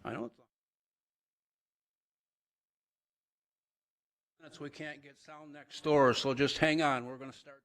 I know we can't get sound next door, so just hang on. We're going to start.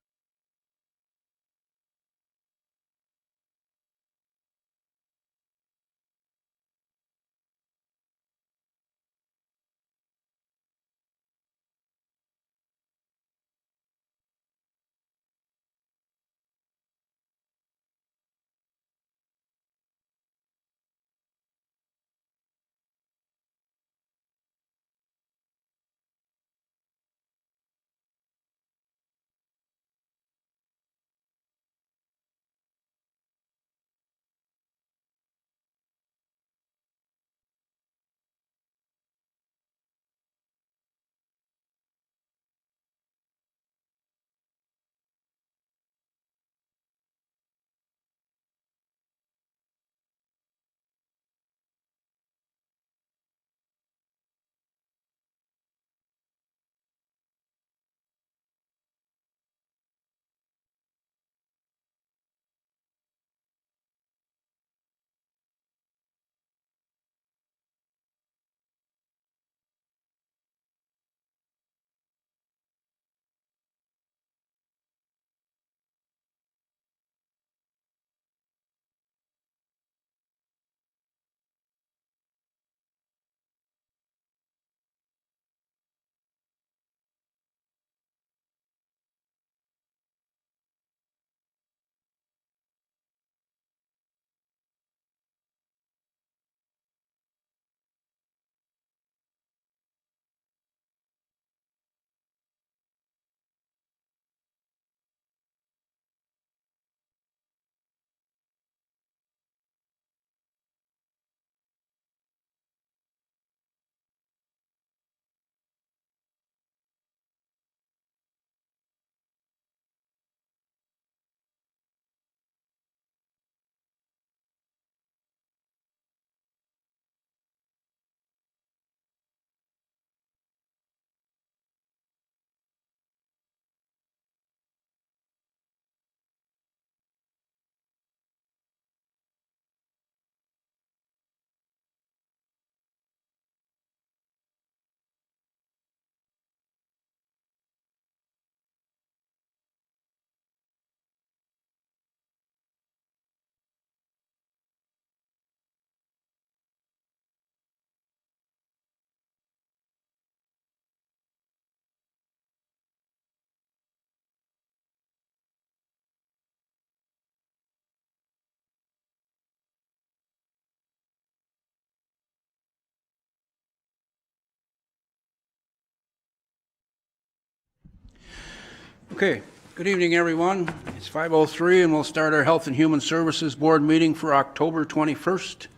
Okay, good evening, everyone. It's 5:03, and we'll start our Health and Human Services Board meeting for October 21st.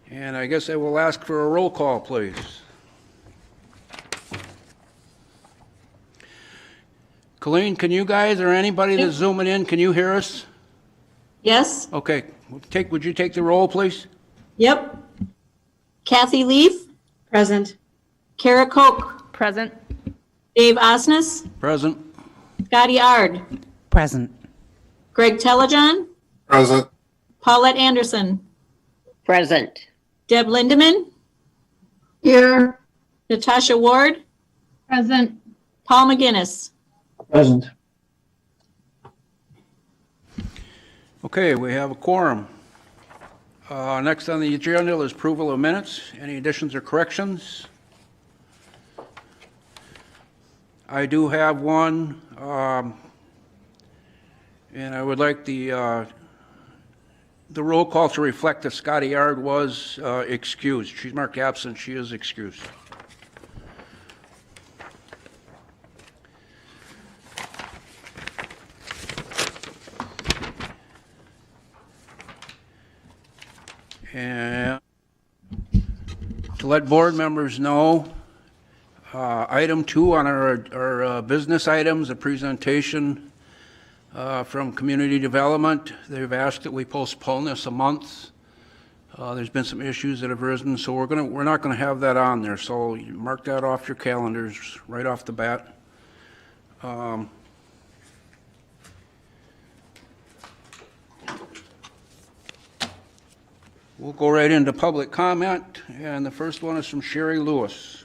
And I guess I will ask for a roll call, please. Colleen, can you guys or anybody that's zooming in, can you hear us? Yes. Okay, would you take the roll, please? Yep. Kathy Leaf. Present. Kara Koch. Present. Dave Osnes. Present. Scotty Ard. Present. Greg Telejohn. Present. Paulette Anderson. Present. Deb Lindeman. Here. Natasha Ward. Present. Paul McGinnis. Present. Okay, we have a quorum. Next on the agenda is approval of minutes. Any additions or corrections? I do have one, and I would like the roll call to reflect that Scotty Yard was excused. She's marked absent. She is excused. And to let board members know, item 2 on our business items, a presentation from Community Development. They've asked that we postpone this a month. There's been some issues that have risen, so we're not going to have that on there. So you mark that off your calendars right off the bat. We'll go right into public comment, and the first one is from Sherry Lewis.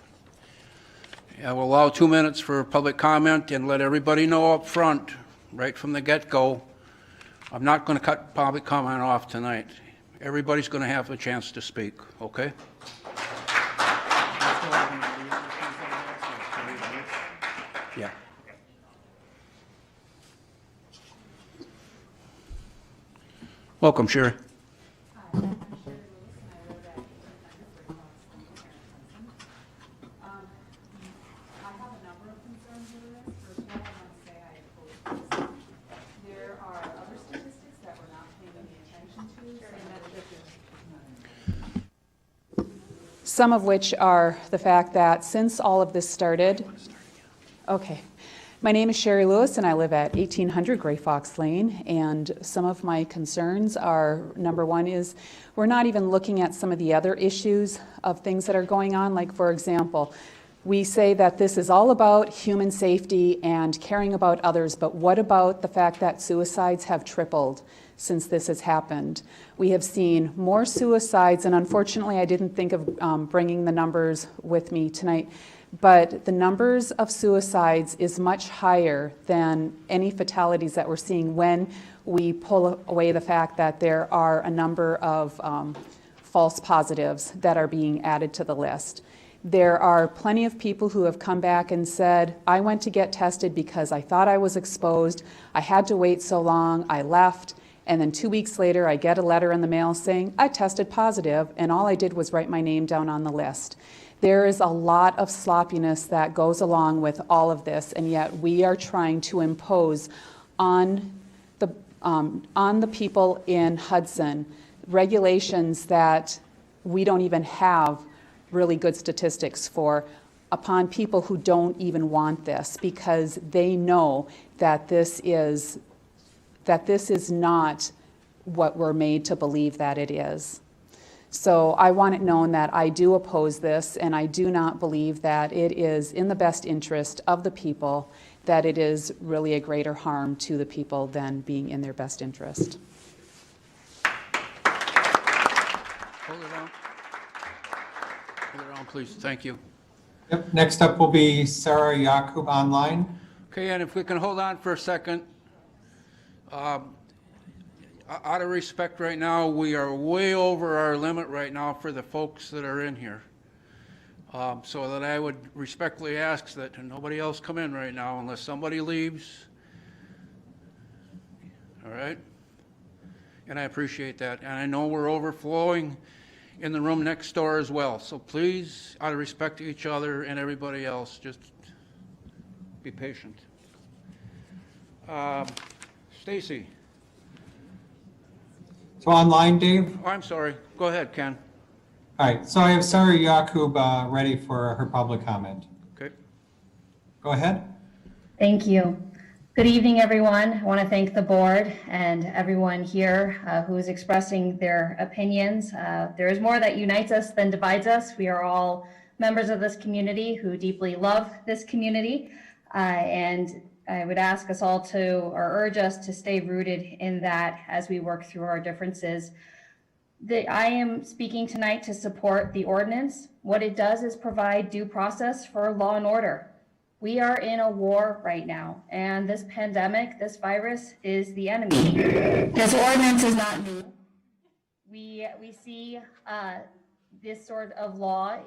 I will allow 2 minutes for public comment and let everybody know up front, right from the get-go, I'm not going to cut public comment off tonight. Everybody's going to have a chance to speak, okay? Yeah. Welcome, Sherry. Some of which are the fact that since all of this started, okay, my name is Sherry Lewis and I live at 1800 Gray Fox Lane, and some of my concerns are, number one is we're not even looking at some of the other issues of things that are going on. Like, for example, we say that this is all about human safety and caring about others, but what about the fact that suicides have tripled since this has happened? We have seen more suicides, and unfortunately I didn't think of bringing the numbers with me tonight, but the numbers of suicides is much higher than any fatalities that we're seeing when we pull away the fact that there are a number of false positives that are being added to the list. There are plenty of people who have come back and said, I went to get tested because I thought I was exposed, I had to wait so long, I left, and then 2 weeks later I get a letter in the mail saying, I tested positive, and all I did was write my name down on the list. There is a lot of sloppiness that goes along with all of this, and yet we are trying to impose on the people in Hudson regulations that we don't even have really good statistics for, upon people who don't even want this, because they know that this is not what we're made to believe that it is. So I want it known that I do oppose this, and I do not believe that it is in the best interest of the people, that it is really a greater harm to the people than being in their best interest. Hold it on. Hold it on, please. Thank you. Yep. Next up will be Sarah Yakub online. Okay, and if we can hold on for a second. Out of respect right now, we are way over our limit right now for the folks that are in here. So that I would respectfully ask that nobody else come in right now unless somebody leaves. All right? And I appreciate that. And I know we're overflowing in the room next door as well. So please, out of respect to each other and everybody else, just be patient. Stacy. So online, Dave? Oh, I'm sorry. Go ahead, Ken. All right, so I have Sarah Yakub ready for her public comment. Okay. Go ahead. Thank you. Good evening, everyone. I want to thank the board and everyone here who is expressing their opinions. There is more that unites us than divides us. We are all members of this community who deeply love this community, and I would ask us all to, or urge us to stay rooted in that as we work through our differences. I am speaking tonight to support the ordinance. What it does is provide due process for law and order. We are in a war right now, and this pandemic, this virus is the enemy. This ordinance is not new. We see this sort of law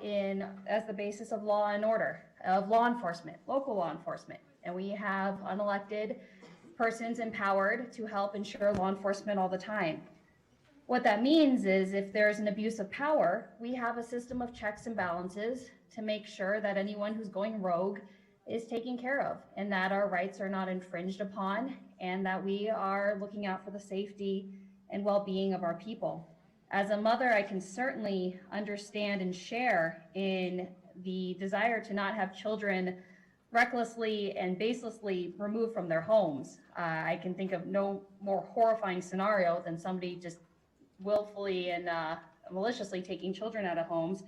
as the basis of law and order, of law enforcement, local law enforcement. And we have unelected persons empowered to help ensure law enforcement all the time. What that means is if there's an abuse of power, we have a system of checks and balances to make sure that anyone who's going rogue is taken care of, and that our rights are not infringed upon, and that we are looking out for the safety and well-being of our people. As a mother, I can certainly understand and share in the desire to not have children recklessly and baselessly removed from their homes. I can think of no more horrifying scenario than somebody just willfully and maliciously taking children out of homes.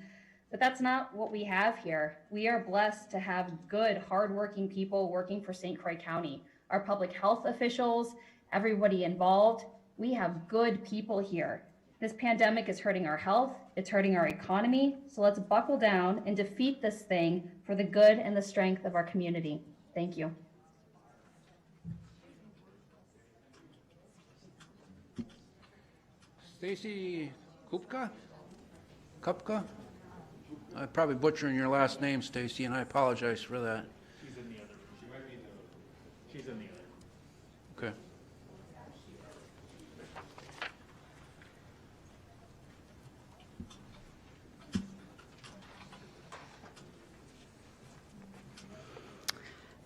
But that's not what we have here. We are blessed to have good, hardworking people working for St. Croix County. Our public health officials, everybody involved, we have good people here. This pandemic is hurting our health, it's hurting our economy, so let's buckle down and defeat this thing for the good and the strength of our community. Thank you. Stacy Kupka? Kupka? I'm probably butchering your last name, Stacy, and I apologize for that. She's in the other room. She might be in the, she's in the other room. Okay.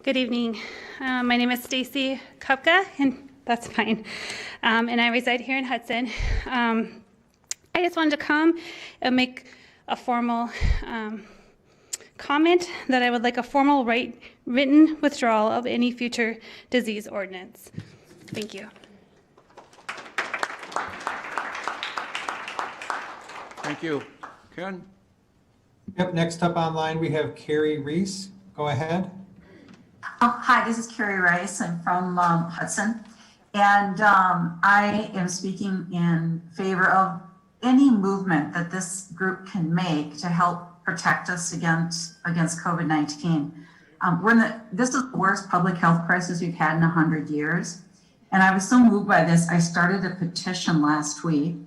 Good evening. My name is Stacy Kopka, and that's fine. And I reside here in Hudson. I just wanted to come and make a formal comment that I would like a formal written withdrawal of any future disease ordinance. Thank you. Thank you. Ken? Yep, next up online, we have Carrie Reese. Go ahead. Hi, this is Carrie Rice. I'm from Hudson, and I am speaking in favor of any movement that this group can make to help protect us against COVID-19. This is the worst public health crisis we've had in 100 years, and I was so moved by this. I started a petition last week.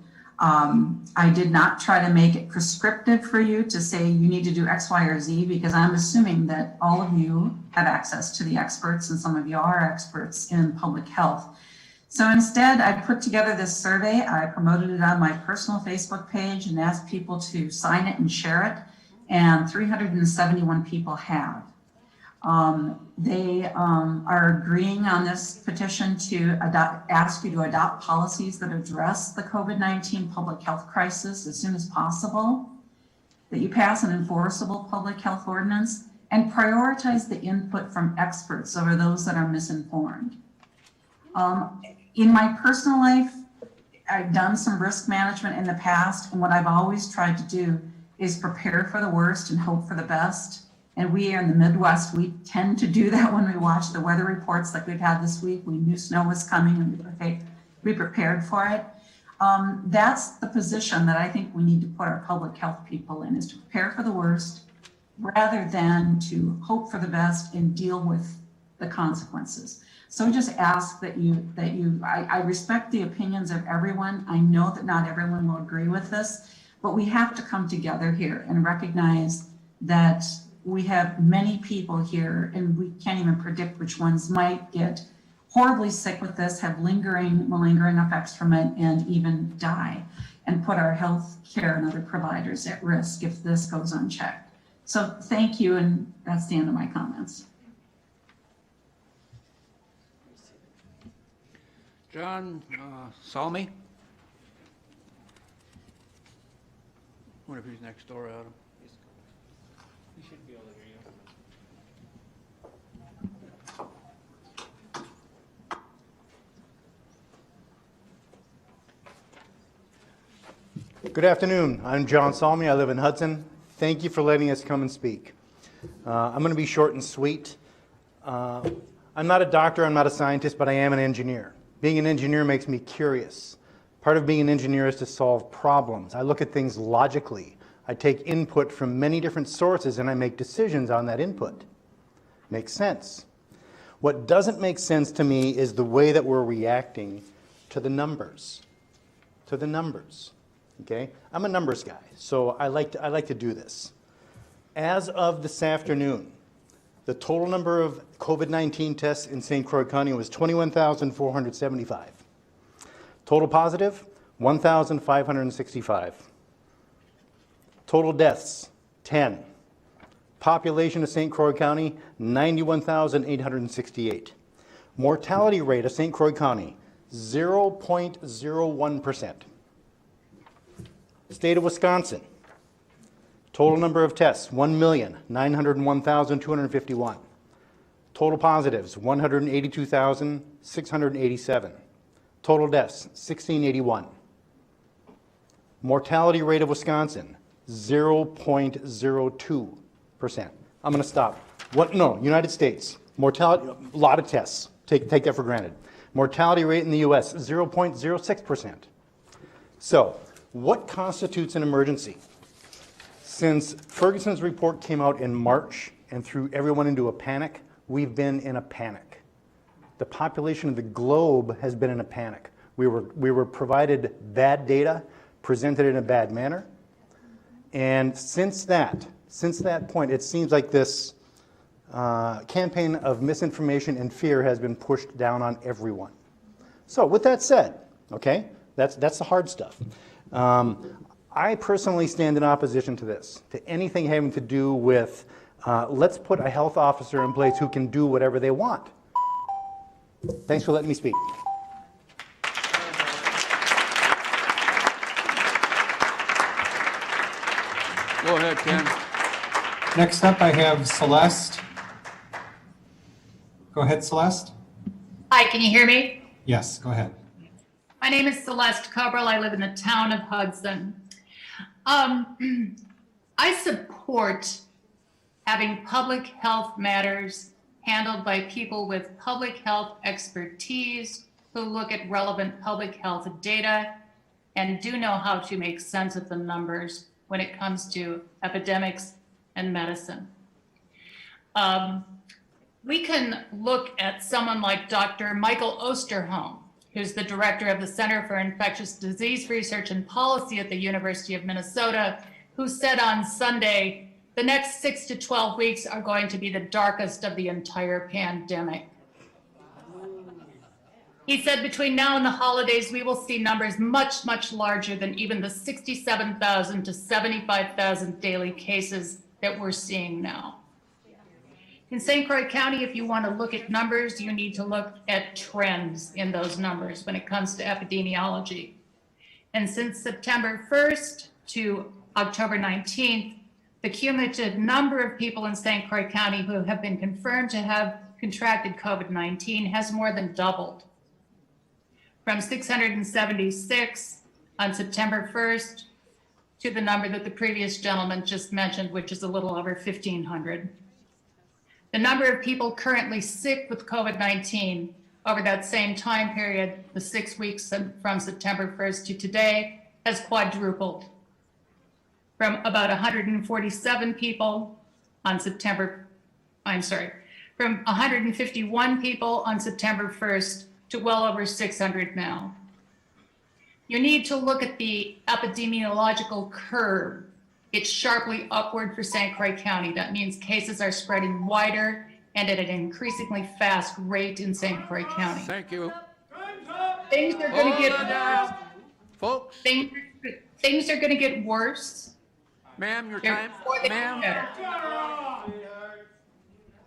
I did not try to make it prescriptive for you to say you need to do X, Y, or Z, because I'm assuming that all of you have access to the experts, and some of you are experts in public health. So instead, I put together this survey. I promoted it on my personal Facebook page and asked people to sign it and share it, and 371 people have. They are agreeing on this petition to ask you to adopt policies that address the COVID-19 public health crisis as soon as possible, that you pass an enforceable public health ordinance, and prioritize the input from experts over those that are misinformed. In my personal life, I've done some risk management in the past, and what I've always tried to do is prepare for the worst and hope for the best. And we are in the Midwest, we tend to do that when we watch the weather reports like we've had this week. We knew snow was coming and we prepared for it. That's the position that I think we need to put our public health people in, is to prepare for the worst rather than to hope for the best and deal with the consequences. So just ask that I respect the opinions of everyone. I know that not everyone will agree with this, but we have to come together here and recognize that we have many people here, and we can't even predict which ones might get horribly sick with this, have malingering effects from it, and even die, and put our health care and other providers at risk if this goes unchecked. So thank you, and that's the end of my comments. John Salmi? I wonder if he's next door, Adam. He should be able to hear you. Good afternoon. I'm John Salmi. I live in Hudson. Thank you for letting us come and speak. I'm going to be short and sweet. I'm not a doctor, I'm not a scientist, but I am an engineer. Being an engineer makes me curious. Part of being an engineer is to solve problems. I look at things logically. I take input from many different sources and I make decisions on that input. Makes sense. What doesn't make sense to me is the way that we're reacting to the numbers. Okay? I'm a numbers guy, so I like to do this. As of this afternoon, the total number of COVID-19 tests in St. Croix County was 21,475. Total positive, 1,565. Total deaths, 10. Population of St. Croix County, 91,868. Mortality rate of St. Croix County, 0.01%. State of Wisconsin, total number of tests, 1,901,251. Total positives, 182,687. Total deaths, 1,681. Mortality rate of Wisconsin, 0.02%. I'm going to stop. United States, mortality, a lot of tests. Take that for granted. Mortality rate in the US, 0.06%. So What constitutes an emergency? Since Ferguson's report came out in March and threw everyone into a panic, we've been in a panic. The population of the globe has been in a panic. We were provided bad data, presented in a bad manner, and since that point, it seems like this campaign of misinformation and fear has been pushed down on everyone. So with that said, okay, that's the hard stuff. I personally stand in opposition to this, to anything having to do with let's put a health officer in place who can do whatever they want. Thanks for letting me speak. Go ahead, Ken. Next up, I have Celeste. Go ahead, Celeste. Hi, can you hear me? Yes, go ahead. My name is Celeste Cobra. I live in the town of Hudson. I support having public health matters handled by people with public health expertise who look at relevant public health data and do know how to make sense of the numbers when it comes to epidemics and medicine. We can look at someone like Dr. Michael Osterholm, who's the director of the Center for Infectious Disease Research and Policy at the University of Minnesota, who said on Sunday, the next 6 to 12 weeks are going to be the darkest of the entire pandemic. He said between now and the holidays, we will see numbers much, much larger than even the 67,000 to 75,000 daily cases that we're seeing now. In St. Croix County, if you want to look at numbers, you need to look at trends in those numbers when it comes to epidemiology. And since September 1st to October 19th, the cumulative number of people in St. Croix County who have been confirmed to have contracted COVID-19 has more than doubled. From 676 on September 1st to the number that the previous gentleman just mentioned, which is a little over 1,500. The number of people currently sick with COVID-19 over that same time period, the 6 weeks from September 1st to today, has quadrupled from about 147 people on from 151 people on September 1st to well over 600 now. You need to look at the epidemiological curve. It's sharply upward for St. Croix County. That means cases are spreading wider and at an increasingly fast rate in St. Croix County. Thank you. Things are going to get worse. Folks. Things are going to get worse. Ma'am, your time. Ma'am.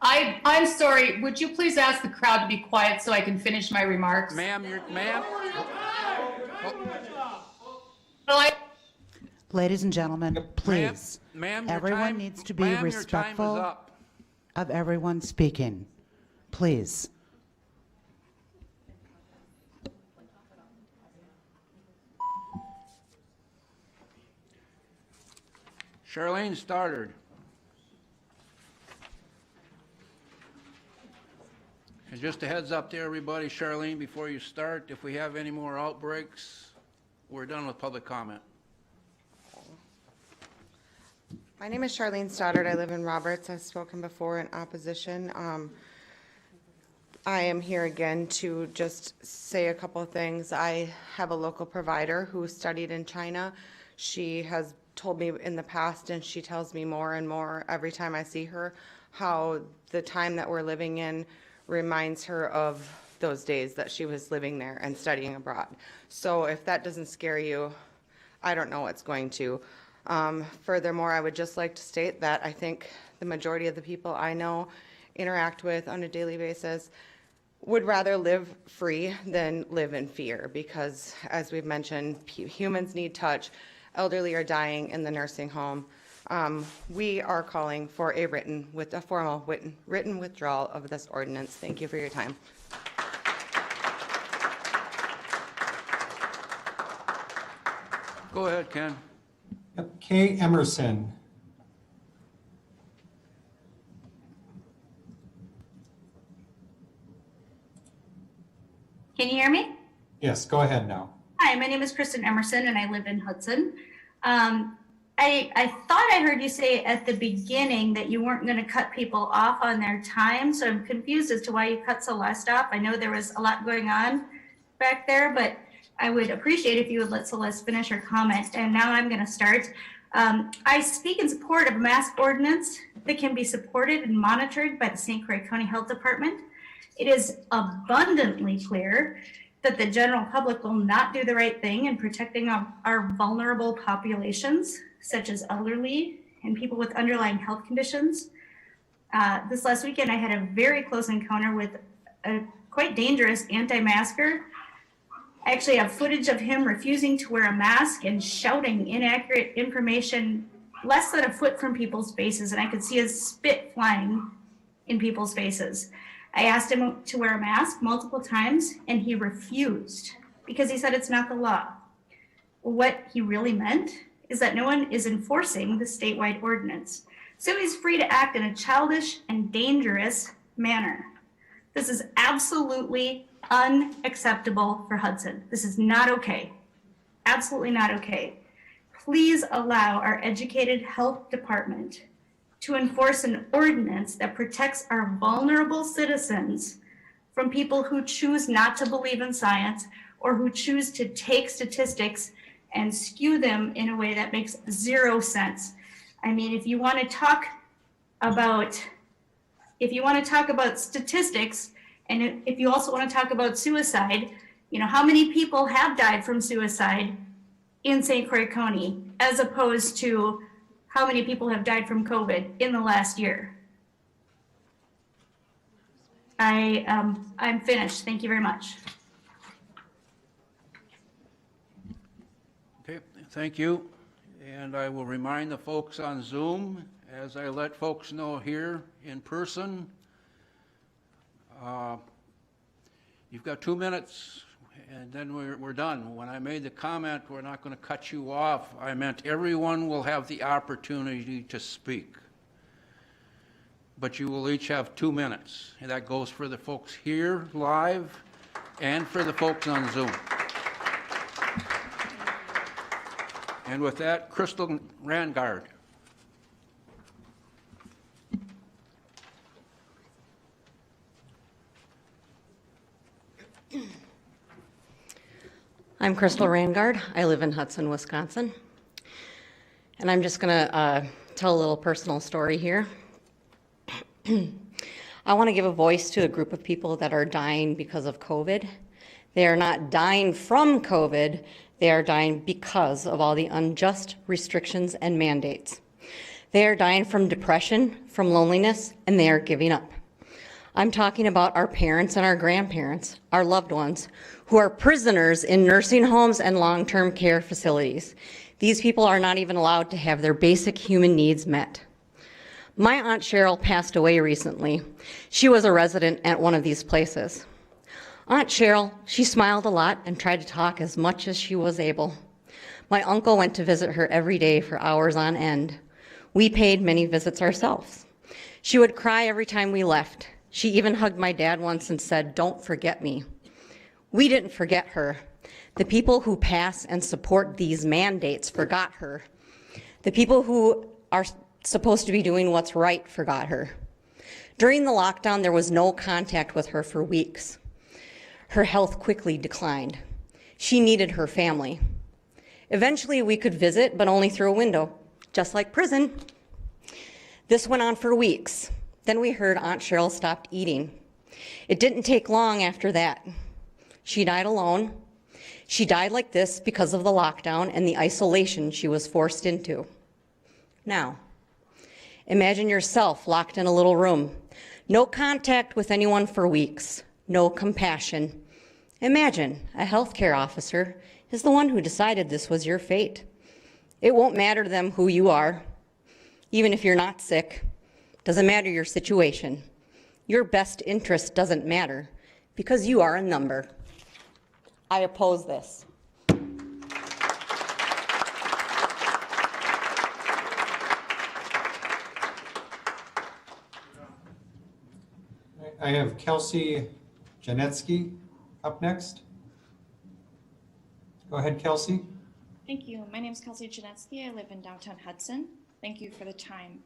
I'm sorry. Would you please ask the crowd to be quiet so I can finish my remarks? Ma'am. Ladies and gentlemen, please, Ma'am, everyone needs to be respectful of everyone speaking. Please. Charlene Stoddard. And just a heads up to everybody, Charlene, before you start, if we have any more outbreaks, we're done with public comment. My name is Charlene Stoddard. I live in Roberts. I've spoken before in opposition. I am here again to just say a couple of things. I have a local provider who studied in China. She has told me in the past, and she tells me more and more every time I see her, how the time that we're living in reminds her of those days that she was living there and studying abroad. So if that doesn't scare you, I don't know what's going to. Furthermore, I would just like to state that I think the majority of the people I know, interact with on a daily basis, would rather live free than live in fear, because as we've mentioned, humans need touch. Elderly are dying in the nursing home. We are calling for a formal written withdrawal of this ordinance. Thank you for your time. Go ahead, Ken. Kay Emerson. Can you hear me? Yes, go ahead now. Hi, Hi, my name is Kristen Emerson, and I live in Hudson. I thought I heard you say at the beginning that you weren't going to cut people off on their time, so I'm confused as to why you cut Celeste off. I know there was a lot going on back there, but I would appreciate if you would let Celeste finish her comment. And now I'm going to start. I speak in support of a mask ordinance that can be supported and monitored by the St. Croix County Health Department. It is abundantly clear that the general public will not do the right thing in protecting our vulnerable populations, such as elderly and people with underlying health conditions. This last weekend, I had a very close encounter with a quite dangerous anti-masker. I actually have footage of him refusing to wear a mask and shouting inaccurate information less than a foot from people's faces, and I could see his spit flying in people's faces. I asked him to wear a mask multiple times, and he refused because he said it's not the law. What he really meant is that no one is enforcing the statewide ordinance, so he's free to act in a childish and dangerous manner. This is absolutely unacceptable for Hudson. This is not okay. Absolutely not okay. Please allow our educated health department to enforce an ordinance that protects our vulnerable citizens from people who choose not to believe in science or who choose to take statistics and skew them in a way that makes zero sense. I mean, if you want to talk about statistics, and if you also want to talk about suicide, you know, how many people have died from suicide in St. Croix County, as opposed to how many people have died from COVID in the last year? I'm finished. Thank you very much. Okay, thank you. And I will remind the folks on Zoom, as I let folks know here in person, you've got 2 minutes, and then we're done. When I made the comment, we're not going to cut you off, I meant everyone will have the opportunity to speak. But you will each have 2 minutes, and that goes for the folks here live and for the folks on Zoom. And with that, Crystal Rangard. I'm Crystal Rangard. I live in Hudson, Wisconsin. And I'm just going to tell a little personal story here. I want to give a voice to a group of people that are dying because of COVID. They are not dying from COVID. They are dying because of all the unjust restrictions and mandates. They are dying from depression, from loneliness, and they are giving up. I'm talking about our parents and our grandparents, our loved ones, who are prisoners in nursing homes and long-term care facilities. These people are not even allowed to have their basic human needs met. My Aunt Cheryl passed away recently. She was a resident at one of these places. Aunt Cheryl, she smiled a lot and tried to talk as much as she was able. My uncle went to visit her every day for hours on end. We paid many visits ourselves. She would cry every time we left. She even hugged my dad once and said, "Don't forget me." We didn't forget her. The people who pass and support these mandates forgot her. The people who are supposed to be doing what's right forgot her. During the lockdown, there was no contact with her for weeks. Her health quickly declined. She needed her family. Eventually, we could visit, but only through a window, just like prison. This went on for weeks. Then we heard Aunt Cheryl stopped eating. It didn't take long after that. She died alone. She died like this because of the lockdown and the isolation she was forced into. Now, imagine yourself locked in a little room. No contact with anyone for weeks. No compassion. Imagine a healthcare officer is the one who decided this was your fate. It won't matter to them who you are, even if you're not sick. Doesn't matter your situation. Your best interest doesn't matter because you are a number. I oppose this. I have Kelsey Janetsky up next. Go ahead, Kelsey. Thank you. My name is Kelsey Janetsky. I live in downtown Hudson. Thank you for the time.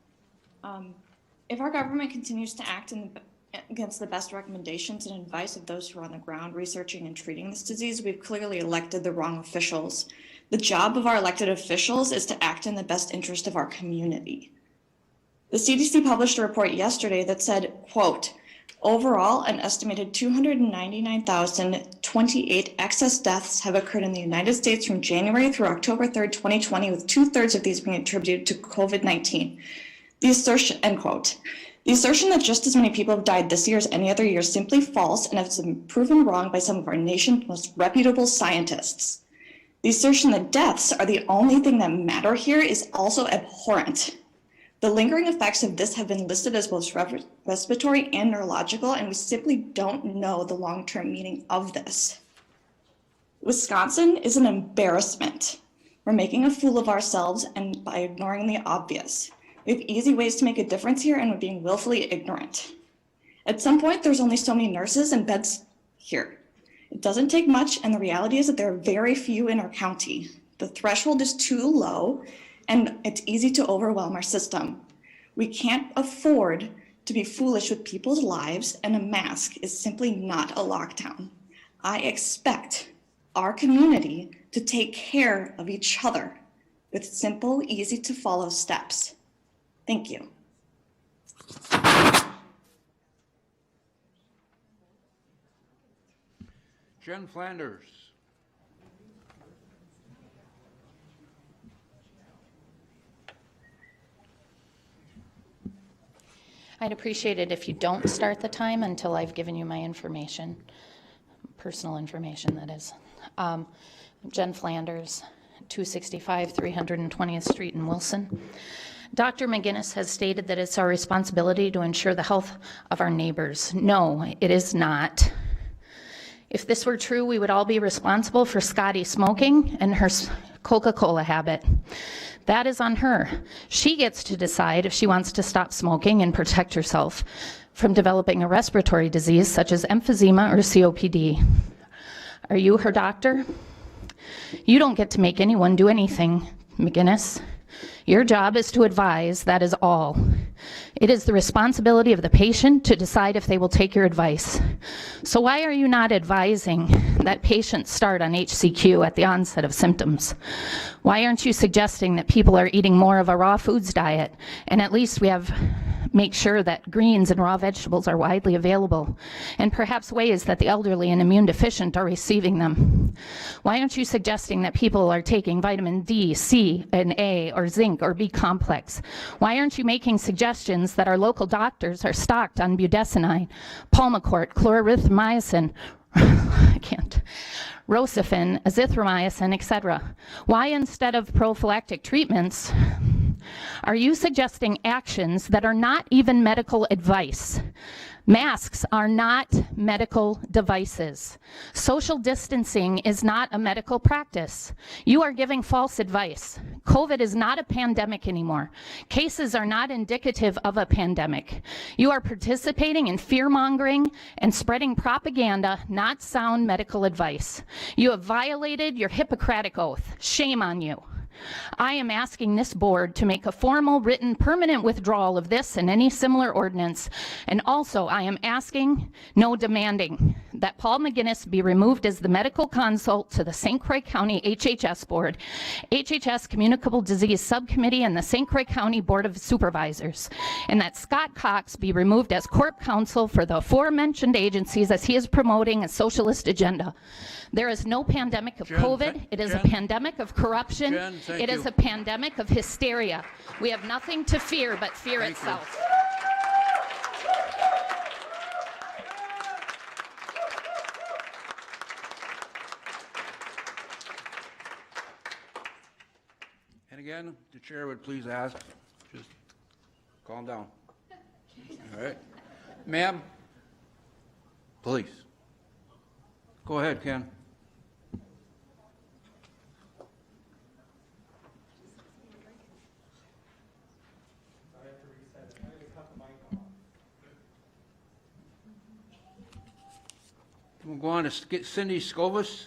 If our government continues to act against the best recommendations and advice of those who are on the ground researching and treating this disease, we've clearly elected the wrong officials. The job of our elected officials is to act in the best interest of our community. The CDC published a report yesterday that said, quote, overall, an estimated 299,028 excess deaths have occurred in the United States from January through October 3rd, 2020, with 2/3 of these being attributed to COVID-19. The assertion, end quote. The assertion that just as many people have died this year as any other year is simply false and has been proven wrong by some of our nation's most reputable scientists. The assertion that deaths are the only thing that matter here is also abhorrent. The lingering effects of this have been listed as both respiratory and neurological, and we simply don't know the long-term meaning of this. Wisconsin is an embarrassment. We're making a fool of ourselves and by ignoring the obvious. We have easy ways to make a difference here and we're being willfully ignorant. At some point, there's only so many nurses and beds here. It doesn't take much, and the reality is that there are very few in our county. The threshold is too low, and it's easy to overwhelm our system. We can't afford to be foolish with people's lives, and a mask is simply not a lockdown. I expect our community to take care of each other with simple, easy to follow steps. Thank you. Jen Flanders. I'd appreciate it if you don't start the time until I've given you my information, personal information, that is. Jen Flanders, 265 320th Street in Wilson. Dr. McGinnis has stated that it's our responsibility to ensure the health of our neighbors. No, it is not. If this were true, we would all be responsible for Scotty smoking and her Coca-Cola habit. That is on her. She gets to decide if she wants to stop smoking and protect herself from developing a respiratory disease such as emphysema or COPD. Are you her doctor? You don't get to make anyone do anything, McGinnis. Your job is to advise, that is all. It is the responsibility of the patient to decide if they will take your advice. So why are you not advising that patients start on HCQ at the onset of symptoms? Why aren't you suggesting that people are eating more of a raw foods diet, and at least make sure that greens and raw vegetables are widely available, and perhaps ways that the elderly and immune deficient are receiving them? Why aren't you suggesting that people are taking vitamin D, C, and A, or zinc, or B complex? Why aren't you making suggestions that our local doctors are stocked on budesonide, Pulmicort, chlorantraniliprole, Rocephin, azithromycin, etc.? Why, instead of prophylactic treatments, are you suggesting actions that are not even medical advice? Masks are not medical devices. Social distancing is not a medical practice. You are giving false advice. COVID is not a pandemic anymore. Cases are not indicative of a pandemic. You are participating in fear-mongering and spreading propaganda, not sound medical advice. You have violated your Hippocratic oath. Shame on you. I am asking this board to make a formal, written, permanent withdrawal of this and any similar ordinance. And also, I am asking, no demanding, that Paul McGinnis be removed as the medical consult to the St. Croix County HHS Board, HHS Communicable Disease Subcommittee, and the St. Croix County Board of Supervisors. And that Scott Cox be removed as corp counsel for the aforementioned agencies as he is promoting a socialist agenda. There is no pandemic of COVID. It is a pandemic of corruption. It is a pandemic of hysteria. We have nothing to fear but fear itself. And again, the chair would please ask, just calm down. All right. Ma'am, please. Go ahead, Ken. We'll go on to Cindy Scovis.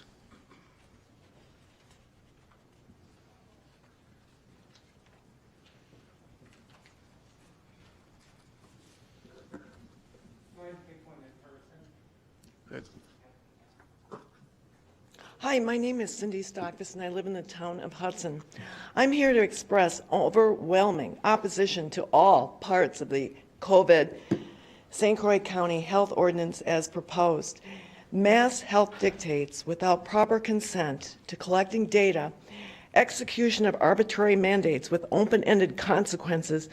Hi, my name is Cindy Stockvis, and I live in the town of Hudson. I'm here to express overwhelming opposition to all parts of the COVID St. Croix County Health Ordinance as proposed. Mass health dictates without proper consent to collecting data, execution of arbitrary mandates with open-ended consequences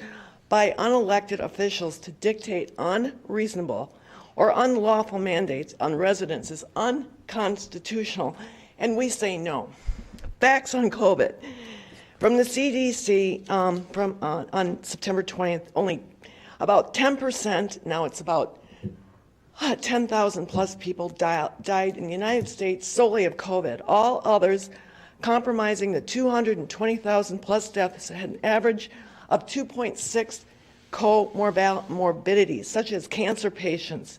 by unelected officials to dictate unreasonable or unlawful mandates on residents is unconstitutional, and we say no. Facts on COVID. From the CDC on September 20th, only about 10%, now it's about 10,000 plus people died in the United States solely of COVID. All others compromising the 220,000 plus deaths had an average of 2.6 comorbidities, such as cancer patients,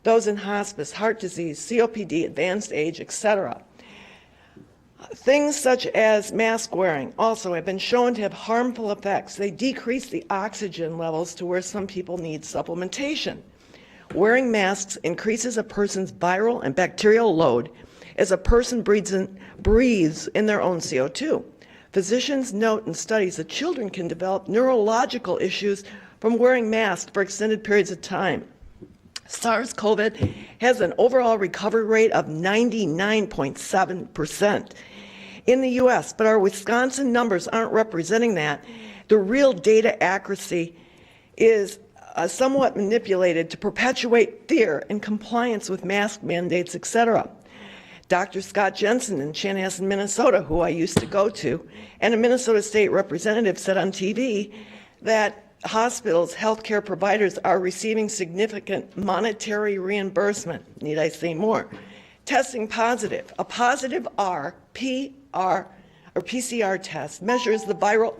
those in hospice, heart disease, COPD, advanced age, etc. Things such as mask wearing also have been shown to have harmful effects. They decrease the oxygen levels to where some people need supplementation. Wearing masks increases a person's viral and bacterial load as a person breathes in their own CO2. Physicians note in studies that children can develop neurological issues from wearing masks for extended periods of time. SARS-CoV has an overall recovery rate of 99.7% in the U.S., but our Wisconsin numbers aren't representing that. The real data accuracy is somewhat manipulated to perpetuate fear and compliance with mask mandates, etc. Dr. Scott Jensen in Chanhassen, Minnesota, who I used to go to, and a Minnesota state representative said on TV that hospitals, healthcare providers are receiving significant monetary reimbursement. Need I say more? Testing positive. A positive PCR test measures the viral.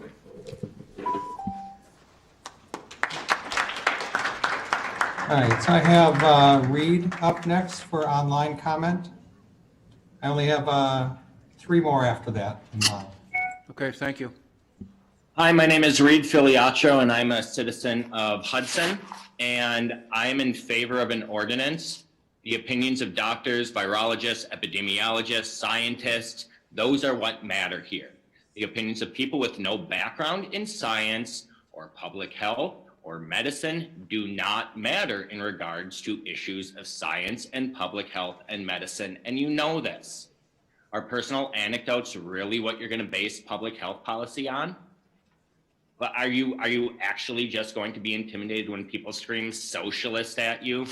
All right, so I have Reed up next for online comment. I only have 3 more after that in line. Okay, thank you. Hi, my name is Reed Filiaccio, and I'm a citizen of Hudson, and I'm in favor of an ordinance. The opinions of doctors, virologists, epidemiologists, scientists, those are what matter here. The opinions of people with no background in science or public health or medicine do not matter in regards to issues of science and public health and medicine, and you know this. Are personal anecdotes really what you're going to base public health policy on? But are you actually just going to be intimidated when people scream socialist at you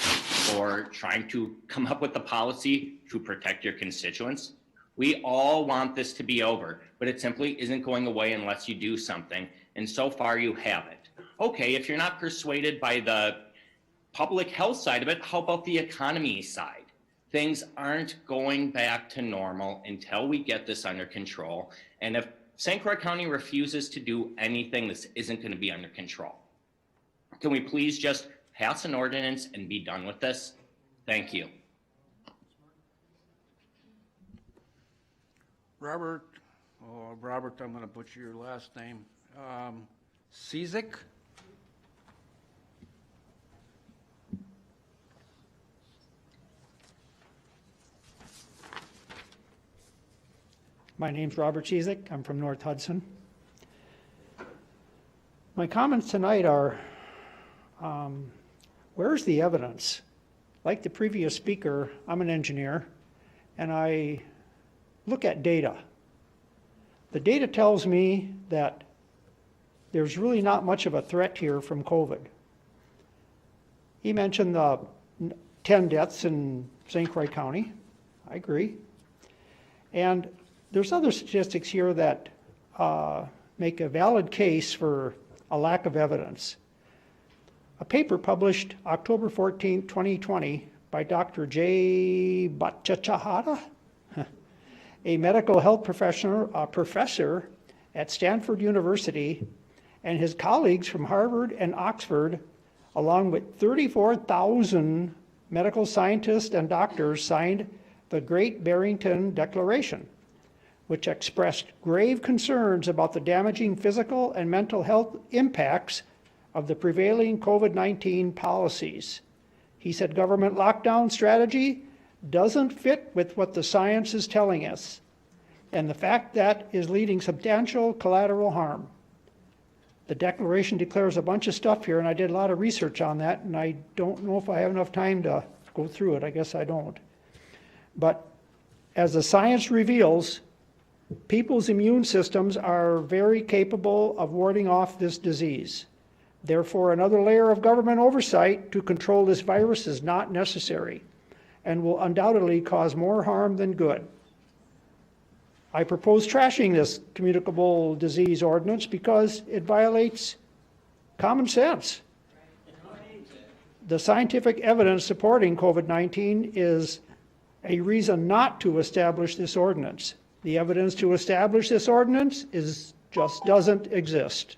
or trying to come up with the policy to protect your constituents? We all want this to be over, but it simply isn't going away unless you do something, and so far you haven't. Okay, if you're not persuaded by the public health side of it, how about the economy side? Things aren't going back to normal until we get this under control, and if St. Croix County refuses to do anything, this isn't going to be under control. Can we please just pass an ordinance and be done with this? Thank you. Robert, I'm going to butcher your last name. Cizik? My name's Robert Cizik. I'm from North Hudson. My comments tonight are, where's the evidence? Like the previous speaker, I'm an engineer, and I look at data. The data tells me that there's really not much of a threat here from COVID. He mentioned the 10 deaths in St. Croix County. I agree. And there's other statistics here that make a valid case for a lack of evidence. A paper published October 14, 2020 by Dr. J. Bhattacharya, a medical health professor at Stanford University, and his colleagues from Harvard and Oxford, along with 34,000 medical scientists and doctors, signed the Great Barrington Declaration, which expressed grave concerns about the damaging physical and mental health impacts of the prevailing COVID-19 policies. He said government lockdown strategy doesn't fit with what the science is telling us, and the fact that is leading substantial collateral harm. The declaration declares a bunch of stuff here, and I did a lot of research on that, and I don't know if I have enough time to go through it. I guess I don't. But as the science reveals, people's immune systems are very capable of warding off this disease. Therefore, another layer of government oversight to control this virus is not necessary and will undoubtedly cause more harm than good. I propose trashing this communicable disease ordinance because it violates common sense. The scientific evidence supporting COVID-19 is a reason not to establish this ordinance. The evidence to establish this ordinance just doesn't exist.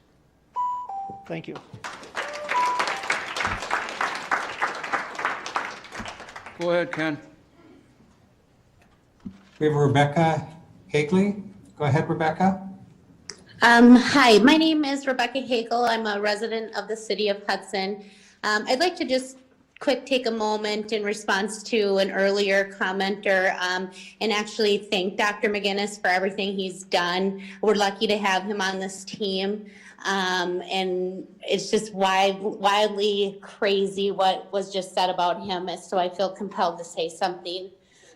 Thank you. Go ahead, Ken. We have Rebecca Hagley. Go ahead, Rebecca. Hi, my name is Rebecca Hagel. I'm a resident of the city of Hudson. I'd like to just take a moment in response to an earlier commenter and actually thank Dr. McGinnis for everything he's done. We're lucky to have him on this team. And it's just wildly crazy what was just said about him. So I feel compelled to say something.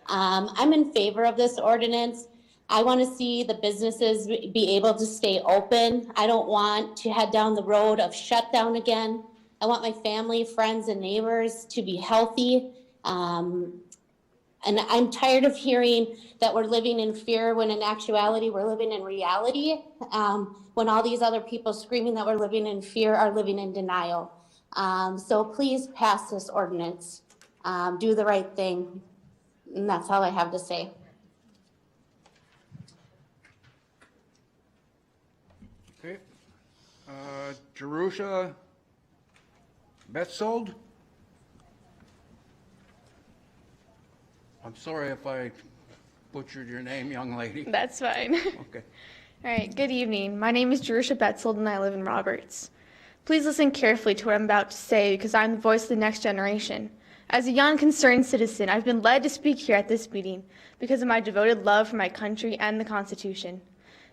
I'm in favor of this ordinance. I want to see the businesses be able to stay open. I don't want to head down the road of shutdown again. I want my family, friends, and neighbors to be healthy. And I'm tired of hearing that we're living in fear when in actuality we're living in reality. When all these other people screaming that we're living in fear are living in denial. So please pass this ordinance. Do the right thing. And that's all I have to say. Okay. Jerusha Betzold? I'm sorry if I butchered your name, young lady. That's fine. Okay. All right, good evening. My name is Jerusha Betzold and I live in Roberts. Please listen carefully to what I'm about to say because I'm the voice of the next generation. As a young, concerned citizen, I've been led to speak here at this meeting because of my devoted love for my country and the Constitution.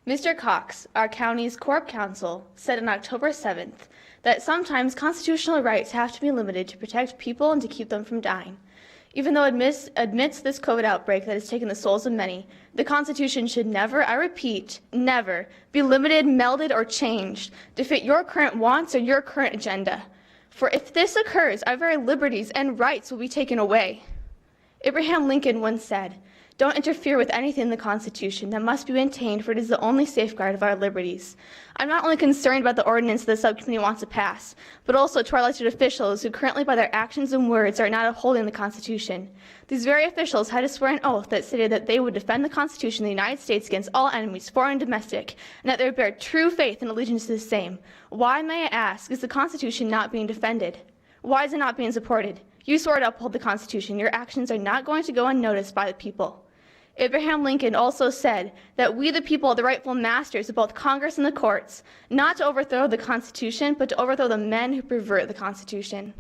Mr. Cox, our county's Corp Counsel, said on October 7th that sometimes constitutional rights have to be limited to protect people and to keep them from dying. Even though it admits this COVID outbreak that has taken the souls of many, the Constitution should never, I repeat, never, be limited, melded, or changed to fit your current wants or your current agenda. For if this occurs, our very liberties and rights will be taken away. Abraham Lincoln once said, "Don't interfere with anything in the Constitution that must be maintained, for it is the only safeguard of our liberties." I'm not only concerned about the ordinance the subcommittee wants to pass, but also to our elected officials who currently by their actions and words are not upholding the Constitution. These very officials had to swear an oath that stated that they would defend the Constitution of the United States against all enemies, foreign and domestic, and that they would bear true faith and allegiance to the same. Why, may I ask, is the Constitution not being defended? Why is it not being supported? You swore to uphold the Constitution. Your actions are not going to go unnoticed by the people. Abraham Lincoln also said that we, the people, are the rightful masters of both Congress and the courts, not to overthrow the Constitution, but to overthrow the men who pervert the Constitution.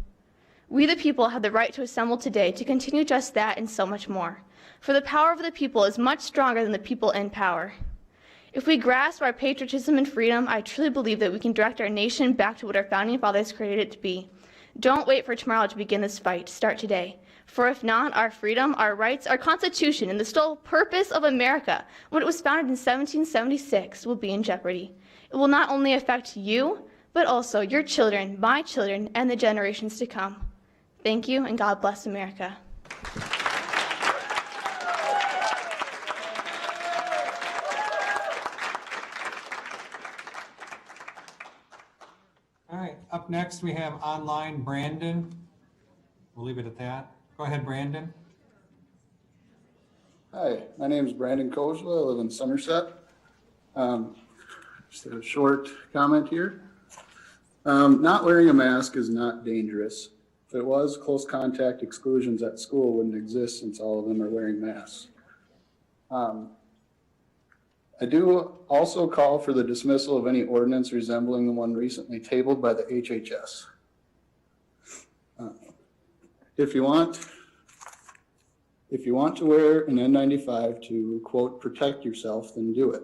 We, the people, have the right to assemble today to continue just that and so much more. For the power of the people is much stronger than the people in power. If we grasp our patriotism and freedom, I truly believe that we can direct our nation back to what our founding fathers created it to be. Don't wait for tomorrow to begin this fight. Start today. For if not, our freedom, our rights, our Constitution, and the sole purpose of America, when it was founded in 1776, will be in jeopardy. It will not only affect you, but also your children, my children, and the generations to come. Thank you, and God bless America. All right, up next we have online Brandon. We'll leave it at that. Go ahead, Brandon. Hi, my name is Brandon Kozla. I live in Somerset. Just a short comment here. Not wearing a mask is not dangerous. If it was, close contact exclusions at school wouldn't exist since all of them are wearing masks. I do also call for the dismissal of any ordinance resembling the one recently tabled by the HHS. If you want, If you want to wear an N95 to, quote, protect yourself, then do it.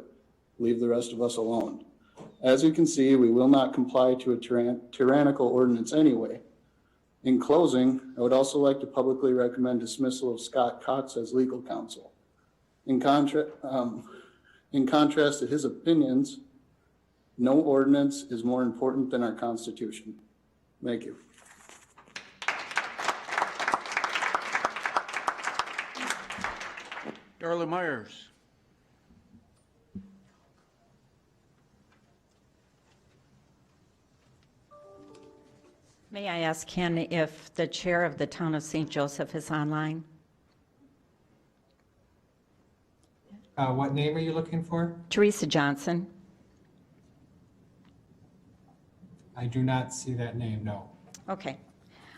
Leave the rest of us alone. As you can see, we will not comply to a tyrannical ordinance anyway. In closing, I would also like to publicly recommend dismissal of Scott Cox as legal counsel. In contrast to his opinions, no ordinance is more important than our Constitution. Thank you. Darla Myers. May I ask Ken if the chair of the town of St. Joseph is online? What name are you looking for? Teresa Johnson. I do not see that name, no. Okay.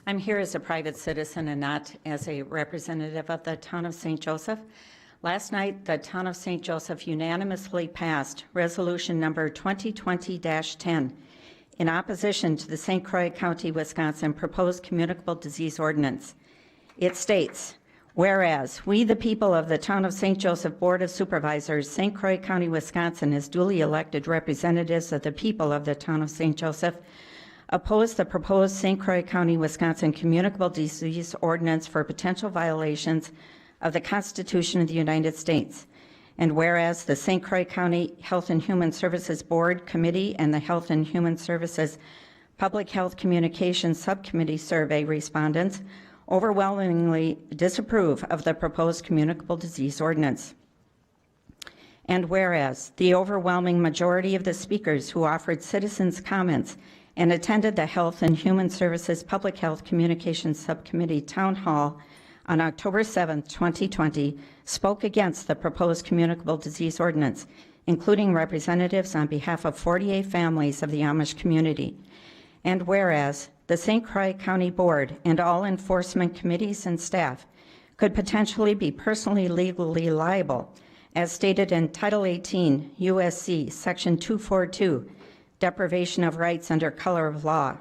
I'm here as a private citizen and not as a representative of the town of St. Joseph. Last night, the town of St. Joseph unanimously passed resolution number 2020-10 in opposition to the St. Croix County, Wisconsin proposed communicable disease ordinance. It states, whereas we, the people of the town of St. Joseph Board of Supervisors, St. Croix County, Wisconsin, as duly elected representatives of the people of the town of St. Joseph, oppose the proposed St. Croix County, Wisconsin communicable disease ordinance for potential violations of the Constitution of the United States. And whereas the St. Croix County Health and Human Services Board Committee and the Health and Human Services Public Health Communications Subcommittee survey respondents overwhelmingly disapprove of the proposed communicable disease ordinance. And whereas the overwhelming majority of the speakers who offered citizens' comments and attended the Health and Human Services Public Health Communications Subcommittee Town Hall on October 7, 2020, spoke against the proposed communicable disease ordinance, including representatives on behalf of 48 families of the Amish community. And whereas the St. Croix County Board and all enforcement committees and staff could potentially be personally legally liable, as stated in Title 18 U.S.C. Section 242, deprivation of rights under color of law.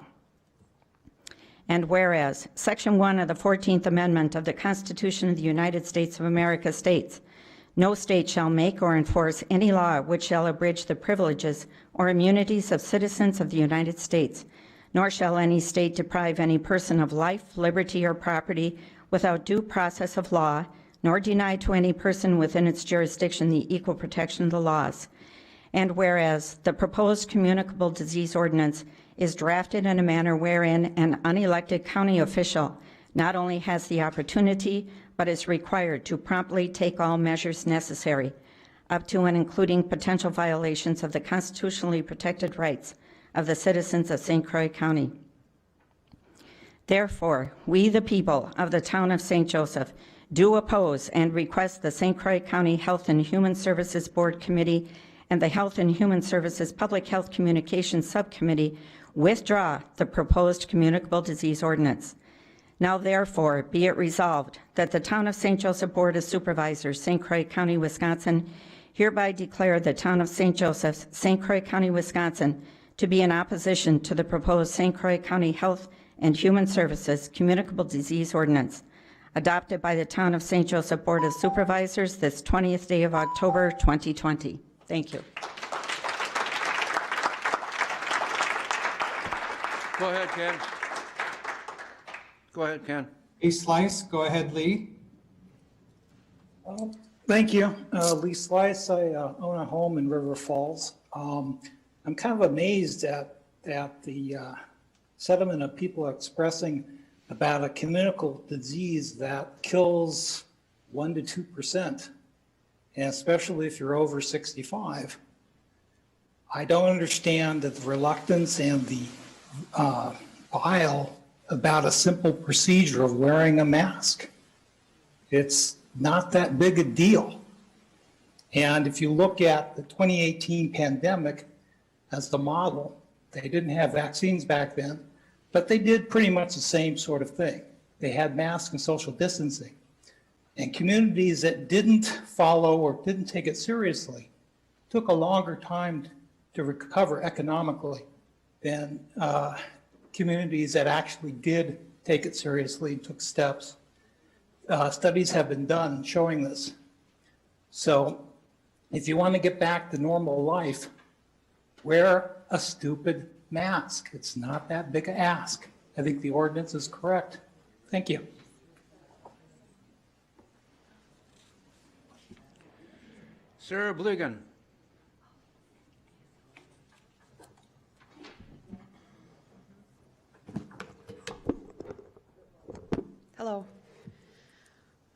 And whereas Section 1 of the 14th Amendment of the Constitution of the United States of America states, no state shall make or enforce any law which shall abridge the privileges or immunities of citizens of the United States, nor shall any state deprive any person of life, liberty, or property without due process of law, nor deny to any person within its jurisdiction the equal protection of the laws. And whereas the proposed communicable disease ordinance is drafted in a manner wherein an unelected county official not only has the opportunity, but is required to promptly take all measures necessary, up to and including potential violations of the constitutionally protected rights of the citizens of St. Croix County. Therefore, we, the people of the town of St. Joseph, do oppose and request the St. Croix County Health and Human Services Board Committee and the Health and Human Services Public Health Communications Subcommittee withdraw the proposed communicable disease ordinance. Now therefore be it resolved that the town of St. Joseph Board of Supervisors, St. Croix County, Wisconsin, hereby declare the town of St. Joseph, St. Croix County, Wisconsin, to be in opposition to the proposed St. Croix County Health and Human Services Communicable Disease Ordinance, adopted by the town of St. Joseph Board of Supervisors this 20th day of October, 2020. Thank you. Go ahead, Ken. Go ahead, Ken. Lee Slice, go ahead, Lee. Thank you. Lee Slice, I own a home in River Falls. I'm kind of amazed at the sentiment of people expressing about a communicable disease that kills 1% to 2%, and especially if you're over 65. I don't understand the reluctance and the bile about a simple procedure of wearing a mask. It's not that big a deal. And if you look at the 2018 pandemic as the model, they didn't have vaccines back then, but they did pretty much the same sort of thing. They had masks and social distancing. And communities that didn't follow or didn't take it seriously took a longer time to recover economically than communities that actually did take it seriously and took steps. Studies have been done showing this. So if you want to get back to normal life, wear a stupid mask. It's not that big an ask. I think the ordinance is correct. Thank you. Sarah Bligan. Hello.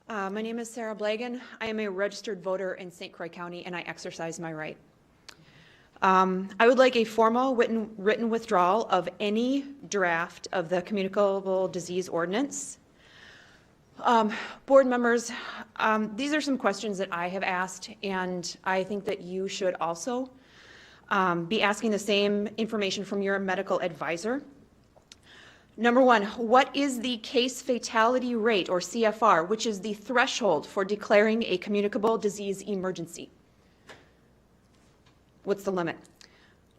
My name is Sarah Blagan. I am a registered voter in St. Croix County, and I exercise my right. I would like a formal written withdrawal of any draft of the Communicable Disease Ordinance. Board members, these are some questions that I have asked, and I think that you should also be asking the same information from your medical advisor. Number one, what is the case fatality rate, or CFR, which is the threshold for declaring a communicable disease emergency? What's the limit?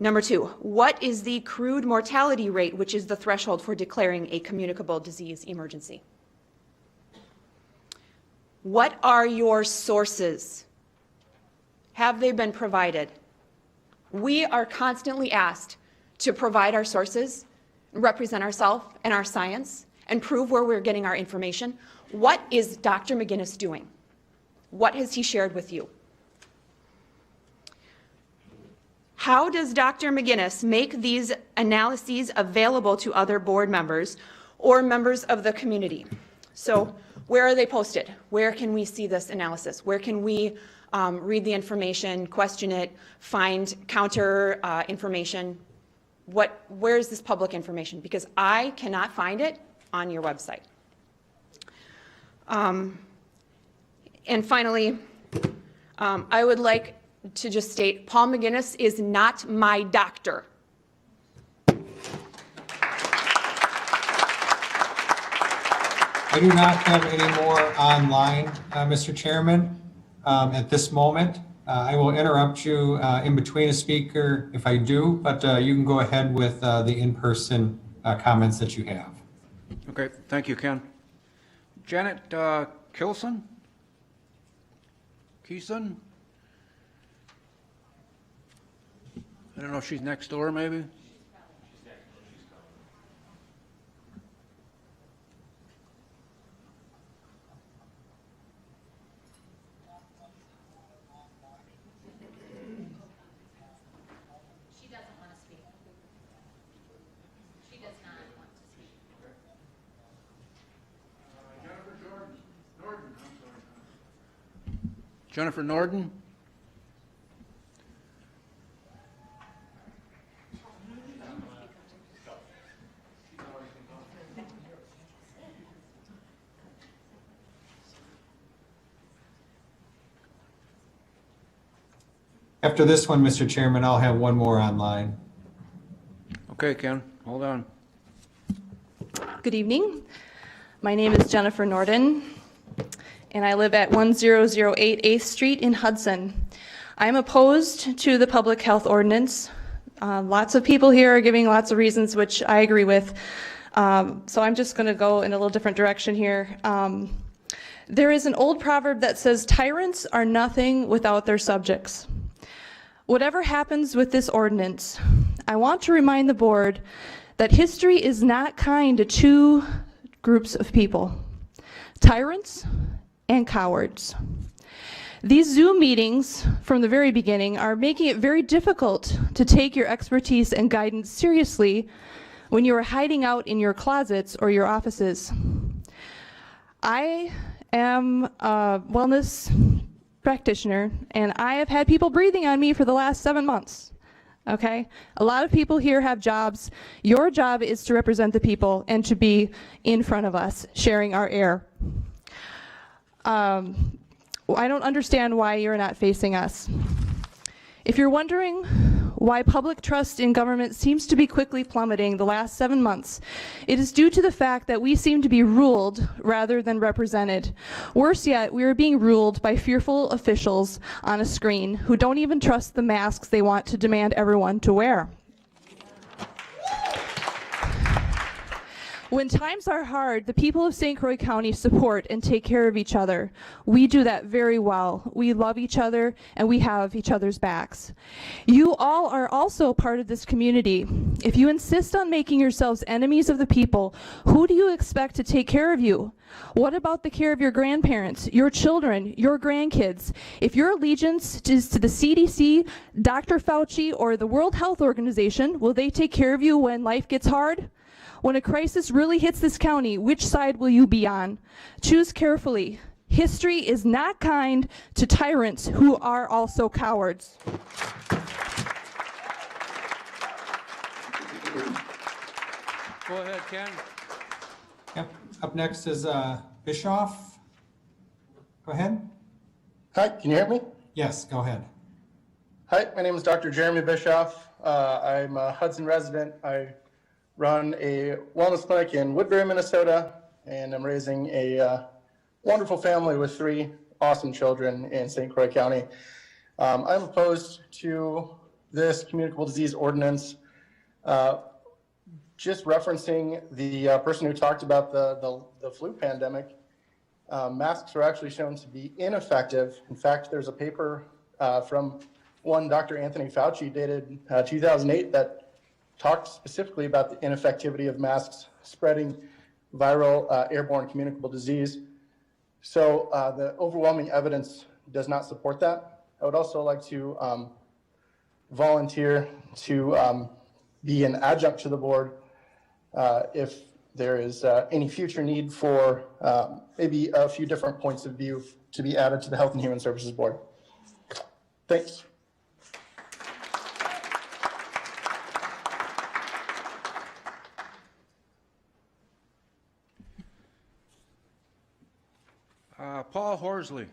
Number two, what is the crude mortality rate, which is the threshold for declaring a communicable disease emergency? What are your sources? Have they been provided? We are constantly asked to provide our sources, represent ourselves and our science, and prove where we're getting our information. What is Dr. McGinnis doing? What has he shared with you? How does Dr. McGinnis make these analyses available to other board members or members of the community? So where are they posted? Where can we see this analysis? Where can we read the information, question it, find counter information? Where is this public information? Because I cannot find it on your website. And finally, I would like to just state, Paul McGinnis is not my doctor. I do not have any more online, Mr. Chairman, at this moment. I will interrupt you in between a speaker if I do, but you can go ahead with the in-person comments that you have. Okay, thank you, Ken. Janet Kilson? Keeson? I don't know if she's next door, maybe? Jennifer Norden? After this one, Mr. Chairman, I'll have one more online. Okay, Ken, hold on. Good evening. My name is Jennifer Norden, and I live at 1008 8th Street in Hudson. I'm opposed to the public health ordinance. Lots of people here are giving lots of reasons, which I agree with. So I'm just going to go in a little different direction here. There is an old proverb that says, tyrants are nothing without their subjects. Whatever happens with this ordinance, I want to remind the board that history is not kind to two groups of people, tyrants and cowards. These Zoom meetings from the very beginning are making it very difficult to take your expertise and guidance seriously when you are hiding out in your closets or your offices. I am a wellness practitioner, and I have had people breathing on me for the last 7 months. Okay? A lot of people here have jobs. Your job is to represent the people and to be in front of us, sharing our air. I don't understand why you're not facing us. If you're wondering why public trust in government seems to be quickly plummeting the last 7 months, it is due to the fact that we seem to be ruled rather than represented. Worse yet, we are being ruled by fearful officials on a screen who don't even trust the masks they want to demand everyone to wear. When times are hard, the people of St. Croix County support and take care of each other. We do that very well. We love each other and we have each other's backs. You all are also part of this community. If you insist on making yourselves enemies of the people, who do you expect to take care of you? What about the care of your grandparents, your children, your grandkids? If your allegiance is to the CDC, Dr. Fauci, or the World Health Organization, will they take care of you when life gets hard? When a crisis really hits this county, which side will you be on? Choose carefully. History is not kind to tyrants who are also cowards. Go ahead, Ken. Yep. Up next is Bischoff. Go ahead. Hi, can you hear me? Yes, go ahead. Hi, my name is Dr. Jeremy Bischoff. I'm a Hudson resident. I run a wellness clinic in Woodbury, Minnesota, and I'm raising a wonderful family with 3 awesome children in St. Croix County. I'm opposed to this communicable disease ordinance. Just referencing the person who talked about the flu pandemic, masks are actually shown to be ineffective. In fact, there's a paper from one Dr. Anthony Fauci dated 2008 that talked specifically about the ineffectivity of masks spreading viral airborne communicable disease. So the overwhelming evidence does not support that. I would also like to volunteer to be an adjunct to the board if there is any future need for maybe a few different points of view to be added to the Health and Human Services Board. Thanks. Paul Horsley.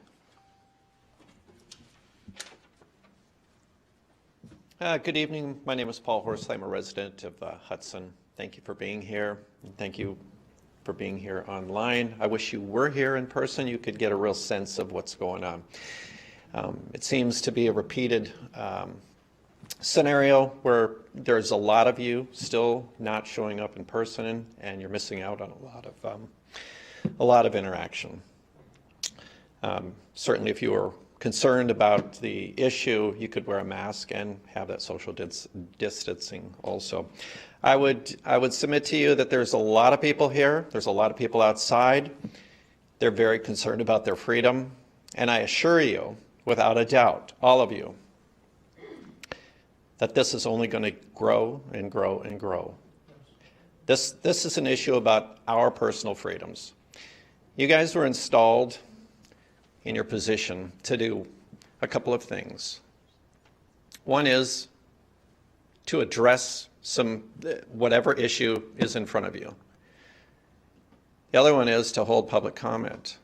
Good evening. My name is Paul Horsley. I'm a resident of Hudson. Thank you for being here. And thank you for being here online. I wish you were here in person. You could get a real sense of what's going on. It seems to be a repeated scenario where there's a lot of you still not showing up in person, and you're missing out on a lot of interaction. Certainly, if you were concerned about the issue, you could wear a mask and have that social distancing also. I would submit to you that there's a lot of people here. There's a lot of people outside. They're very concerned about their freedom. And I assure you, without a doubt, all of you, that this is only going to grow and grow and grow. This is an issue about our personal freedoms. You guys were installed in your position to do a couple of things. One is to address whatever issue is in front of you. The other one is to hold public comment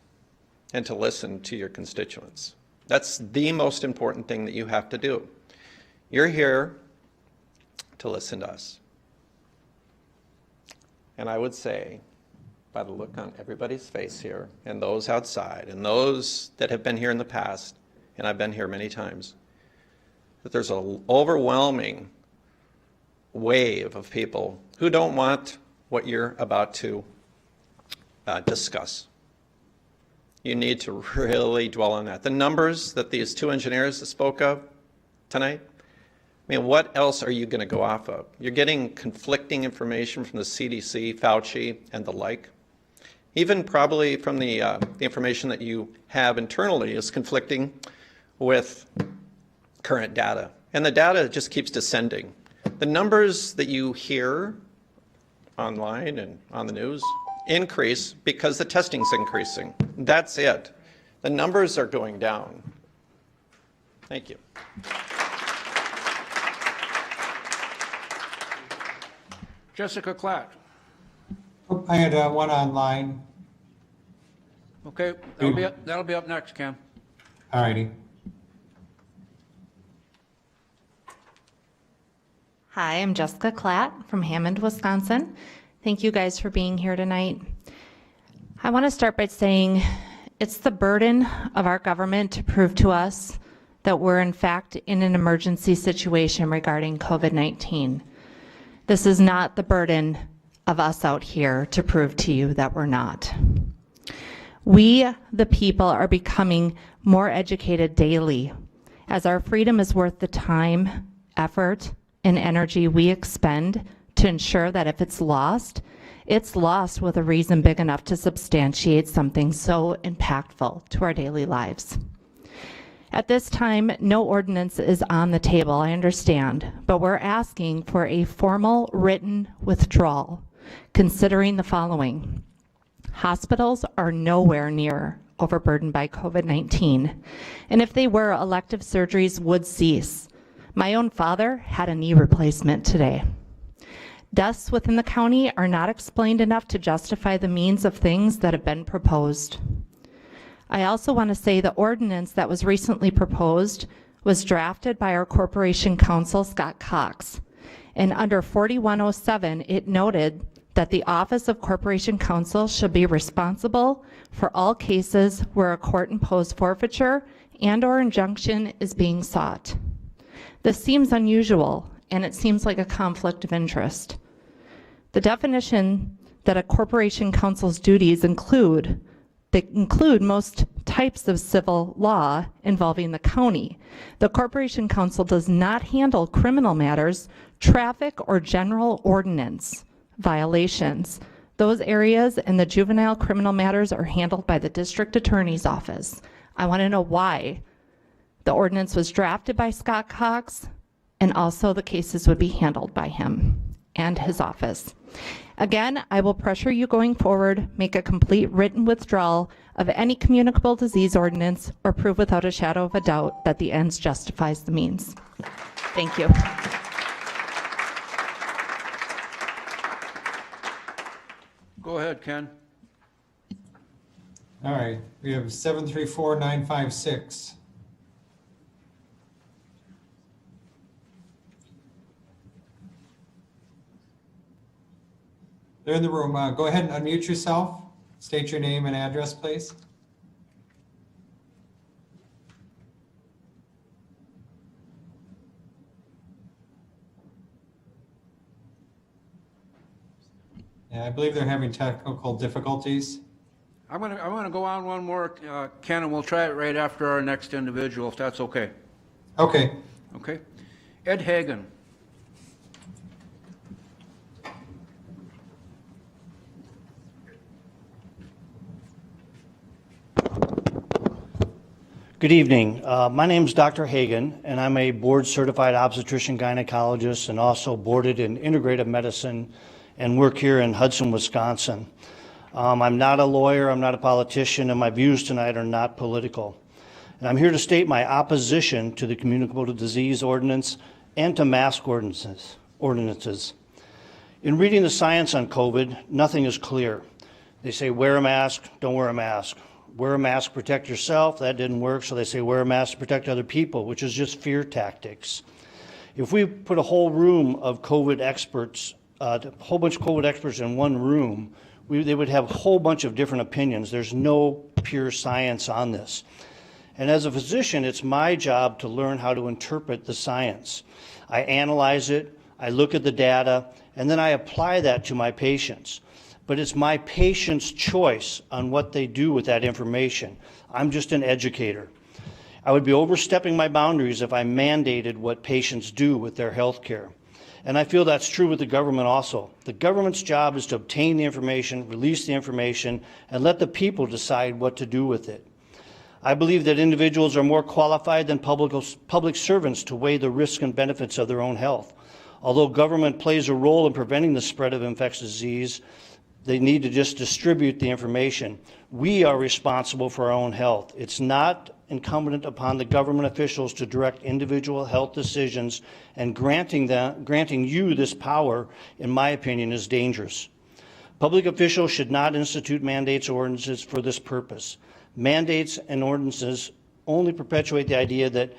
and to listen to your constituents. That's the most important thing that you have to do. You're here to listen to us. And I would say, by the look on everybody's face here, and those outside, and those that have been here in the past, and I've been here many times, that there's an overwhelming wave of people who don't want what you're about to discuss. You need to really dwell on that. The numbers that these 2 engineers spoke of tonight, I mean, what else are you going to go off of? You're getting conflicting information from the CDC, Fauci, and the like. Even probably from the information that you have internally is conflicting with current data. And the data just keeps descending. The numbers that you hear online and on the news increase because the testing's increasing. That's it. The numbers are going down. Thank you. Jessica Klatt. Oh, I had one online. Okay, that'll be up next, Ken. All righty. Hi, I'm Jessica Klatt from Hammond, Wisconsin. Thank you guys for being here tonight. I want to start by saying it's the burden of our government to prove to us that we're in fact in an emergency situation regarding COVID-19. This is not the burden of us out here to prove to you that we're not. We, the people, are becoming more educated daily, as our freedom is worth the time, effort, and energy we expend to ensure that if it's lost with a reason big enough to substantiate something so impactful to our daily lives. At this time, no ordinance is on the table, I understand, but we're asking for a formal written withdrawal, considering the following. Hospitals are nowhere near overburdened by COVID-19, and if they were, elective surgeries would cease. My own father had a knee replacement today. Deaths within the county are not explained enough to justify the means of things that have been proposed. I also want to say the ordinance that was recently proposed was drafted by our Corporation Counsel, Scott Cox, and under 4107, it noted that the Office of Corporation Counsel should be responsible for all cases where a court-imposed forfeiture and/or injunction is being sought. This seems unusual, and it seems like a conflict of interest. The definition that a corporation counsel's duties include most types of civil law involving the county. The Corporation Counsel does not handle criminal matters, traffic, or general ordinance violations. Those areas and the juvenile criminal matters are handled by the district attorney's office. I want to know why the ordinance was drafted by Scott Cox, and also the cases would be handled by him and his office. Again, I will pressure you going forward, make a complete written withdrawal of any communicable disease ordinance, or prove without a shadow of a doubt that the ends justifies the means. Thank you. Go ahead, Ken. All right, we have 734956. They're in the room. Go ahead and unmute yourself. State your name and address, please. Yeah, I believe they're having technical difficulties. I'm gonna go on one more, Ken, and we'll try it right after our next individual, if that's okay. Okay. Okay. Ed Hagan. Good evening. My name is Dr. Hagan, and I'm a board-certified obstetrician gynecologist and also boarded in integrative medicine and work here in Hudson, Wisconsin. I'm not a lawyer, I'm not a politician, and my views tonight are not political. And I'm here to state my opposition to the Communicable Disease Ordinance and to mask ordinances. In reading the science on COVID, nothing is clear. They say wear a mask, don't wear a mask. Wear a mask, protect yourself. That didn't work, so they say wear a mask to protect other people, which is just fear tactics. If we put a whole room of COVID experts, a whole bunch of COVID experts in one room, they would have a whole bunch of different opinions. There's no pure science on this. And as a physician, it's my job to learn how to interpret the science. I analyze it, I look at the data, and then I apply that to my patients. But it's my patient's choice on what they do with that information. I'm just an educator. I would be overstepping my boundaries if I mandated what patients do with their health care. And I feel that's true with the government also. The government's job is to obtain the information, release the information, and let the people decide what to do with it. I believe that individuals are more qualified than public servants to weigh the risks and benefits of their own health. Although government plays a role in preventing the spread of infectious disease, they need to just distribute the information. We are responsible for our own health. It's not incumbent upon the government officials to direct individual health decisions, and granting you this power, in my opinion, is dangerous. Public officials should not institute mandates or ordinances for this purpose. Mandates and ordinances only perpetuate the idea that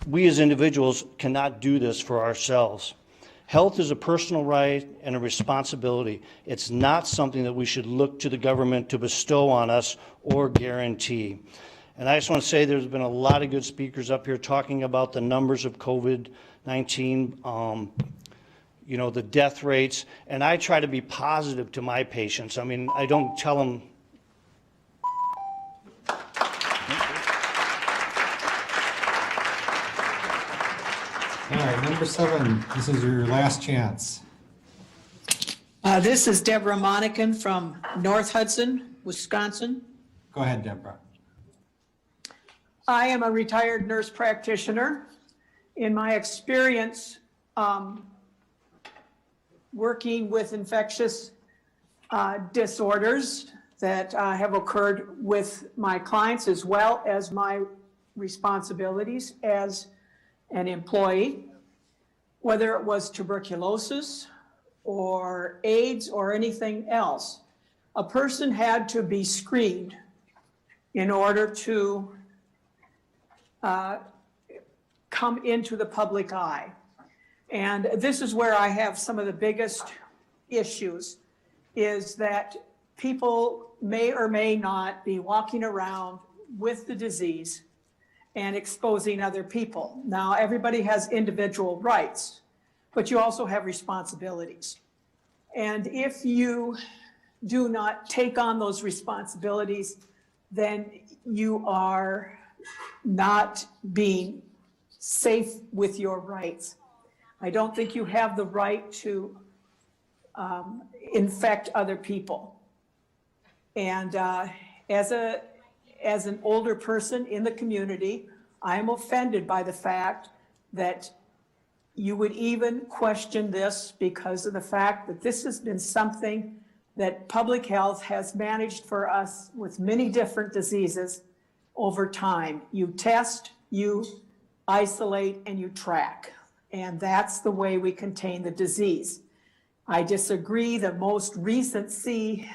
we as individuals cannot do this for ourselves. Health is a personal right and a responsibility. It's not something that we should look to the government to bestow on us or guarantee. And I just want to say there's been a lot of good speakers up here talking about the numbers of COVID-19. you know, the death rates, and I try to be positive to my patients. I mean, I don't tell them. All right, number 7, this is your last chance. This is Deborah Monican from North Hudson, Wisconsin. Go ahead, Deborah. I am a retired nurse practitioner. In my experience working with infectious disorders that have occurred with my clients, as well as my responsibilities as an employee, whether it was tuberculosis or AIDS or anything else, a person had to be screened in order to come into the public eye. And this is where I have some of the biggest issues, is that people may or may not be walking around with the disease and exposing other people. Now, everybody has individual rights, but you also have responsibilities. And if you do not take on those responsibilities, then you are not being safe with your rights. I don't think you have the right to infect other people. And as an older person in the community, I am offended by the fact that you would even question this, because of the fact that this has been something that public health has managed for us with many different diseases over time. You test, you isolate, and you track. And that's the way we contain the disease. I disagree. The most recent CDC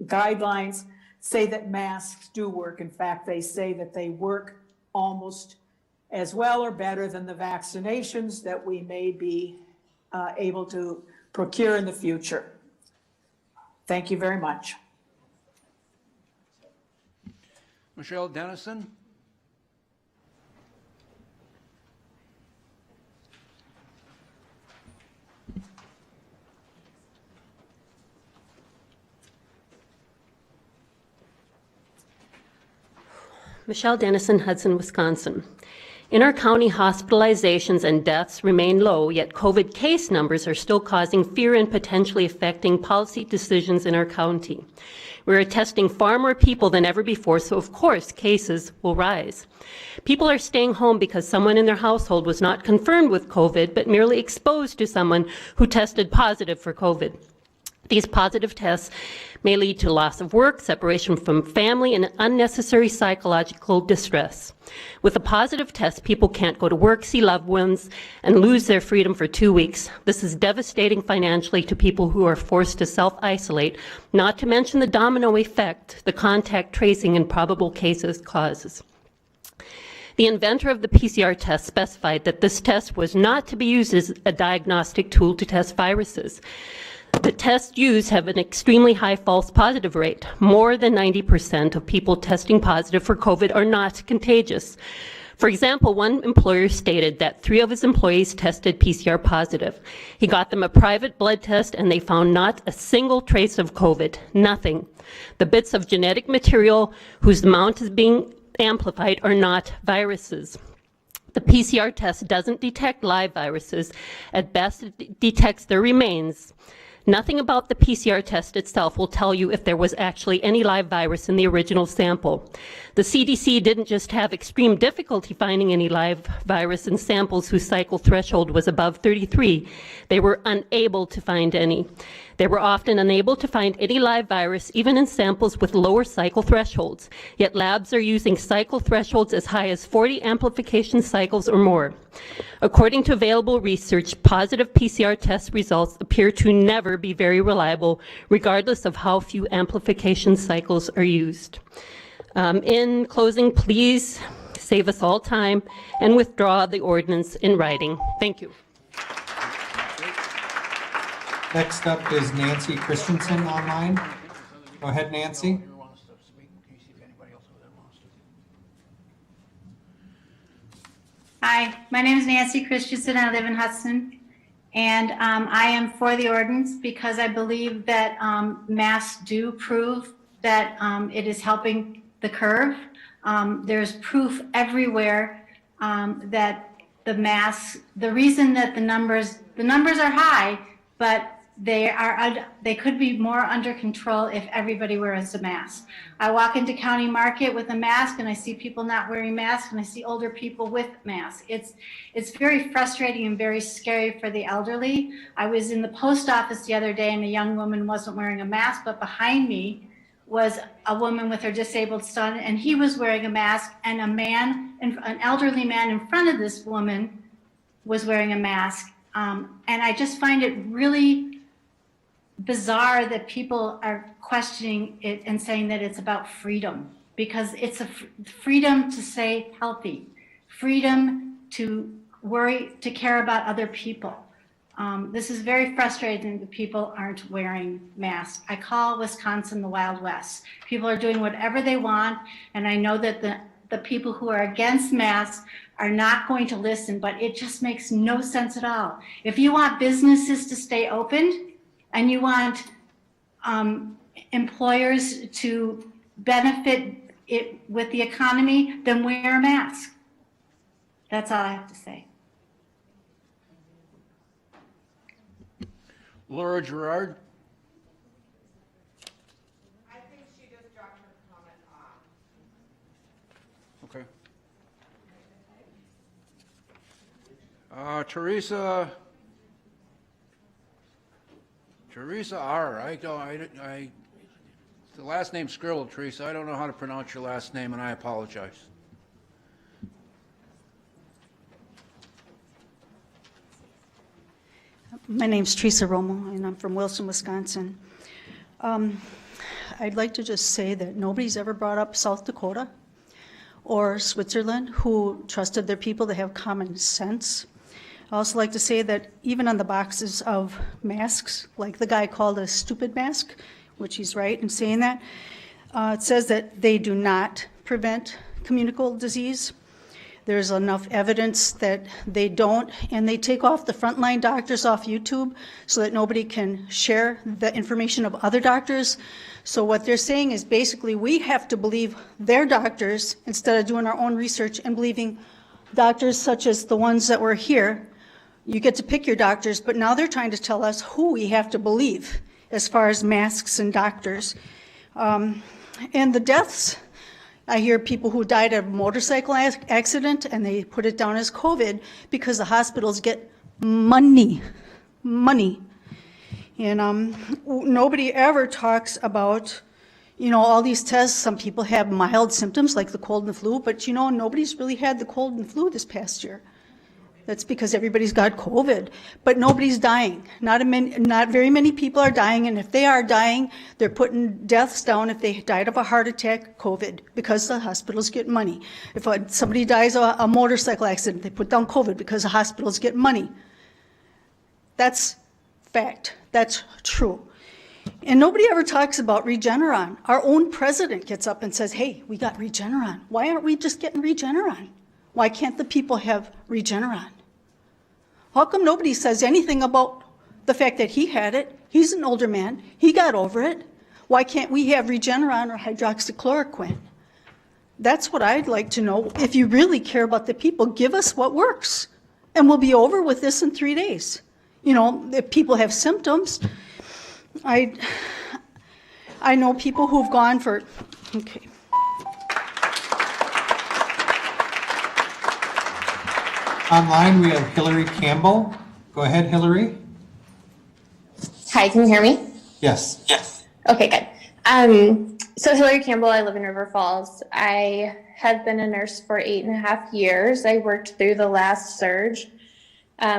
guidelines say that masks do work. In fact, they say that they work almost as well or better than the vaccinations that we may be able to procure in the future. Thank you very much. Michelle Dennison? Michelle Dennison, Hudson, Wisconsin. In our county, hospitalizations and deaths remain low, yet COVID case numbers are still causing fear and potentially affecting policy decisions in our county. We are testing far more people than ever before, so of course cases will rise. People are staying home because someone in their household was not confirmed with COVID, but merely exposed to someone who tested positive for COVID. These positive tests may lead to loss of work, separation from family, and unnecessary psychological distress. With a positive test, people can't go to work, see loved ones, and lose their freedom for 2 weeks. This is devastating financially to people who are forced to self-isolate, not to mention the domino effect the contact tracing in probable cases causes. The inventor of the PCR test specified that this test was not to be used as a diagnostic tool to test viruses. The tests used have an extremely high false positive rate. More than 90% of people testing positive for COVID are not contagious. For example, one employer stated that 3 of his employees tested PCR positive. He got them a private blood test and they found not a single trace of COVID, nothing. The bits of genetic material whose amount is being amplified are not viruses. The PCR test doesn't detect live viruses. At best, it detects their remains. Nothing about the PCR test itself will tell you if there was actually any live virus in the original sample. The CDC didn't just have extreme difficulty finding any live virus in samples whose cycle threshold was above 33. They were unable to find any. They were often unable to find any live virus, even in samples with lower cycle thresholds. Yet labs are using cycle thresholds as high as 40 amplification cycles or more. According to available research, positive PCR test results appear to never be very reliable, regardless of how few amplification cycles are used. In closing, please save us all time and withdraw the ordinance in writing. Thank you. Next up is Nancy Christensen online. Go ahead, Nancy. Hi, my name is Nancy Christensen. I live in Hudson. And I am for the ordinance because I believe that masks do prove that it is helping the curve. There's proof everywhere that the masks, the reason that the numbers are high, but they could be more under control if everybody wears a mask. I walk into County Market with a mask and I see people not wearing masks and I see older people with masks. It's very frustrating and very scary for the elderly. I was in the post office the other day and a young woman wasn't wearing a mask, but behind me was a woman with her disabled son and he was wearing a mask, and an elderly man in front of this woman was wearing a mask. And I just find it really bizarre that people are questioning it and saying that it's about freedom, because it's a freedom to stay healthy, freedom to worry, to care about other people. This is very frustrating that people aren't wearing masks. I call Wisconsin the Wild West. People are doing whatever they want, and I know that the people who are against masks are not going to listen, but it just makes no sense at all. If you want businesses to stay open, and you want employers to benefit it with the economy, then wear a mask. That's all I have to say. Laura Gerard. I think she just dropped her comment off. Okay. Teresa R. The last name's scribbled, Teresa. I don't know how to pronounce your last name, and I apologize. My name's Teresa Romo, and I'm from Wilson, Wisconsin. I'd like to just say that nobody's ever brought up South Dakota or Switzerland, who trusted their people to have common sense. I also like to say that even on the boxes of masks, like the guy called a stupid mask, which he's right in saying that, it says that they do not prevent communicable disease. There's enough evidence that they don't, and they take off the frontline doctors off YouTube so that nobody can share the information of other doctors. So what they're saying is basically we have to believe their doctors instead of doing our own research and believing doctors such as the ones that were here. You get to pick your doctors, but now they're trying to tell us who we have to believe as far as masks and doctors. And the deaths, I hear people who died of a motorcycle accident and they put it down as COVID because the hospitals get money. And nobody ever talks about, all these tests. Some people have mild symptoms like the cold and the flu, but nobody's really had the cold and flu this past year. That's because everybody's got COVID, but nobody's dying. Not very many people are dying, and if they are dying, they're putting deaths down if they died of a heart attack, COVID, because the hospitals get money. If somebody dies of a motorcycle accident, they put down COVID because the hospitals get money. That's fact. That's true. And nobody ever talks about Regeneron. Our own president gets up and says, hey, we got Regeneron. Why aren't we just getting Regeneron? Why can't the people have Regeneron? How come nobody says anything about the fact that he had it? He's an older man. He got over it. Why can't we have Regeneron or hydroxychloroquine? That's what I'd like to know. If you really care about the people, give us what works. And we'll be over with this in 3 days. If people have symptoms, I know people who've gone for, okay. Online, we have Hillary Campbell. Go ahead, Hillary. Hi, can you hear me? Yes. Okay, good. So Hillary Campbell, I live in River Falls. I have been a nurse for 8.5 years. I worked through the last surge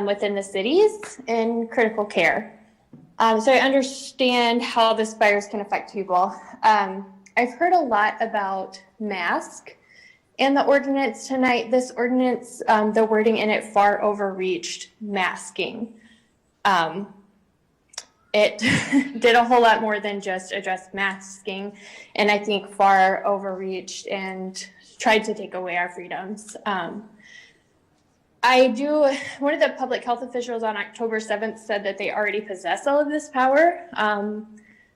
within the cities in critical care. So I understand how this virus can affect people. I've heard a lot about masks in the ordinance tonight. This ordinance, the wording in it far overreached masking. It did a whole lot more than just address masking, and I think far overreached and tried to take away our freedoms. One of the public health officials on October 7th said that they already possess all of this power.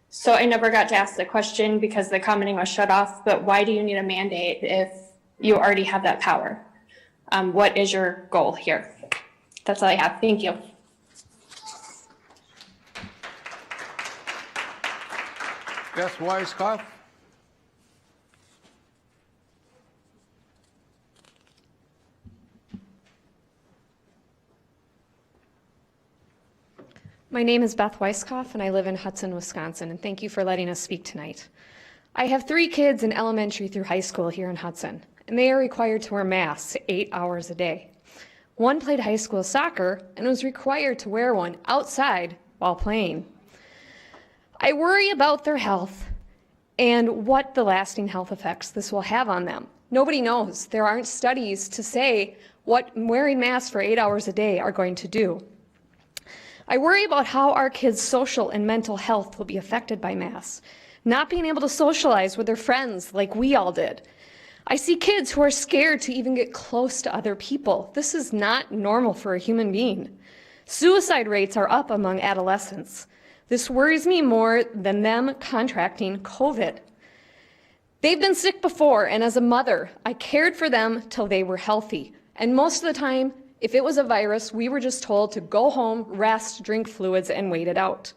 So I never got to ask the question because the commenting was shut off, but why do you need a mandate if you already have that power? What is your goal here? That's all I have. Thank you. Beth Weiskopf? My name is Beth Weiskopf, and I live in Hudson, Wisconsin, and thank you for letting us speak tonight. I have 3 kids in elementary through high school here in Hudson, and they are required to wear masks 8 hours a day. One played high school soccer and was required to wear one outside while playing. I worry about their health and what the lasting health effects this will have on them. Nobody knows. There aren't studies to say what wearing masks for 8 hours a day are going to do. I worry about how our kids' social and mental health will be affected by masks, not being able to socialize with their friends like we all did. I see kids who are scared to even get close to other people. This is not normal for a human being. Suicide rates are up among adolescents. This worries me more than them contracting COVID. They've been sick before, and as a mother, I cared for them till they were healthy. And most of the time, if it was a virus, we were just told to go home, rest, drink fluids, and wait it out.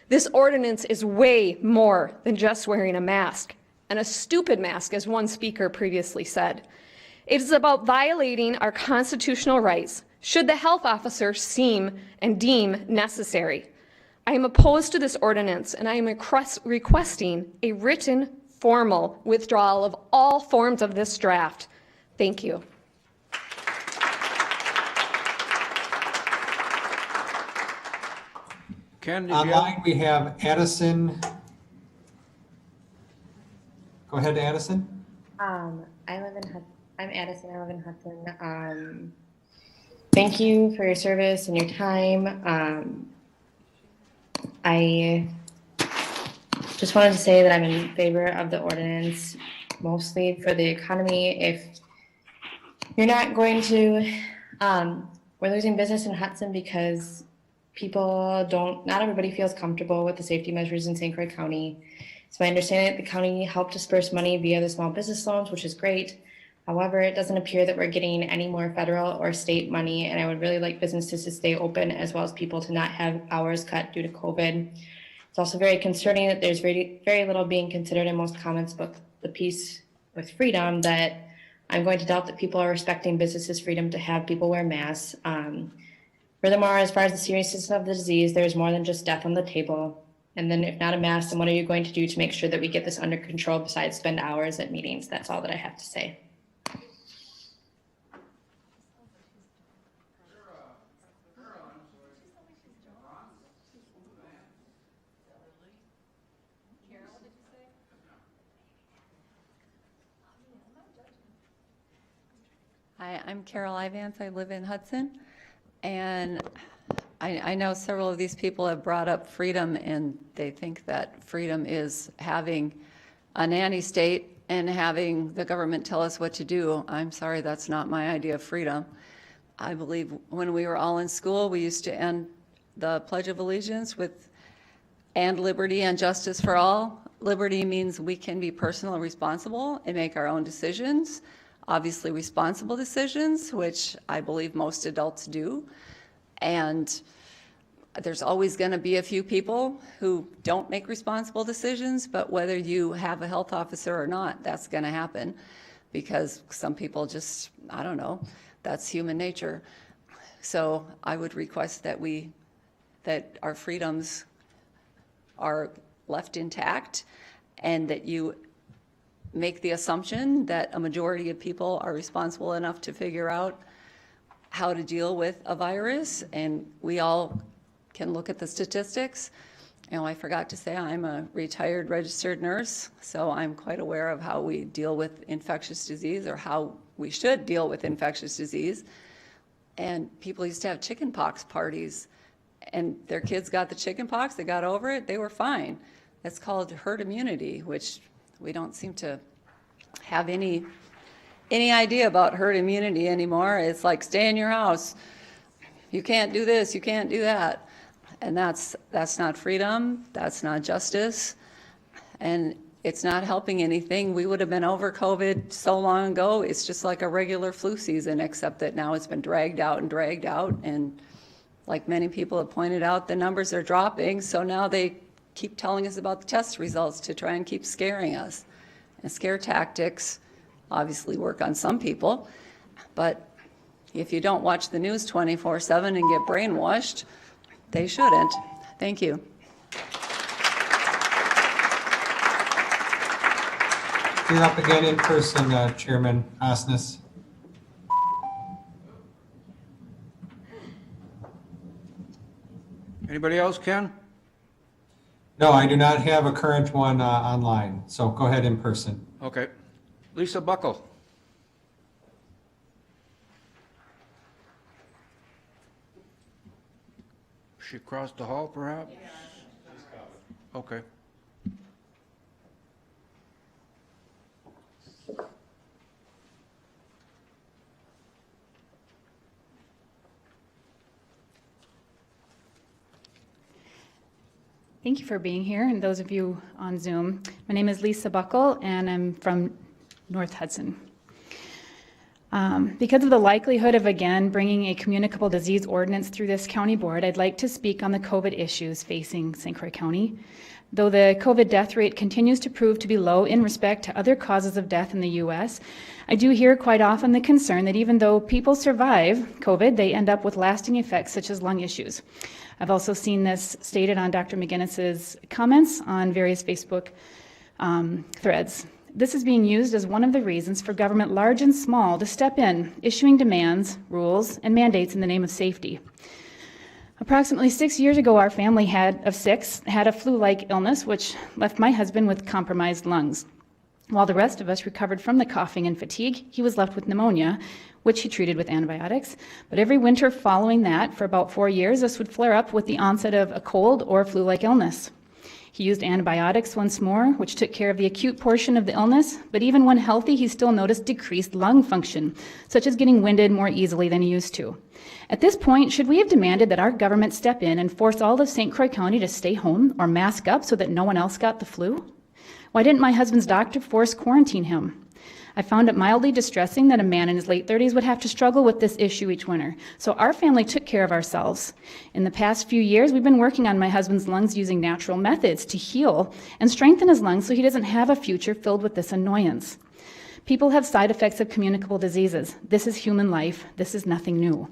This ordinance is way more than just wearing a mask, and a stupid mask, as one speaker previously said. It is about violating our constitutional rights, should the health officer seem and deem necessary. I am opposed to this ordinance, and I am requesting a written, formal withdrawal of all forms of this draft. Thank you. Ken, did you Online, we have Addison. Go ahead, Addison. I'm Addison. I live in Hudson. Thank you for your service and your time. I just wanted to say that I'm in favor of the ordinance, mostly for the economy. If you're not going to, we're losing business in Hudson because not everybody feels comfortable with the safety measures in St. Croix County. It's my understanding that the county helped disperse money via the small business loans, which is great. However, it doesn't appear that we're getting any more federal or state money, and I would really like businesses to stay open as well as people to not have hours cut due to COVID. It's also very concerning that there's very, very little being considered in most comments about the piece with freedom, that I'm going to doubt that people are respecting businesses' freedom to have people wear masks. Furthermore, as far as the seriousness of the disease, there's more than just death on the table. And then if not a mask, then what are you going to do to make sure that we get this under control besides spend hours at meetings? That's all that I have to say. Hi, I'm Carol Ivance. I live in Hudson. And I know several of these people have brought up freedom, and they think that freedom is having a nanny state and having the government tell us what to do. I'm sorry, that's not my idea of freedom. I believe when we were all in school, we used to end the Pledge of Allegiance with "and liberty and justice for all." Liberty means we can be personally responsible and make our own decisions, obviously responsible decisions, which I believe most adults do. And there's always going to be a few people who don't make responsible decisions, but whether you have a health officer or not, that's going to happen, because some people just, I don't know, that's human nature. So I would request that our freedoms are left intact, and that you make the assumption that a majority of people are responsible enough to figure out how to deal with a virus, and we all can look at the statistics. I forgot to say I'm a retired registered nurse, so I'm quite aware of how we deal with infectious disease, or how we should deal with infectious disease. And people used to have chickenpox parties, and their kids got the chickenpox, they got over it, they were fine. That's called herd immunity, which we don't seem to have any any idea about herd immunity anymore. It's like, stay in your house. You can't do this, you can't do that. And that's not freedom, that's not justice, and it's not helping anything. We would have been over COVID so long ago. It's just like a regular flu season, except that now it's been dragged out. And like many people have pointed out, the numbers are dropping. So now they keep telling us about the test results to try and keep scaring us. And scare tactics obviously work on some people, but if you don't watch the news 24/7 and get brainwashed, they shouldn't. Thank you. You're up again in person, Chairman Osnes. Anybody else, Ken? No, I do not have a current one online, so go ahead in person. Okay. Lisa Buckle. She crossed the hall, perhaps? Okay. Thank you for being here, and those of you on Zoom. My name is Lisa Buckle, and I'm from North Hudson. Because of the likelihood of, again, bringing a communicable disease ordinance through this county board, I'd like to speak on the COVID issues facing St. Croix County. Though the COVID death rate continues to prove to be low in respect to other causes of death in the U.S., I do hear quite often the concern that even though people survive COVID, they end up with lasting effects such as lung issues. I've also seen this stated on Dr. McGinnis's comments on various Facebook threads. This is being used as one of the reasons for government large and small to step in, issuing demands, rules, and mandates in the name of safety. Approximately 6 years ago, our family of six had a flu-like illness, which left my husband with compromised lungs. While the rest of us recovered from the coughing and fatigue, he was left with pneumonia, which he treated with antibiotics. But every winter following that, for about 4 years, this would flare up with the onset of a cold or flu-like illness. He used antibiotics once more, which took care of the acute portion of the illness, but even when healthy, he still noticed decreased lung function, such as getting winded more easily than he used to. At this point, should we have demanded that our government step in and force all of St. Croix County to stay home or mask up so that no one else got the flu? Why didn't my husband's doctor force quarantine him? I found it mildly distressing that a man in his late 30s would have to struggle with this issue each winter. So our family took care of ourselves. In the past few years, we've been working on my husband's lungs using natural methods to heal and strengthen his lungs so he doesn't have a future filled with this annoyance. People have side effects of communicable diseases. This is human life. This is nothing new.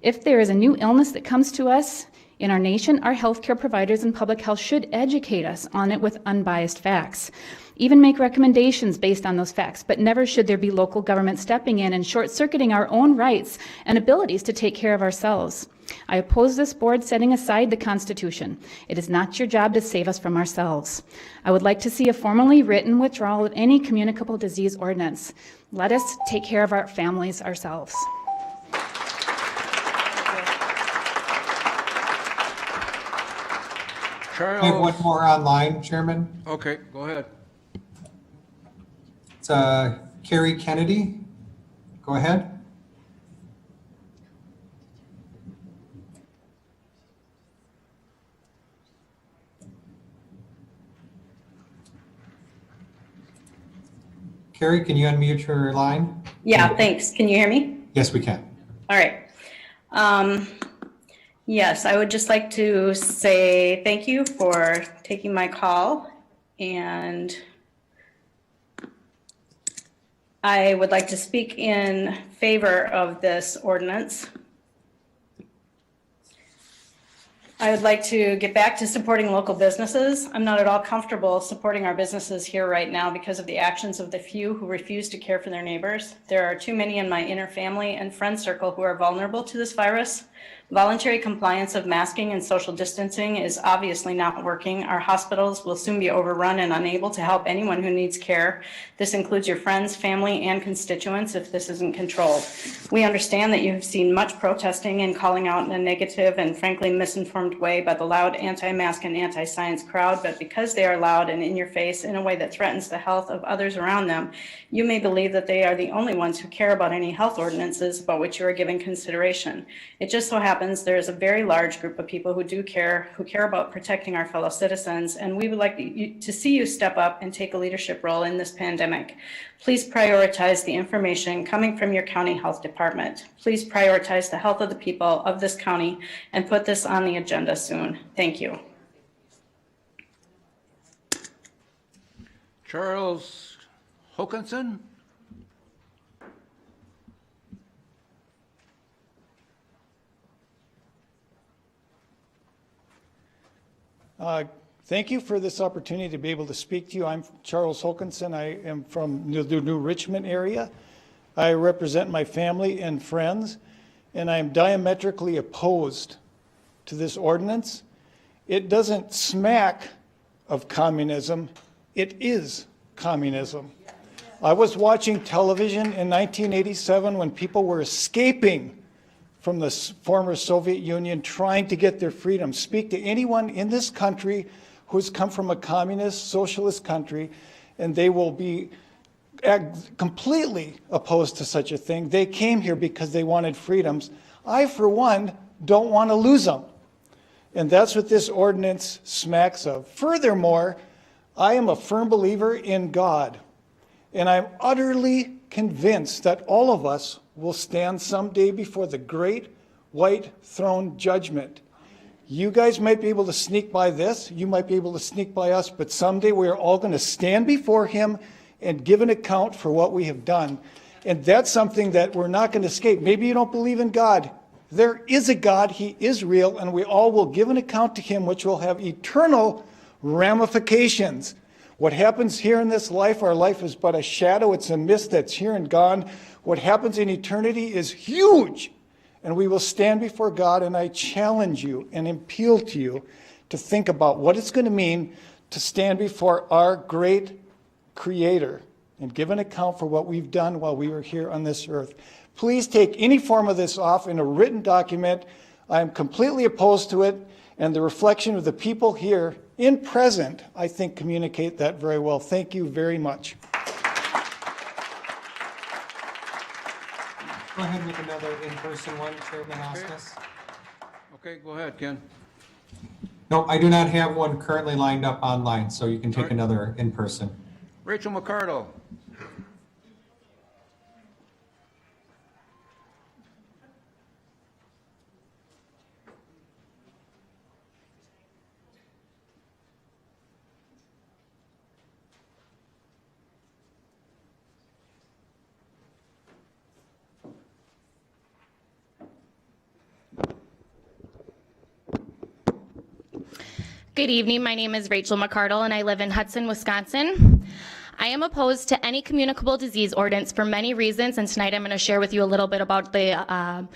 If there is a new illness that comes to us in our nation, our healthcare providers and public health should educate us on it with unbiased facts. Even make recommendations based on those facts, but never should there be local government stepping in and short-circuiting our own rights and abilities to take care of ourselves. I oppose this board setting aside the Constitution. It is not your job to save us from ourselves. I would like to see a formally written withdrawal of any communicable disease ordinance. Let us take care of our families ourselves. Charles. I have one more online, Chairman. Okay, go ahead. It's Carrie Kennedy. Go ahead. Carrie, can you unmute your line? Yeah, thanks. Can you hear me? Yes, we can. All right. Yes, I would just like to say thank you for taking my call, and I would like to speak in favor of this ordinance. I would like to get back to supporting local businesses. I'm not at all comfortable supporting our businesses here right now because of the actions of the few who refuse to care for their neighbors. There are too many in my inner family and friend circle who are vulnerable to this virus. Voluntary compliance of masking and social distancing is obviously not working. Our hospitals will soon be overrun and unable to help anyone who needs care. This includes your friends, family, and constituents if this isn't controlled. We understand that you have seen much protesting and calling out in a negative and frankly misinformed way by the loud anti-mask and anti-science crowd, but because they are loud and in your face in a way that threatens the health of others around them, you may believe that they are the only ones who care about any health ordinances about which you are giving consideration. It just so happens there is a very large group of people who care about protecting our fellow citizens, and we would like to see you step up and take a leadership role in this pandemic. Please prioritize the information coming from your county health department. Please prioritize the health of the people of this county and put this on the agenda soon. Thank you. Charles Hokanson? Thank you for this opportunity to be able to speak to you. I'm Charles Hokanson. I am from the New Richmond area. I represent my family and friends, and I am diametrically opposed to this ordinance. It doesn't smack of communism. It is communism. I was watching television in 1987 when people were escaping from the former Soviet Union, trying to get their freedom. Speak to anyone in this country who's come from a communist, socialist country, and they will be completely opposed to such a thing. They came here because they wanted freedoms. I, for one, don't want to lose them. And that's what this ordinance smacks of. Furthermore, I am a firm believer in God, and I'm utterly convinced that all of us will stand someday before the great white throne judgment. You guys might be able to sneak by this, you might be able to sneak by us, but someday we are all going to stand before him and give an account for what we have done. And that's something that we're not going to escape. Maybe you don't believe in God. There is a God, he is real, and we all will give an account to him, which will have eternal ramifications. What happens here in this life, our life is but a shadow, it's a mist that's here and gone. What happens in eternity is huge, and we will stand before God, and I challenge you and appeal to you to think about what it's going to mean to stand before our great Creator and give an account for what we've done while we were here on this earth. Please take any form of this off in a written document. I am completely opposed to it, and the reflection of the people here in present, I think, communicate that very well. Thank you very much. Go ahead with another in-person one, Chairman Osnes. Okay, go ahead, Ken. No, I do not have one currently lined up online, so you can take another in-person. Rachel McCardle. Good evening. My name is Rachel McCardle, and I live in Hudson, Wisconsin. I am opposed to any communicable disease ordinance for many reasons, and tonight I'm going to share with you a little bit about the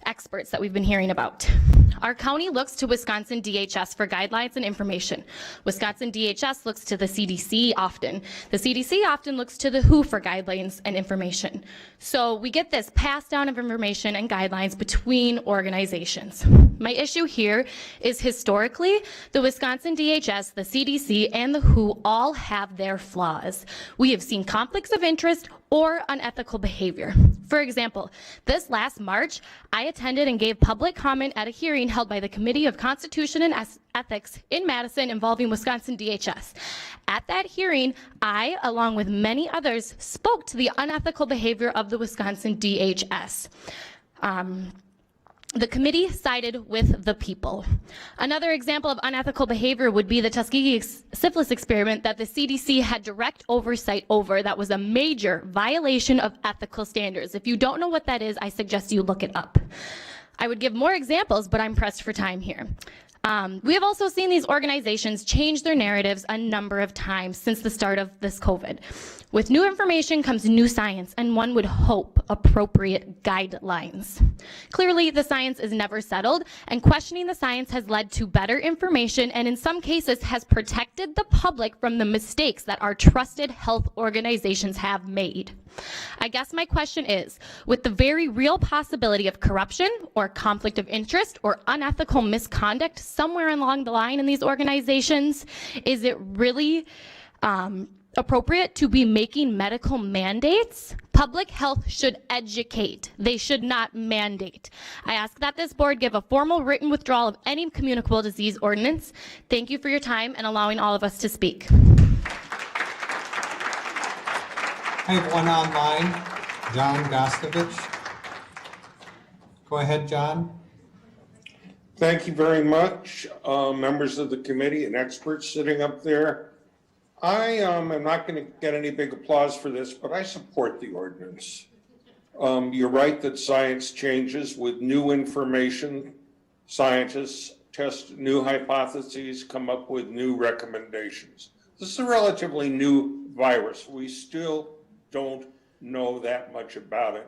experts that we've been hearing about. Our county looks to Wisconsin DHS for guidelines and information. Wisconsin DHS looks to the CDC often. The CDC often looks to the WHO for guidelines and information. So we get this pass down of information and guidelines between organizations. My issue here is historically, the Wisconsin DHS, the CDC, and the WHO all have their flaws. We have seen conflicts of interest or unethical behavior. For example, this last March, I attended and gave public comment at a hearing held by the Committee of Constitution and Ethics in Madison involving Wisconsin DHS. At that hearing, I, along with many others, spoke to the unethical behavior of the Wisconsin DHS. The committee sided with the people. Another example of unethical behavior would be the Tuskegee syphilis experiment that the CDC had direct oversight over. That was a major violation of ethical standards. If you don't know what that is, I suggest you look it up. I would give more examples, but I'm pressed for time here. We have also seen these organizations change their narratives a number of times since the start of this COVID. With new information comes new science, and one would hope appropriate guidelines. Clearly, the science is never settled, and questioning the science has led to better information and in some cases has protected the public from the mistakes that our trusted health organizations have made. I guess my question is, with the very real possibility of corruption or conflict of interest or unethical misconduct somewhere along the line in these organizations, is it really appropriate to be making medical mandates? Public health should educate. They should not mandate. I ask that this board give a formal written withdrawal of any communicable disease ordinance. Thank you for your time and allowing all of us to speak. I have one online, John Gostovich. Go ahead, John. Thank you very much, members of the committee and experts sitting up there. I am not going to get any big applause for this, but I support the ordinance. You're right that science changes with new information. Scientists test new hypotheses, come up with new recommendations. This is a relatively new virus. We still don't know that much about it,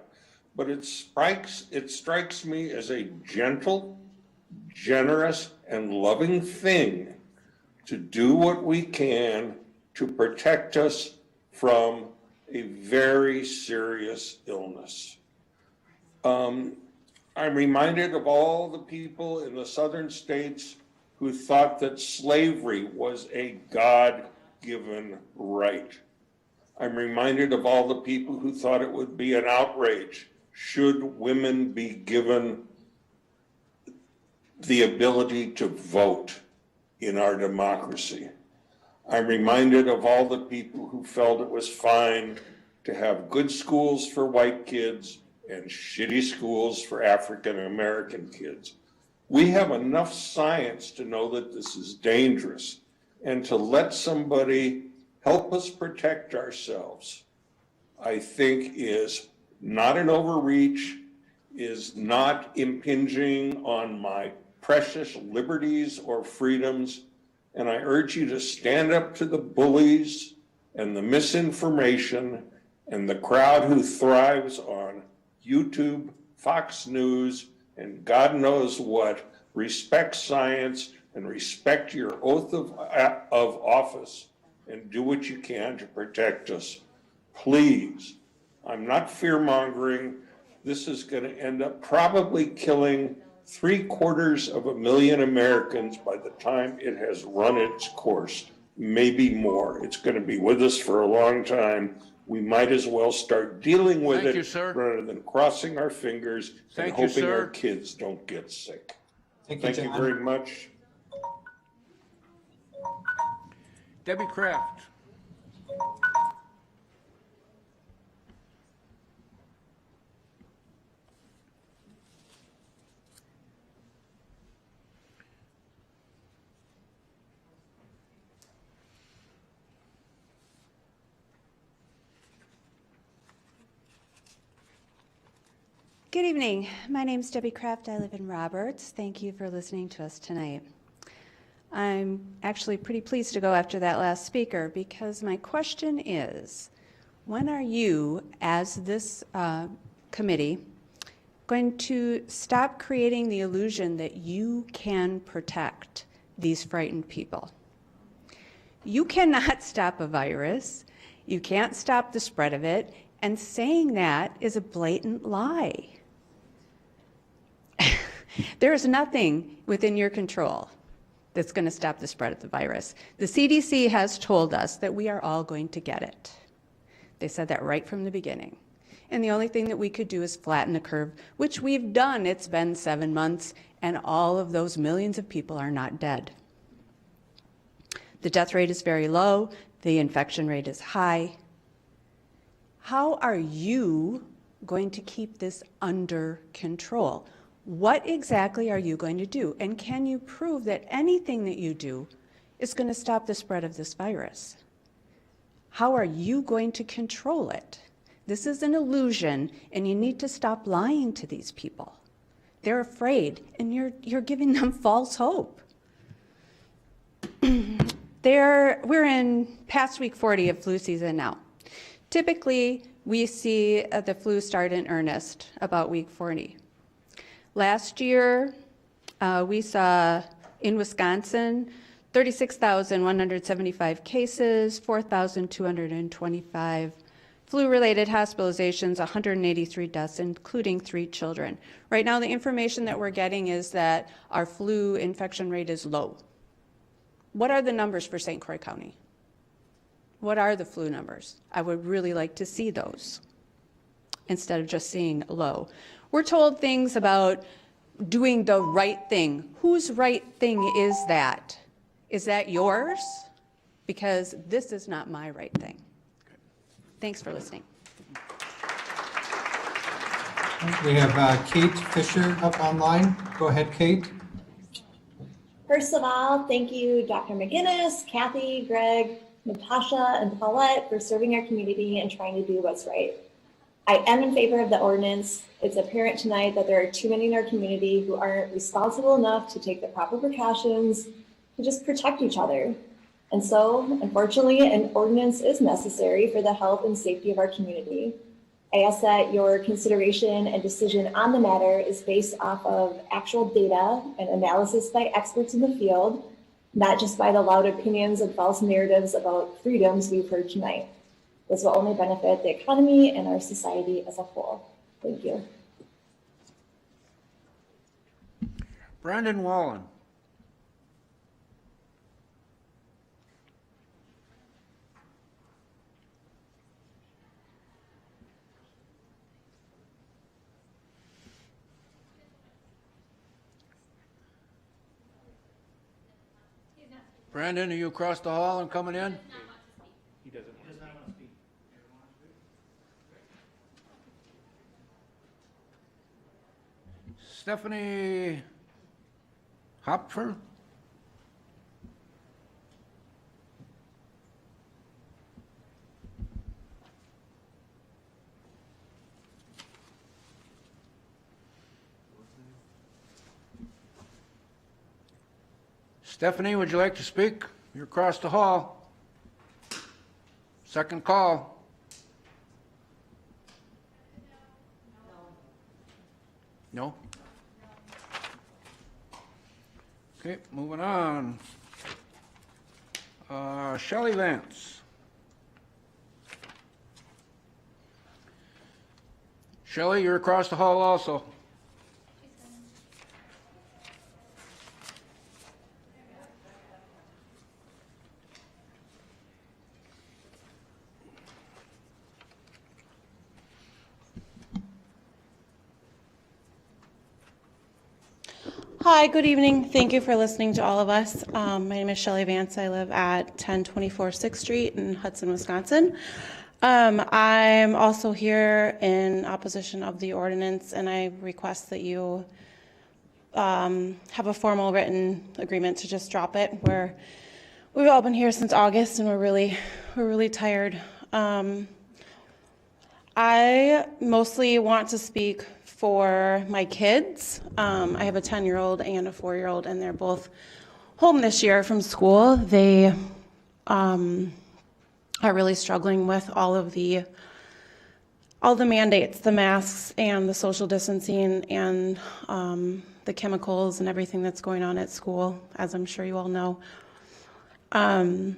but it strikes me as a gentle, generous, and loving thing to do what we can to protect us from a very serious illness. I'm reminded of all the people in the southern states who thought that slavery was a God-given right. I'm reminded of all the people who thought it would be an outrage should women be given the ability to vote in our democracy. I'm reminded of all the people who felt it was fine to have good schools for white kids and shitty schools for African American kids. We have enough science to know that this is dangerous, and to let somebody help us protect ourselves, I think is not an overreach, is not impinging on my precious liberties or freedoms. And I urge you to stand up to the bullies and the misinformation and the crowd who thrives on YouTube, Fox News, and God knows what. Respect science and respect your oath of office and do what you can to protect us. Please, I'm not fear-mongering. This is going to end up probably killing 750,000 Americans by the time it has run its course, maybe more. It's going to be with us for a long time. We might as well start dealing with Thank it you, sir. rather than crossing our fingers and Thank you, hoping sir. our kids don't get sick. Thank Thank you, you John. very much. Debbie Kraft. Good evening. My name is Debbie Kraft. I live in Roberts. Thank you for listening to us tonight. I'm actually pretty pleased to go after that last speaker because my question is, when are you, as this committee, going to stop creating the illusion that you can protect these frightened people? You cannot stop a virus. You can't stop the spread of it. And saying that is a blatant lie. There is nothing within your control that's going to stop the spread of the virus. The CDC has told us that we are all going to get it. They said that right from the beginning. And the only thing that we could do is flatten the curve, which we've done. It's been 7 months, and all of those millions of people are not dead. The death rate is very low. The infection rate is high. How are you going to keep this under control? What exactly are you going to do? And can you prove that anything that you do is going to stop the spread of this virus? How are you going to control it? This is an illusion, and you need to stop lying to these people. They're afraid, and you're giving them false hope. We're in past week 40 of flu season now. Typically, we see the flu start in earnest about week 40. Last year, we saw in Wisconsin 36,175 cases, 4,225 flu-related hospitalizations, 183 deaths, including 3 children. Right now, the information that we're getting is that our flu infection rate is low. What are the numbers for St. Croix County? What are the flu numbers? I would really like to see those instead of just seeing low. We're told things about doing the right thing. Whose right thing is that? Is that yours? Because this is not my right thing. Thanks for listening. We have Kate Fisher up online. Go ahead, Kate. First of all, thank you, Dr. McGinnis, Kathy, Greg, Natasha, and Paulette for serving our community and trying to do what's right. I am in favor of the ordinance. It's apparent tonight that there are too many in our community who aren't responsible enough to take the proper precautions to just protect each other. And so, unfortunately, an ordinance is necessary for the health and safety of our community. I ask that your consideration and decision on the matter is based off of actual data and analysis by experts in the field, not just by the loud opinions and false narratives about freedoms we've heard tonight. This will only benefit the economy and our society as a whole. Thank you. Brandon Wallen. Brandon, are you across the hall and coming in? He does not want to speak. Stephanie Hopfer? Stephanie, would you like to speak? You're across the hall. Second call. No? Okay, moving on. Shelley Vance. Shelley, you're across the hall also. Hi, good evening. Thank you for listening to all of us. My name is Shelley Vance. I live at 1024 6th Street in Hudson, Wisconsin. I'm also here in opposition of the ordinance, and I request that you have a formal written agreement to just drop it. We've all been here since August, and we're really tired. I mostly want to speak for my kids. I have a 10-year-old and a 4-year-old, and they're both home this year from school. They are really struggling with all the mandates, the masks and the social distancing and the chemicals and everything that's going on at school, as I'm sure you all know. I'm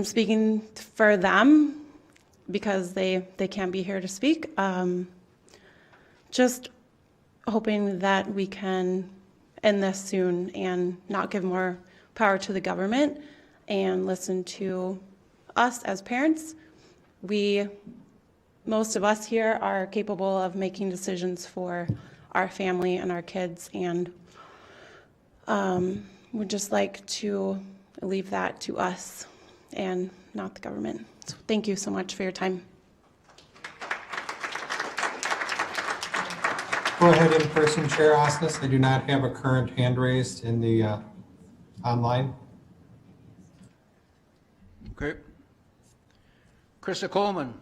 speaking for them because they can't be here to speak. Just hoping that we can end this soon and not give more power to the government and listen to us as parents. Most of us here are capable of making decisions for our family and our kids, and would just like to leave that to us and not the government. So thank you so much for your time. Go ahead, in-person Chair Osnes. I do not have a current hand raised in the online. Okay. Krista Coleman.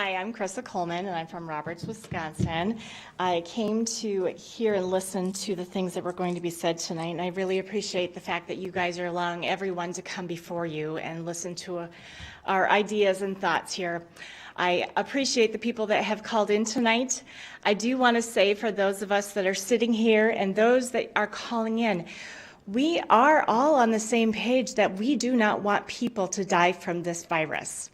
Hi, I'm Krista Coleman, and I'm from Roberts, Wisconsin. I came to hear and listen to the things that were going to be said tonight, and I really appreciate the fact that you guys are allowing everyone to come before you and listen to our ideas and thoughts here. I appreciate the people that have called in tonight. I do want to say, for those of us that are sitting here and those that are calling in, we are all on the same page that we do not want people to die from this virus.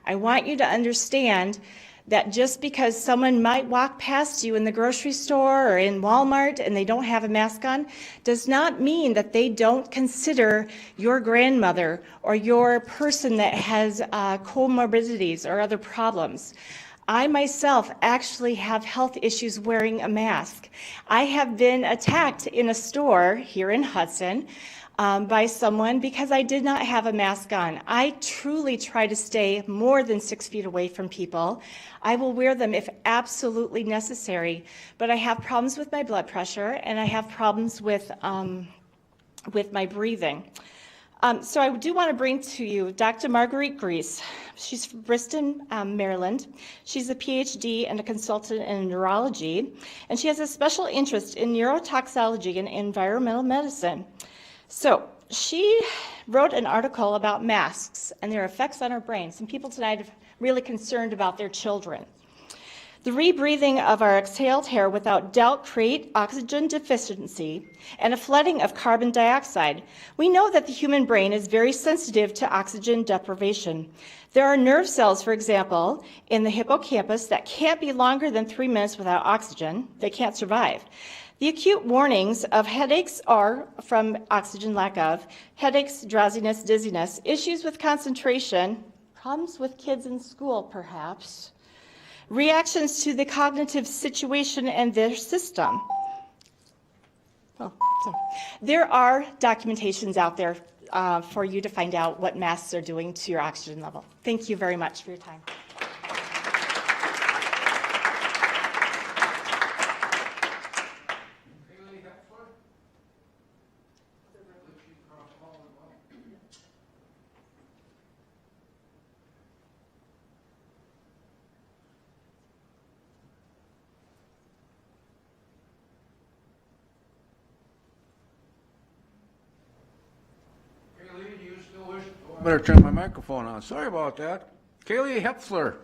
I want you to understand that just because someone might walk past you in the grocery store or in Walmart and they don't have a mask on does not mean that they don't consider your grandmother or your person that has comorbidities or other problems. I myself actually have health issues wearing a mask. I have been attacked in a store here in Hudson by someone because I did not have a mask on. I truly try to stay more than 6 feet away from people. I will wear them if absolutely necessary, but I have problems with my blood pressure and I have problems with my breathing. So I do want to bring to you Dr. Marguerite Grease. She's from Bristol, Maryland. She's a PhD and a consultant in neurology, and she has a special interest in neurotoxicology and environmental medicine. So she wrote an article about masks and their effects on our brain. Some people tonight are really concerned about their children. The rebreathing of our exhaled air without doubt create oxygen deficiency and a flooding of carbon dioxide. We know that the human brain is very sensitive to oxygen deprivation. There are nerve cells, for example, in the hippocampus that can't be longer than 3 minutes without oxygen. They can't survive. The acute warnings of headaches are from oxygen lack of, headaches, drowsiness, dizziness, issues with concentration, problems with kids in school perhaps, reactions to the cognitive situation and their system. There are documentations out there for you to find out what masks are doing to your oxygen level. Thank you very much for your time. Better turn my microphone on. Sorry about that. Kaylee Hepfler.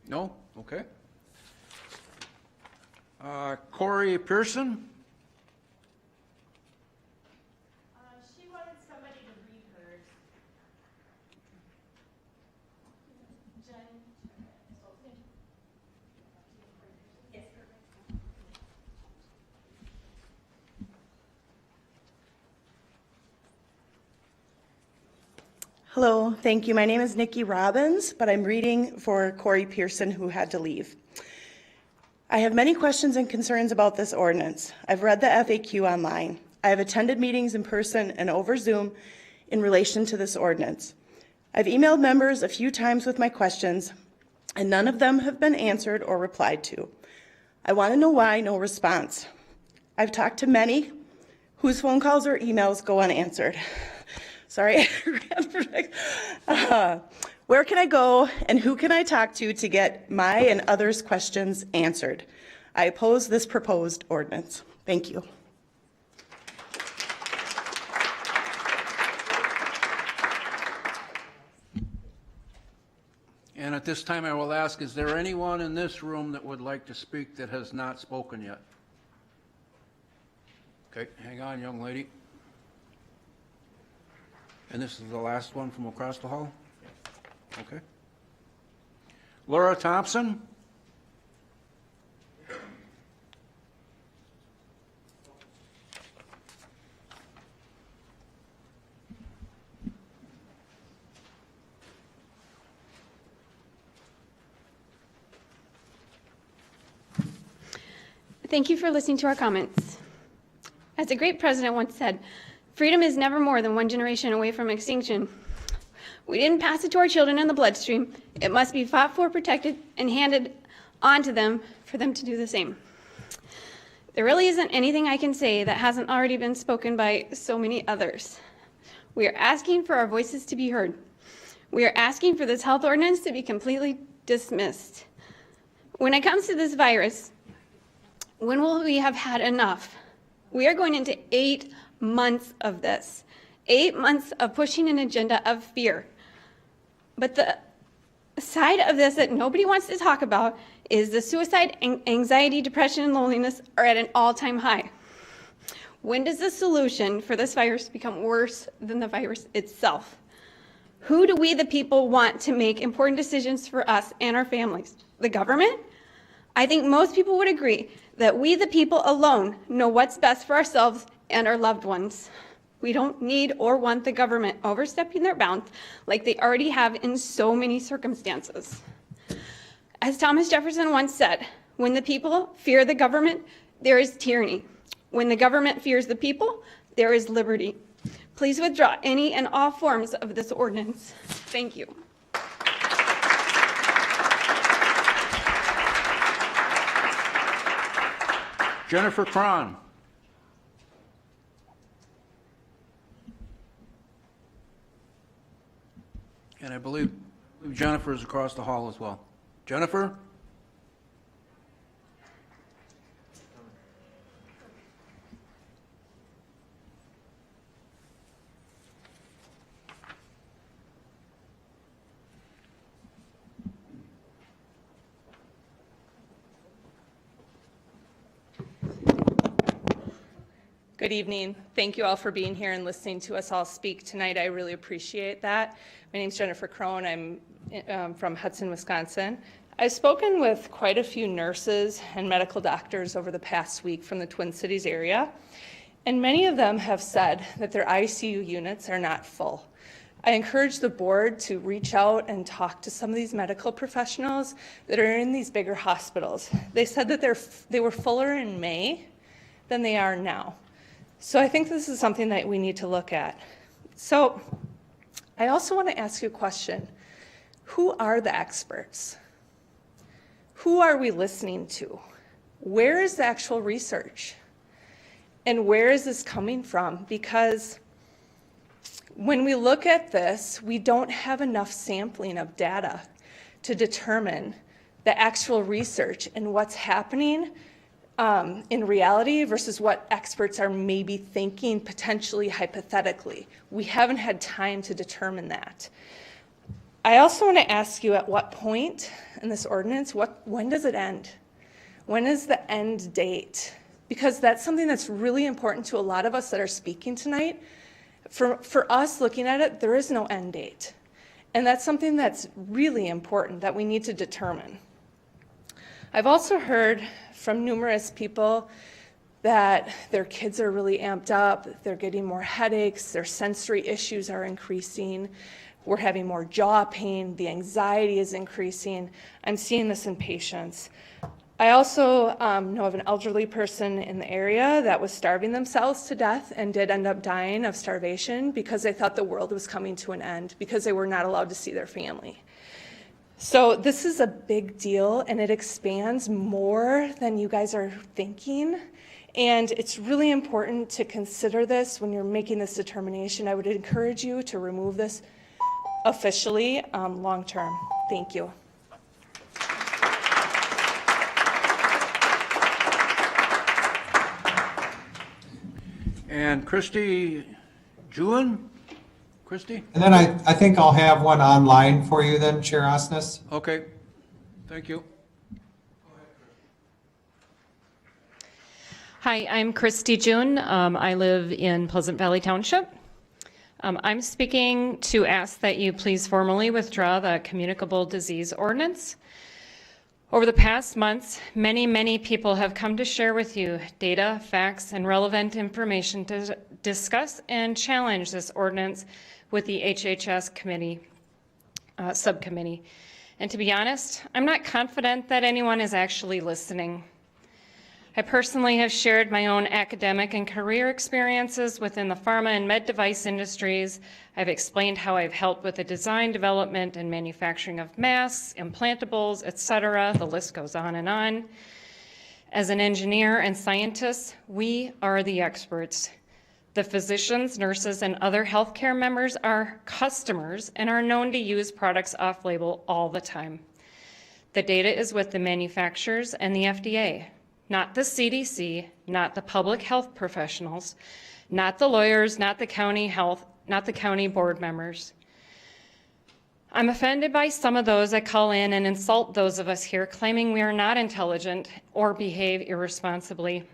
No? Okay. Corey Pearson. She wanted somebody to read hers. Hello, thank you. My name is Nikki Robbins, but I'm reading for Corey Pearson, who had to leave. I have many questions and concerns about this ordinance. I've read the FAQ online. I have attended meetings in person and over Zoom in relation to this ordinance. I've emailed members a few times with my questions, and none of them have been answered or replied to. I want to know why no response. I've talked to many whose phone calls or emails go unanswered. Sorry. Where can I go and who can I talk to get my and others' questions answered? I oppose this proposed ordinance. Thank you. And at this time, I will ask, is there anyone in this room that would like to speak that has not spoken yet? Okay, hang on, young lady. And this is the last one from across the hall? Okay. Laura Thompson? Thank you for listening to our comments. As a great president once said, freedom is never more than one generation away from extinction. We didn't pass it to our children in the bloodstream. It must be fought for, protected, and handed on to them for them to do the same. There really isn't anything I can say that hasn't already been spoken by so many others. We are asking for our voices to be heard. We are asking for this health ordinance to be completely dismissed. When it comes to this virus, when will we have had enough? We are going into 8 months of this, 8 months of pushing an agenda of fear. But the side of this that nobody wants to talk about is the suicide, anxiety, depression, and loneliness are at an all-time high. When does the solution for this virus become worse than the virus itself? Who do we, the people, want to make important decisions for us and our families? The government? I think most people would agree that we, the people alone, know what's best for ourselves and our loved ones. We don't need or want the government overstepping their bounds like they already have in so many circumstances. As Thomas Jefferson once said, when the people fear the government, there is tyranny. When the government fears the people, there is liberty. Please withdraw any and all forms of this ordinance. Thank you. Jennifer Crone. And I believe Jennifer is across the hall as well. Jennifer? Good evening. Thank you all for being here and listening to us all speak tonight. I really appreciate that. My name is Jennifer Crone. I'm from Hudson, Wisconsin. I've spoken with quite a few nurses and medical doctors over the past week from the Twin Cities area, and many of them have said that their ICU units are not full. I encourage the board to reach out and talk to some of these medical professionals that are in these bigger hospitals. They said that they were fuller in May than they are now. So I think this is something that we need to look at. So I also want to ask you a question. Who are the experts? Who are we listening to? Where is the actual research? And where is this coming from? Because when we look at this, we don't have enough sampling of data to determine the actual research and what's happening in reality versus what experts are maybe thinking potentially hypothetically. We haven't had time to determine that. I also want to ask you, at what point in this ordinance, when does it end? When is the end date? Because that's something that's really important to a lot of us that are speaking tonight. For us looking at it, there is no end date. And that's something that's really important that we need to determine. I've also heard from numerous people that their kids are really amped up, they're getting more headaches, their sensory issues are increasing, we're having more jaw pain, the anxiety is increasing. I'm seeing this in patients. I also know of an elderly person in the area that was starving themselves to death and did end up dying of starvation because they thought the world was coming to an end because they were not allowed to see their family. So this is a big deal, and it expands more than you guys are thinking. And it's really important to consider this when you're making this determination. I would encourage you to remove this officially long term. Thank you. And Christy Jewin? Christy? And then I think I'll have one online for you then, Chair Osnes. Okay, thank you. Hi, I'm Christy June. I live in Pleasant Valley Township. I'm speaking to ask that you please formally withdraw the Communicable Disease Ordinance. Over the past months, many people have come to share with you data, facts, and relevant information to discuss and challenge this ordinance with the HHS committee, subcommittee. And to be honest, I'm not confident that anyone is actually listening. I personally have shared my own academic and career experiences within the pharma and med device industries. I've explained how I've helped with the design, development, and manufacturing of masks, implantables, etc. The list goes on and on. As an engineer and scientist, we are the experts. The physicians, nurses, and other healthcare members are customers and are known to use products off-label all the time. The data is with the manufacturers and the FDA, not the CDC, not the public health professionals, not the lawyers, not the county board members. I'm offended by some of those that call in and insult those of us here claiming we are not intelligent or behave irresponsibly.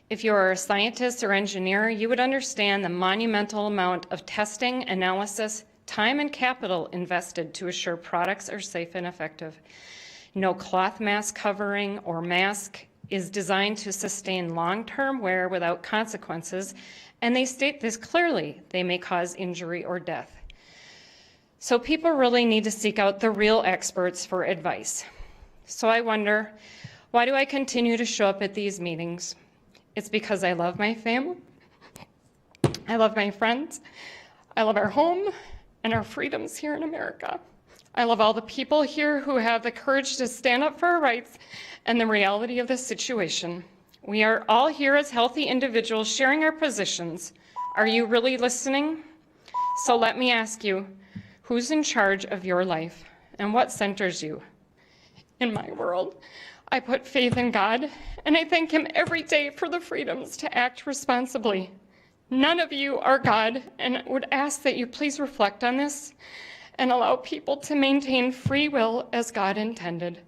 If you are a scientist or engineer, you would understand the monumental amount of testing, analysis, time, and capital invested to assure products are safe and effective. No cloth mask covering or mask is designed to sustain long-term wear without consequences, and they state this clearly: they may cause injury or death. So people really need to seek out the real experts for advice. So I wonder, why do I continue to show up at these meetings? It's because I love my family, I love my friends, I love our home and our freedoms here in America. I love all the people here who have the courage to stand up for our rights and the reality of this situation. We are all here as healthy individuals sharing our positions. Are you really listening? So let me ask you, who's in charge of your life and what centers you? In my world, I put faith in God, and I thank Him every day for the freedoms to act responsibly. None of you are God, and would ask that you please reflect on this and allow people to maintain free will as God intended.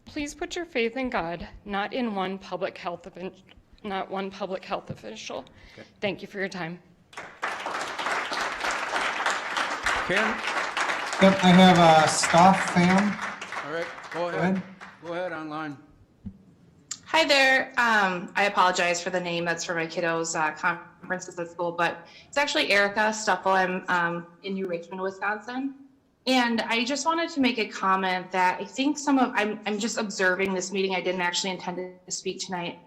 Please put your faith in God, not in one public health official. Okay. Thank you for your time. Ken? Yep, I have a staff fam. All right, go ahead. Go ahead online. Hi there. I apologize for the name. That's for my kiddos' conferences at school, but it's actually Erica Stuffel. I'm in New Richmond, Wisconsin. And I just wanted to make a comment that I think I'm just observing this meeting. I didn't actually intend to speak tonight.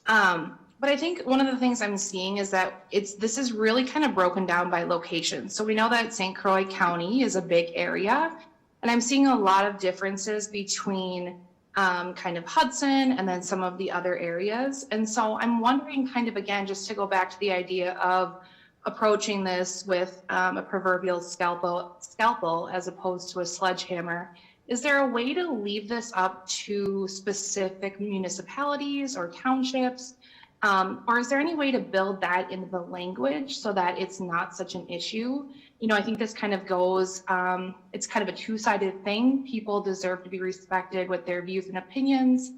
But I think one of the things I'm seeing is that this is really kind of broken down by location. So we know that St. Croix County is a big area, and I'm seeing a lot of differences between kind of Hudson and then some of the other areas. And so I'm wondering kind of, again, just to go back to the idea of approaching this with a proverbial scalpel as opposed to a sledgehammer. Is there a way to leave this up to specific municipalities or townships? Or is there any way to build that into the language so that it's not such an issue? You know, I think this kind of goes, it's kind of a two-sided thing. People deserve to be respected with their views and opinions.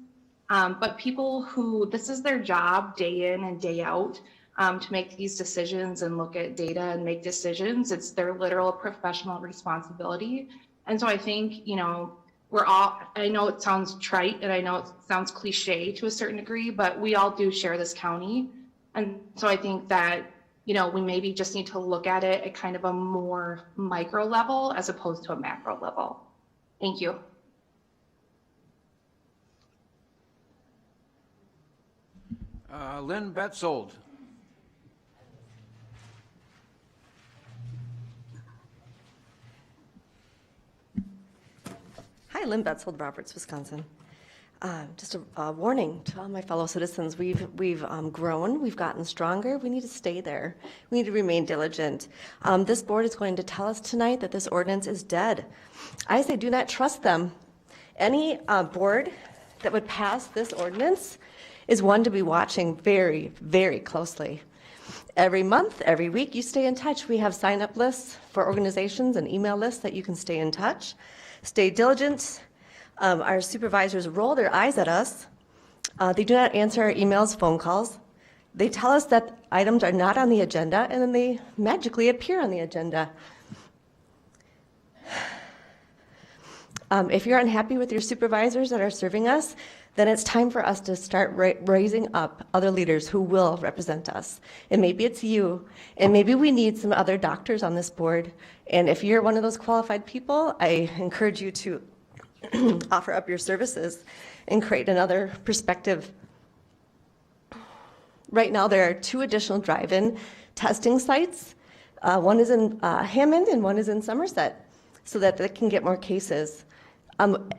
But people who, this is their job day in and day out to make these decisions and look at data and make decisions. It's their literal professional responsibility. And so I think, you know, I know it sounds trite and I know it sounds cliche to a certain degree, but we all do share this county. And so I think that, you know, we maybe just need to look at it at kind of a more micro level as opposed to a macro level. Thank you. Lynn Betzold. Hi, Lynn Betzold, Roberts, Wisconsin. Just a warning to all my fellow citizens. We've grown, we've gotten stronger. We need to stay there. We need to remain diligent. This board is going to tell us tonight that this ordinance is dead. I say do not trust them. Any board that would pass this ordinance is one to be watching very, very closely. Every month, every week, you stay in touch. We have sign-up lists for organizations and email lists that you can stay in touch. Stay diligent. Our supervisors roll their eyes at us. They do not answer our emails, phone calls. They tell us that items are not on the agenda, and then they magically appear on the agenda. If you're unhappy with your supervisors that are serving us, then it's time for us to start raising up other leaders who will represent us. And maybe it's you, and maybe we need some other doctors on this board. And if you're one of those qualified people, I encourage you to offer up your services and create another perspective. Right now, there are 2 additional drive-in testing sites. One is in Hammond and one is in Somerset, so that they can get more cases.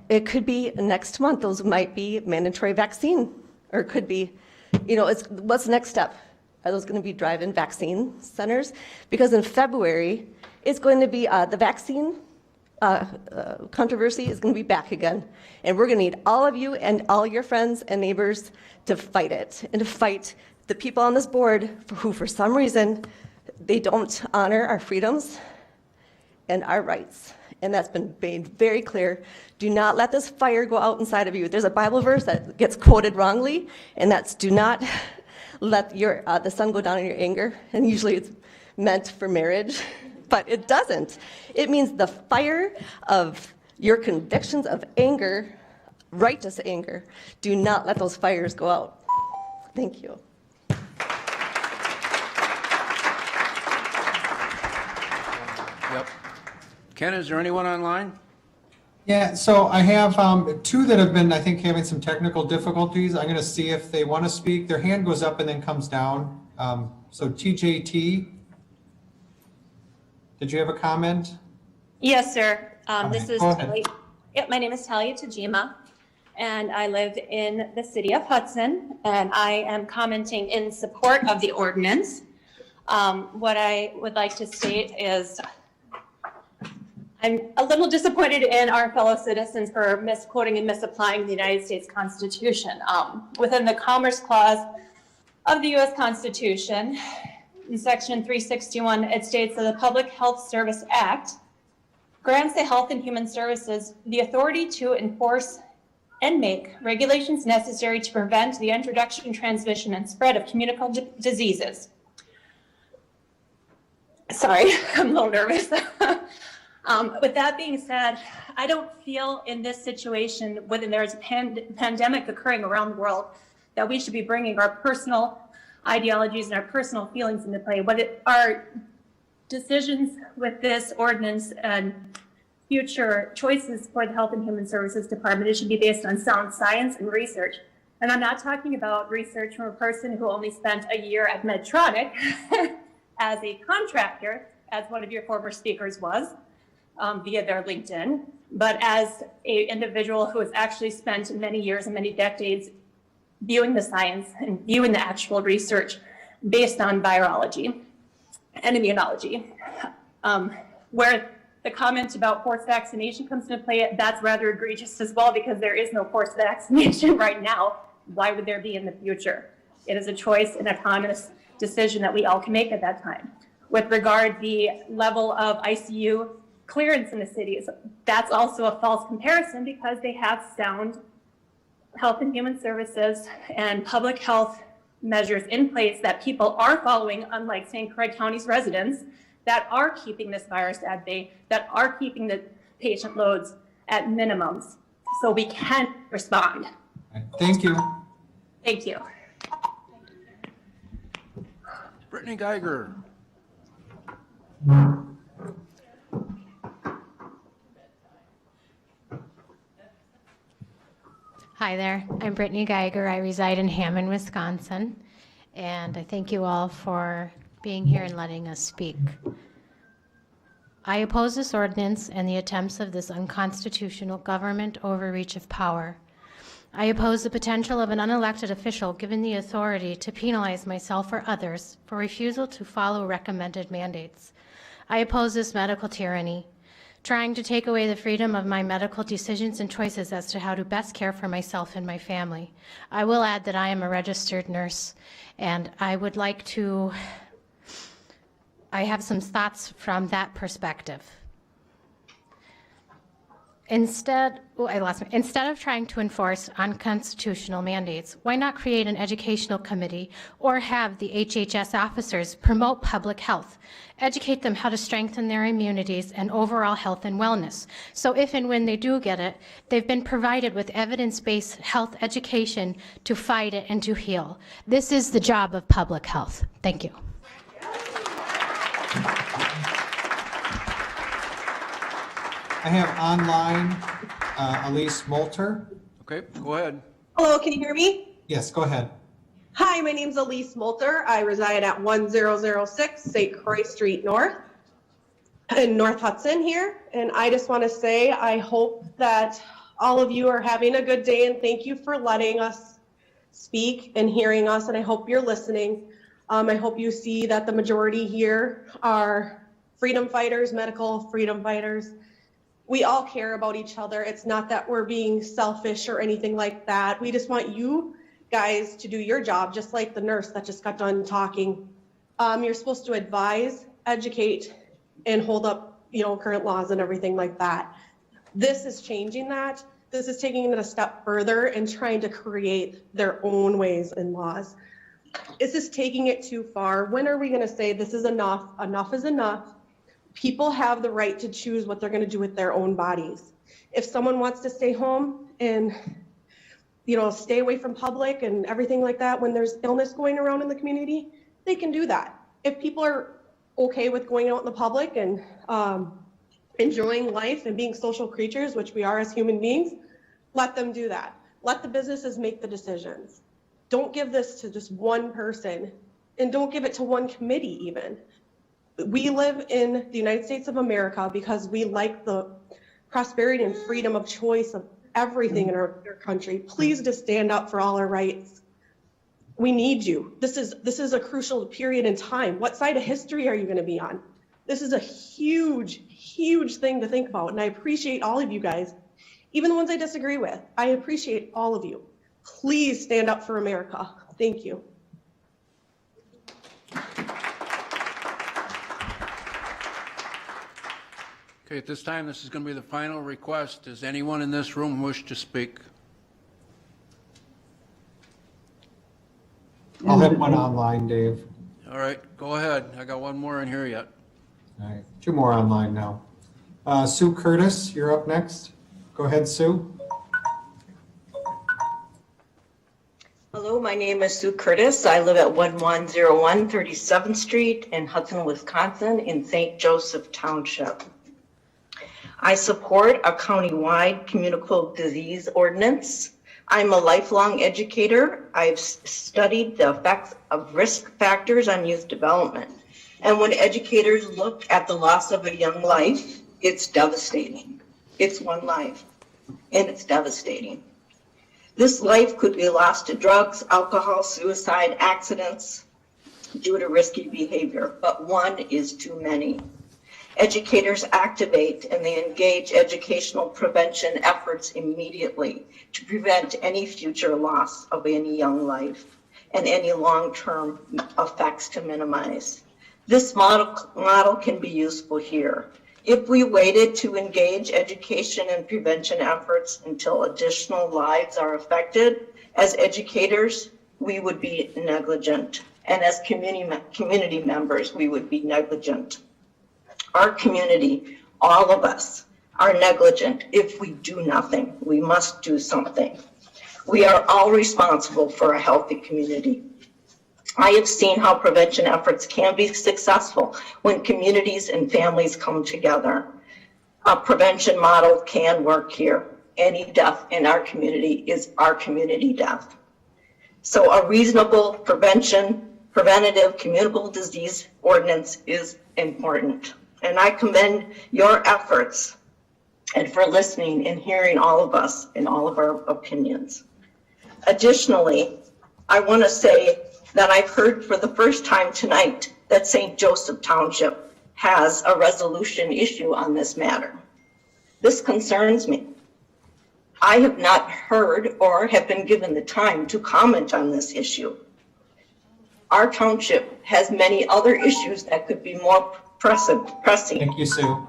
It could be next month, those might be mandatory vaccine, or it could be, what's the next step? Are those going to be drive-in vaccine centers? Because in February, it's going to be the vaccine controversy is going to be back again. And we're going to need all of you and all your friends and neighbors to fight it, and to fight the people on this board who, for some reason, they don't honor our freedoms and our rights. And that's been made very clear. Do not let this fire go out inside of you. There's a Bible verse that gets quoted wrongly, and that's do not let the sun go down in your anger. And usually it's meant for marriage, but it doesn't. It means the fire of your convictions of anger, righteous anger. Do not let those fires go out. Thank you. Yep. Ken, is there anyone online? Yeah, so I have two that have been, I think, having some technical difficulties. I'm going to see if they want to speak. Their hand goes up and then comes down. So TJT, did you have a comment? Yes, sir. Okay, This is go ahead. Talia. Yep, my name is Talia Tajima, and I live in the city of Hudson, and I am commenting in support of the ordinance. What I would like to state is I'm a little disappointed in our fellow citizens for misquoting and misapplying the United States Constitution. Within the Commerce Clause of the U.S. Constitution, in Section 361, it states that the Public Health Service Act grants the Health and Human Services the authority to enforce and make regulations necessary to prevent the introduction, transmission, and spread of communicable diseases. Sorry, I'm a little nervous. With that being said, I don't feel in this situation, when there is a pandemic occurring around the world, that we should be bringing our personal ideologies and our personal feelings into play. Our decisions with this ordinance and future choices for the Health and Human Services Department, it should be based on sound science and research. And I'm not talking about research from a person who only spent a year at Medtronic as a contractor, as one of your former speakers was, via their LinkedIn, but as an individual who has actually spent many years and many decades viewing the science and viewing the actual research based on virology and immunology. Where the comment about forced vaccination comes into play, that's rather egregious as well, because there is no forced vaccination right now. Why would there be in the future? It is a choice, an autonomous decision that we all can make at that time. With regard the level of ICU clearance in the cities, that's also a false comparison, because they have sound health and human services and public health measures in place that people are following, unlike St. Croix County's residents, that are keeping this virus at bay, that are keeping the patient loads at minimums, so we can respond. Thank you. Thank you. Brittany Geiger. Hi there, I'm Brittany Geiger. I reside in Hammond, Wisconsin, and I thank you all for being here and letting us speak. I oppose this ordinance and the attempts of this unconstitutional government overreach of power. I oppose the potential of an unelected official given the authority to penalize myself or others for refusal to follow recommended mandates. I oppose this medical tyranny, trying to take away the freedom of my medical decisions and choices as to how to best care for myself and my family. I will add that I am a registered nurse, and I have some thoughts from that perspective. Instead of trying to enforce unconstitutional mandates, why not create an educational committee or have the HHS officers promote public health, educate them how to strengthen their immunities and overall health and wellness. So if and when they do get it, they've been provided with evidence-based health education to fight it and to heal. This is the job of public health. Thank you. I have online Elise Moulter. Okay, go ahead. Hello, can you hear me? Yes, go ahead. Hi, my name's Elise Moulter. I reside at 1006 St. Croix Street North. in North Hudson here. And I just want to say, I hope that all of you are having a good day, and thank you for letting us speak and hearing us. And I hope you're listening. I hope you see that the majority here are freedom fighters, medical freedom fighters. We all care about each other. It's not that we're being selfish or anything like that. We just want you guys to do your job, just like the nurse that just got done talking. You're supposed to advise, educate, and hold up, current laws and everything like that. This is changing that. This is taking it a step further and trying to create their own ways and laws. This is taking it too far. When are we going to say this is enough? Enough is enough. People have the right to choose what they're going to do with their own bodies. If someone wants to stay home and stay away from public and everything like that when there's illness going around in the community, they can do that. If people are okay with going out in the public and enjoying life and being social creatures, which we are as human beings, let them do that. Let the businesses make the decisions. Don't give this to just one person, and don't give it to one committee even. We live in the United States of America because we like the prosperity and freedom of choice of everything in our country. Please just stand up for all our rights. We need you. This is a crucial period in time. What side of history are you going to be on? This is a huge, huge thing to think about, and I appreciate all of you guys, even the ones I disagree with. I appreciate all of you. Please stand up for America. Thank you. Okay, at this time, this is going to be the final request. Does anyone in this room wish to speak? I'll hit one online, Dave. All right, go ahead. I got one more in here yet. All right, 2 more online now. Sue Curtis, you're up next. Go ahead, Sue. Hello, my name is Sue Curtis. I live at 1101 37th Street in Hudson, Wisconsin in St. Joseph Township. I support a countywide communicable disease ordinance. I'm a lifelong educator. I've studied the effects of risk factors on youth development. And when educators look at the loss of a young life, it's devastating. It's one life, and it's devastating. This life could be lost to drugs, alcohol, suicide, accidents due to risky behavior, but one is too many. Educators activate and they engage educational prevention efforts immediately to prevent any future loss of any young life and any long-term effects to minimize. This model can be useful here. If we waited to engage education and prevention efforts until additional lives are affected, as educators, we would be negligent. And as community members, we would be negligent. Our community, all of us, are negligent if we do nothing. We must do something. We are all responsible for a healthy community. I have seen how prevention efforts can be successful when communities and families come together. A prevention model can work here. Any death in our community is our community death. So a reasonable preventative communicable disease ordinance is important. And I commend your efforts and for listening and hearing all of us and all of our opinions. Additionally, I want to say that I've heard for the first time tonight that St. Joseph Township has a resolution issue on this matter. This concerns me. I have not heard or have been given the time to comment on this issue. Our township has many other issues that could be more pressing. Thank you, Sue.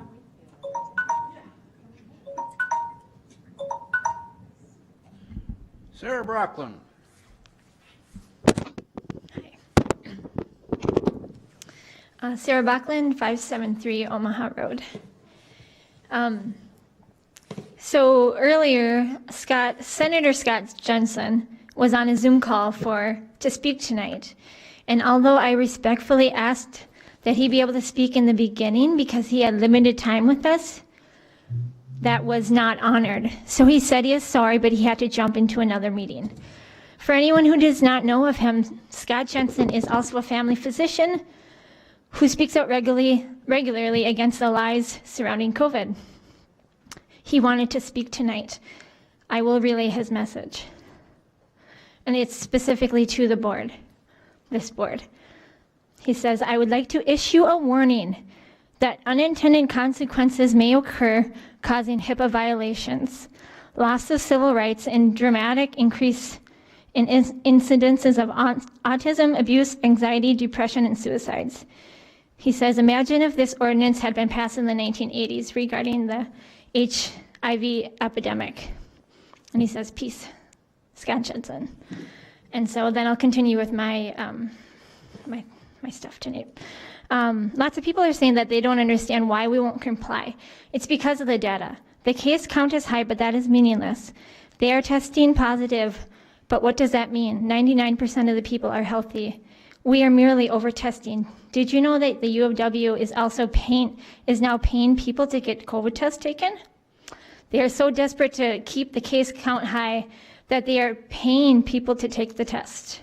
Sarah Brocklin. Sarah Backlund, 573 Omaha Road. So earlier, Senator Scott Jensen was on a Zoom call to speak tonight. And although I respectfully asked that he be able to speak in the beginning because he had limited time with us, that was not honored. So he said he is sorry, but he had to jump into another meeting. For anyone who does not know of him, Scott Jensen is also a family physician who speaks out regularly against the lies surrounding COVID. He wanted to speak tonight. I will relay his message. And it's specifically to the board, this board. He says, I would like to issue a warning that unintended consequences may occur, causing HIPAA violations, loss of civil rights, and dramatic increase in incidences of autism, abuse, anxiety, depression, and suicides. He says, imagine if this ordinance had been passed in the 1980s regarding the HIV epidemic. And he says, peace, Scott Jensen. And so then I'll continue with my my stuff tonight. Lots of people are saying that they don't understand why we won't comply. It's because of the data. The case count is high, but that is meaningless. They are testing positive, but what does that mean? 99% of the people are healthy. We are merely over-testing. Did you know that the U of W is now paying people to get COVID tests taken? They are so desperate to keep the case count high that they are paying people to take the test.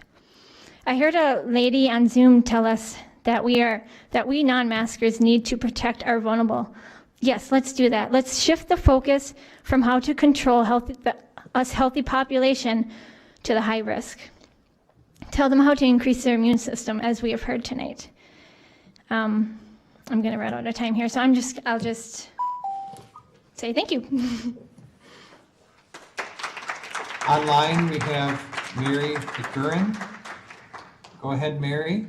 I heard a lady on Zoom tell us that we non-maskers need to protect our vulnerable. Yes, let's do that. Let's shift the focus from how to control healthy population to the high risk. Tell them how to increase their immune system, as we have heard tonight. I'm going to run out of time here, so I'll just say thank you. Online, we have Mary McGurran. Go ahead, Mary.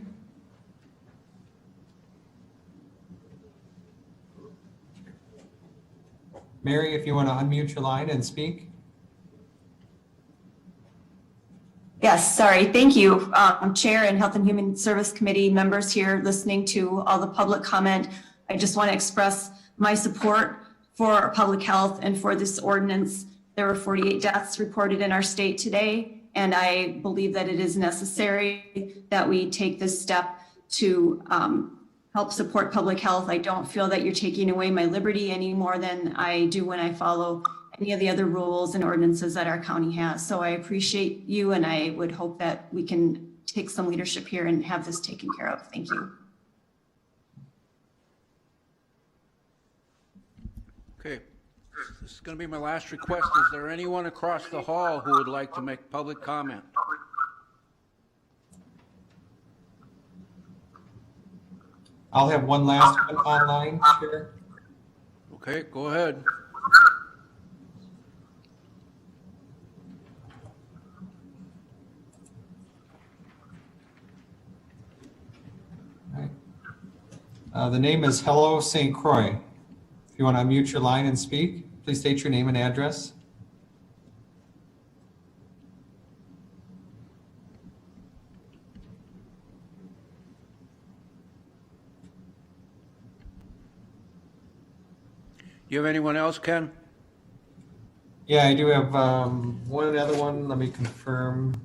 Mary, if you want to unmute your line and speak. Yes, sorry. Thank you. I'm Chair and Health and Human Service Committee members here listening to all the public comment. I just want to express my support for public health and for this ordinance. There were 48 deaths reported in our state today, and I believe that it is necessary that we take this step to help support public health. I don't feel that you're taking away my liberty any more than I do when I follow any of the other rules and ordinances that our county has. So I appreciate you, and I would hope that we can take some leadership here and have this taken care of. Thank you. Okay, this is going to be my last request. Is there anyone across the hall who would like to make public comment? I'll have one last one online, Chair. Okay, go ahead. The name is Hello St. Croix. If you want to unmute your line and speak, please state your name and address. Do you have anyone else, Ken? Yeah, I do have one other one. Let me confirm.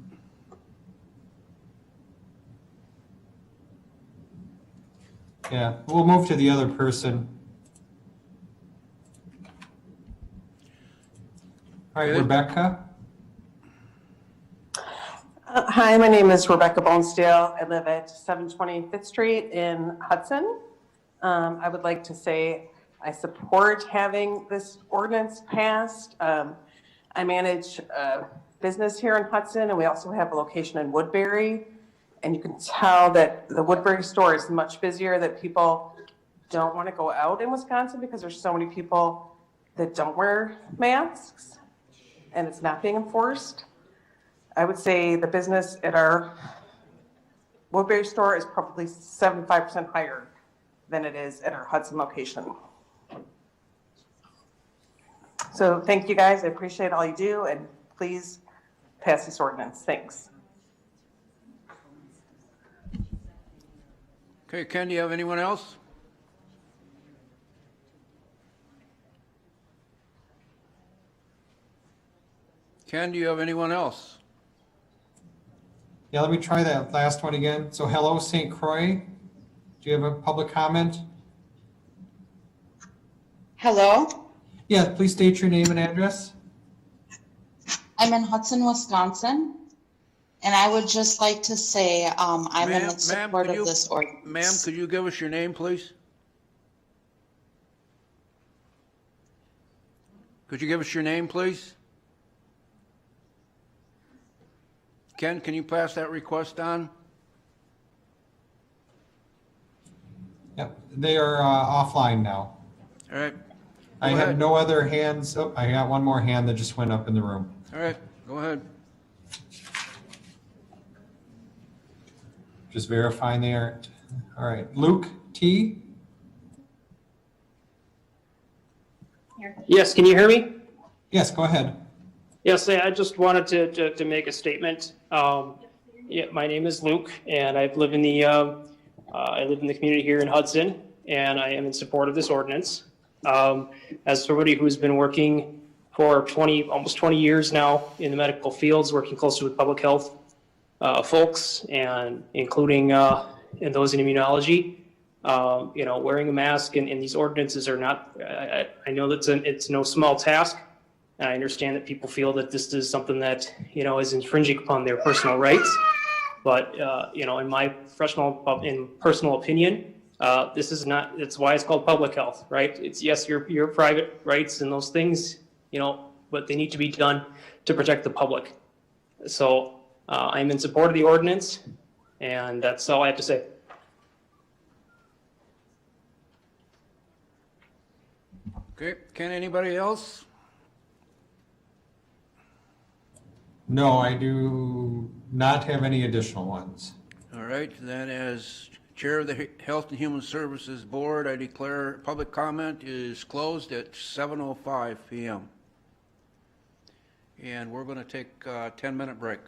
Yeah, we'll move to the other person. All right, Rebecca. Hi, my name is Rebecca Bonesdale. I live at 720 5th Street in Hudson. I would like to say I support having this ordinance passed. I manage a business here in Hudson, and we also have a location in Woodbury. And you can tell that the Woodbury store is much busier, that people don't want to go out in Wisconsin because there's so many people that don't wear masks and it's not being enforced. I would say the business at our Woodbury store is probably 75% higher than it is at our Hudson location. So thank you guys. I appreciate all you do, and please pass this ordinance. Thanks. Okay, Ken, do you have anyone else? Ken, do you have anyone else? Yeah, let me try that last one again. So hello, St. Croix. Do you have a public comment? Hello, Yeah, please state your name and address. I'm in Hudson, Wisconsin. And I would just like to say, I'm in support could of you- this ordinance. Ma'am, could you give us your name, please? Could you give us your name, please? Ken, can you pass that request on? Yep, they are offline now. All right. I Go have ahead. no other hands. Oh, I got one more hand that just went up in the room. All right, go ahead. Just verifying they aren't. All right, Luke T. Yes, can you hear me? Yes, go ahead. Yes, I just wanted to make a statement. Yeah, my name is Luke, and I live in the community here in Hudson, and I am in support of this ordinance. As somebody who's been working for almost 20 years now in the medical fields, working closely with public health folks, and including in those in immunology, wearing a mask and these ordinances are not. I know that it's no small task. And I understand that people feel that this is something that, is infringing upon their personal rights. But, in my personal opinion, this is not, it's why it's called public health, right? It's, yes, your private rights and those things, but they need to be done to protect the public. So I'm in support of the ordinance, and that's all I have to say. Okay, can anybody else? No, I do not have any additional ones. All right, then as Chair of the Health and Human Services Board, I declare public comment is closed at 7:05 p.m. And we're going to take a 10-minute break.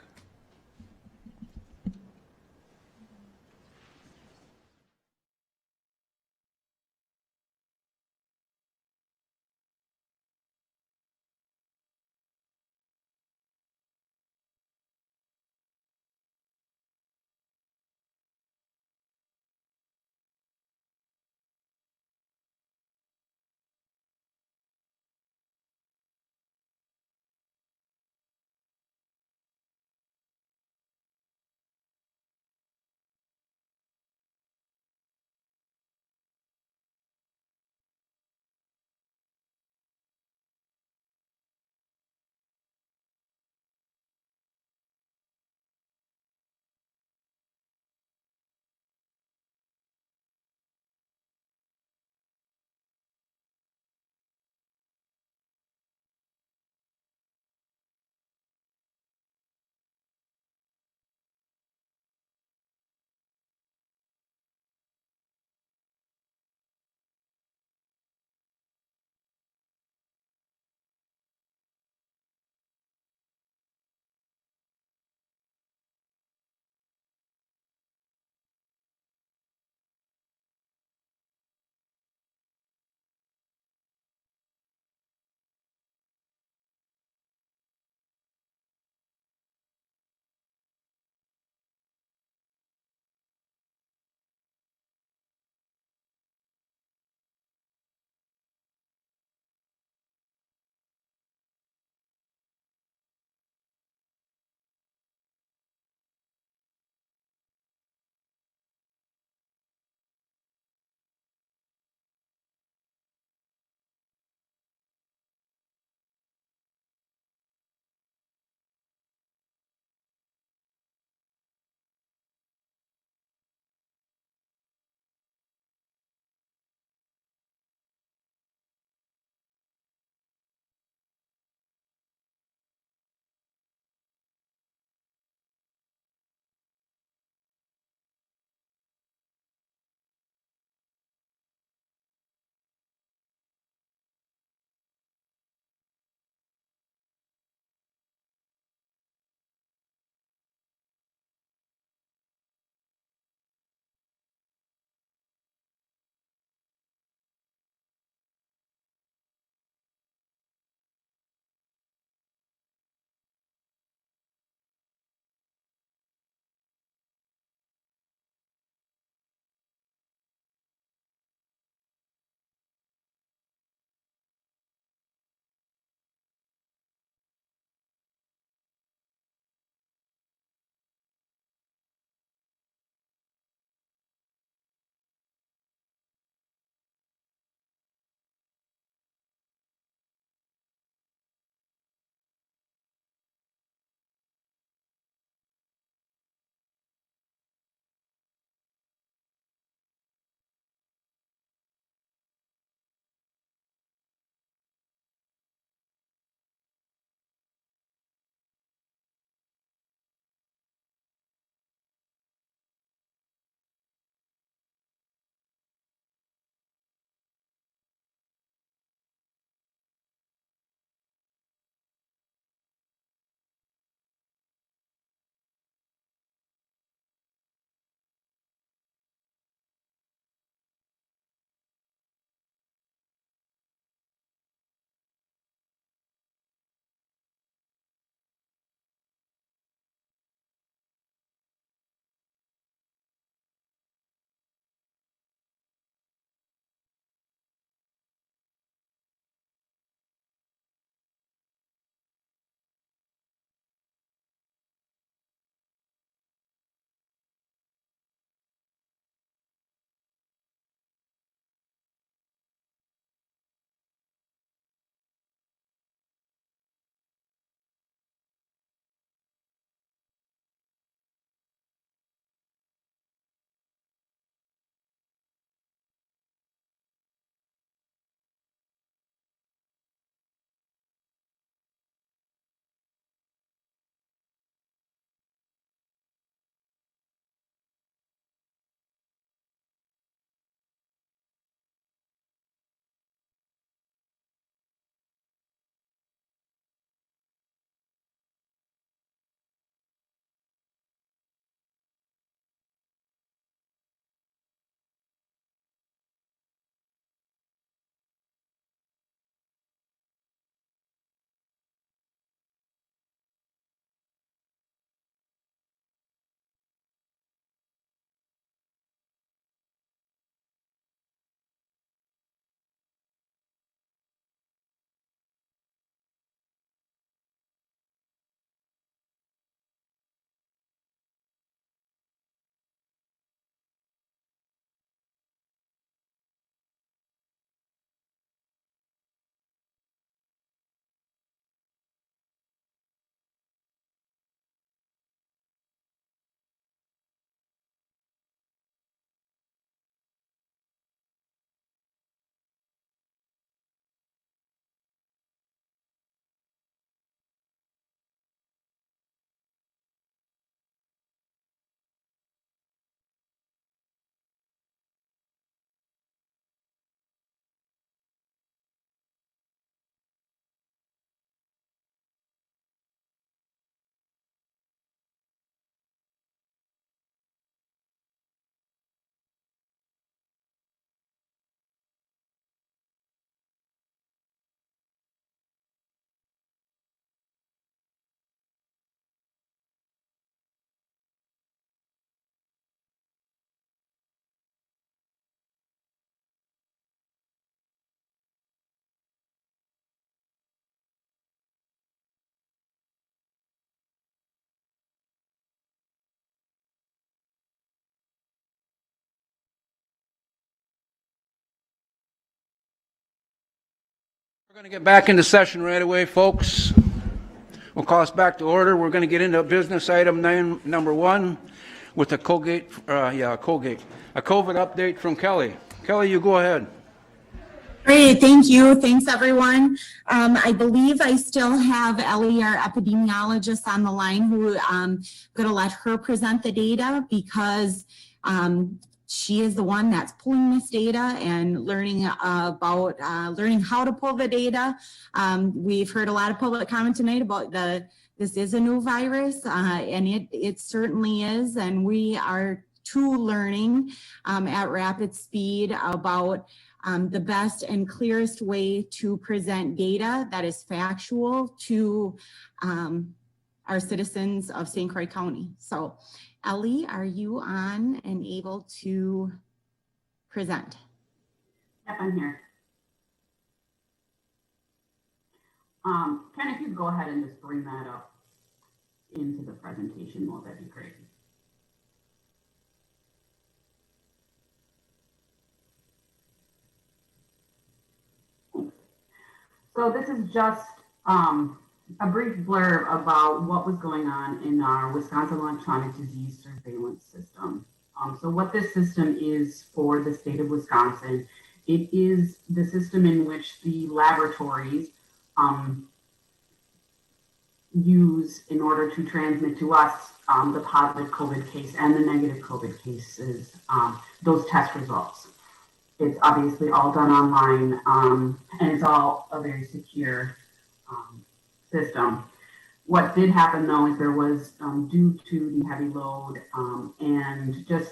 We're going to get back into session right away, folks. We'll call us back to order. We're going to get into business item number 1 with a Colgate, a COVID update from Kelly. Kelly, you go ahead. Great, thank you. Thanks, everyone. I believe I still have Ellie, our epidemiologist, on the line who I'm going to let her present the data because she is the one that's pulling this data and learning about learning how to pull the data. We've heard a lot of public comment tonight about this is a new virus, and it certainly is, and we are too learning at rapid speed about the best and clearest way to present data that is factual to our citizens of St. Croix County. So, Ellie, are you on and able to present? Yep, I'm here. Ken, if you go ahead and just bring that up into the presentation mode, that'd be great. So this is just a brief blurb about what was going on in our Wisconsin electronic disease surveillance system. So what this system is for the state of Wisconsin, it is the system in which the laboratories use in order to transmit to us the positive COVID case and the negative COVID cases, those test results. It's obviously all done online, and it's all a very secure system. What did happen though is there was, due to the heavy load and just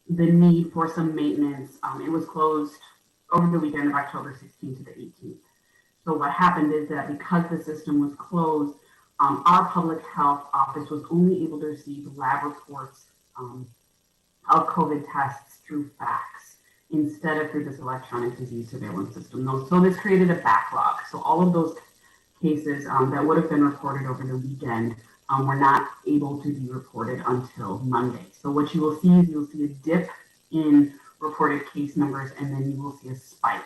the need for some maintenance, it was closed over the weekend of October 16th to the 18th. So what happened is that because the system was closed, our public health office was only able to receive lab reports of COVID tests through fax instead of through this electronic disease surveillance system. So this created a backlog. So all of those cases that would have been reported over the weekend were not able to be reported until Monday. So what you will see is you'll see a dip in reported case numbers, and then you will see a spike.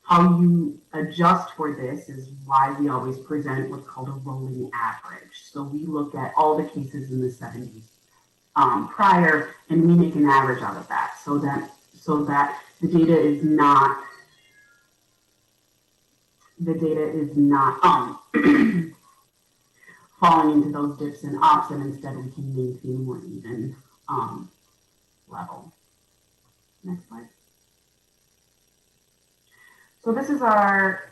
How you adjust for this is why we always present what's called a rolling average. So we look at all the cases in the 70s prior, and we make an average out of that, so that the data is not falling into those dips and ups, and instead we can maintain a more even level. Next slide. So this is our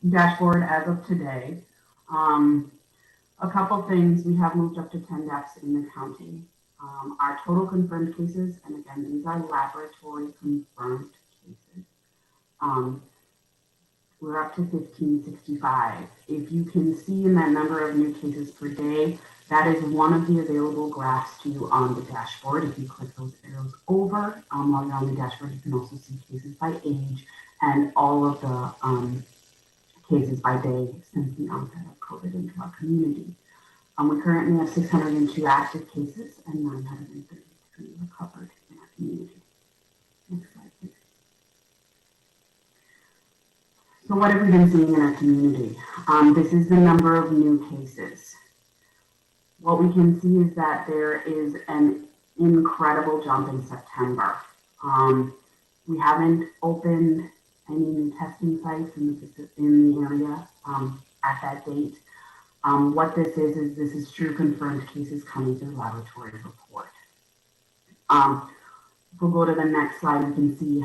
dashboard as of today. A couple things, we have moved up to 10 deaths in the county. Our total confirmed cases, and again, these are laboratory confirmed cases. We're up to 1565. If you can see in that number of new cases per day, that is one of the available graphs to you on the dashboard. If you click those arrows over, while you're on the dashboard, you can also see cases by age and all of the cases by day since the onset of COVID into our community. We currently have 602 active cases and 933 recovered in our community. Next slide, please. So what have we been seeing in our community? This is the number of new cases. What we can see is that there is an incredible jump in September. We haven't opened any new testing sites in the area at that date. What this is true confirmed cases coming through laboratory report. If we'll go to the next slide, you can see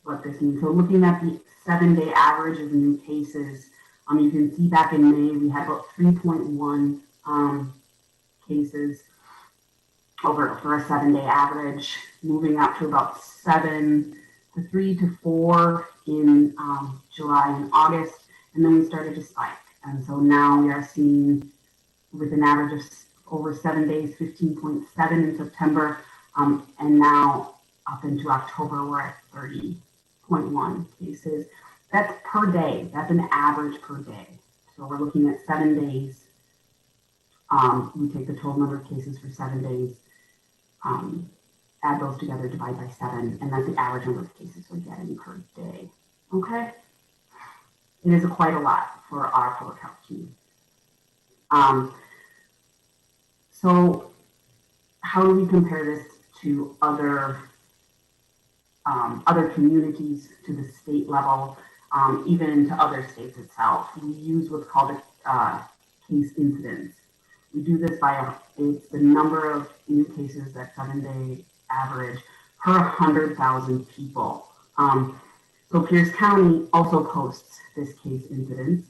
what this means. So looking at the 7-day average of new cases, you can see back in May, we had about 3.1 cases for a 7-day average, moving up to about 3 to 4 in July and August, and then we started to spike. And so now we are seeing, with an average of over 7 days, 15.7 in September, and now up into October, we're at 30.1 cases. That's per day. That's an average per day. So we're looking at 7 days. We take the total number of cases for 7 days, add those together, divide by 7, and that's the average number of cases we're getting per day. Okay? it is quite a lot for our public health team. So how do we compare this to other communities, to the state level, even to other states itself? We use what's called a case incidence. We do this by it's the number of new cases, that 7-day average per 100,000 people. So Pierce County also posts this case incidence,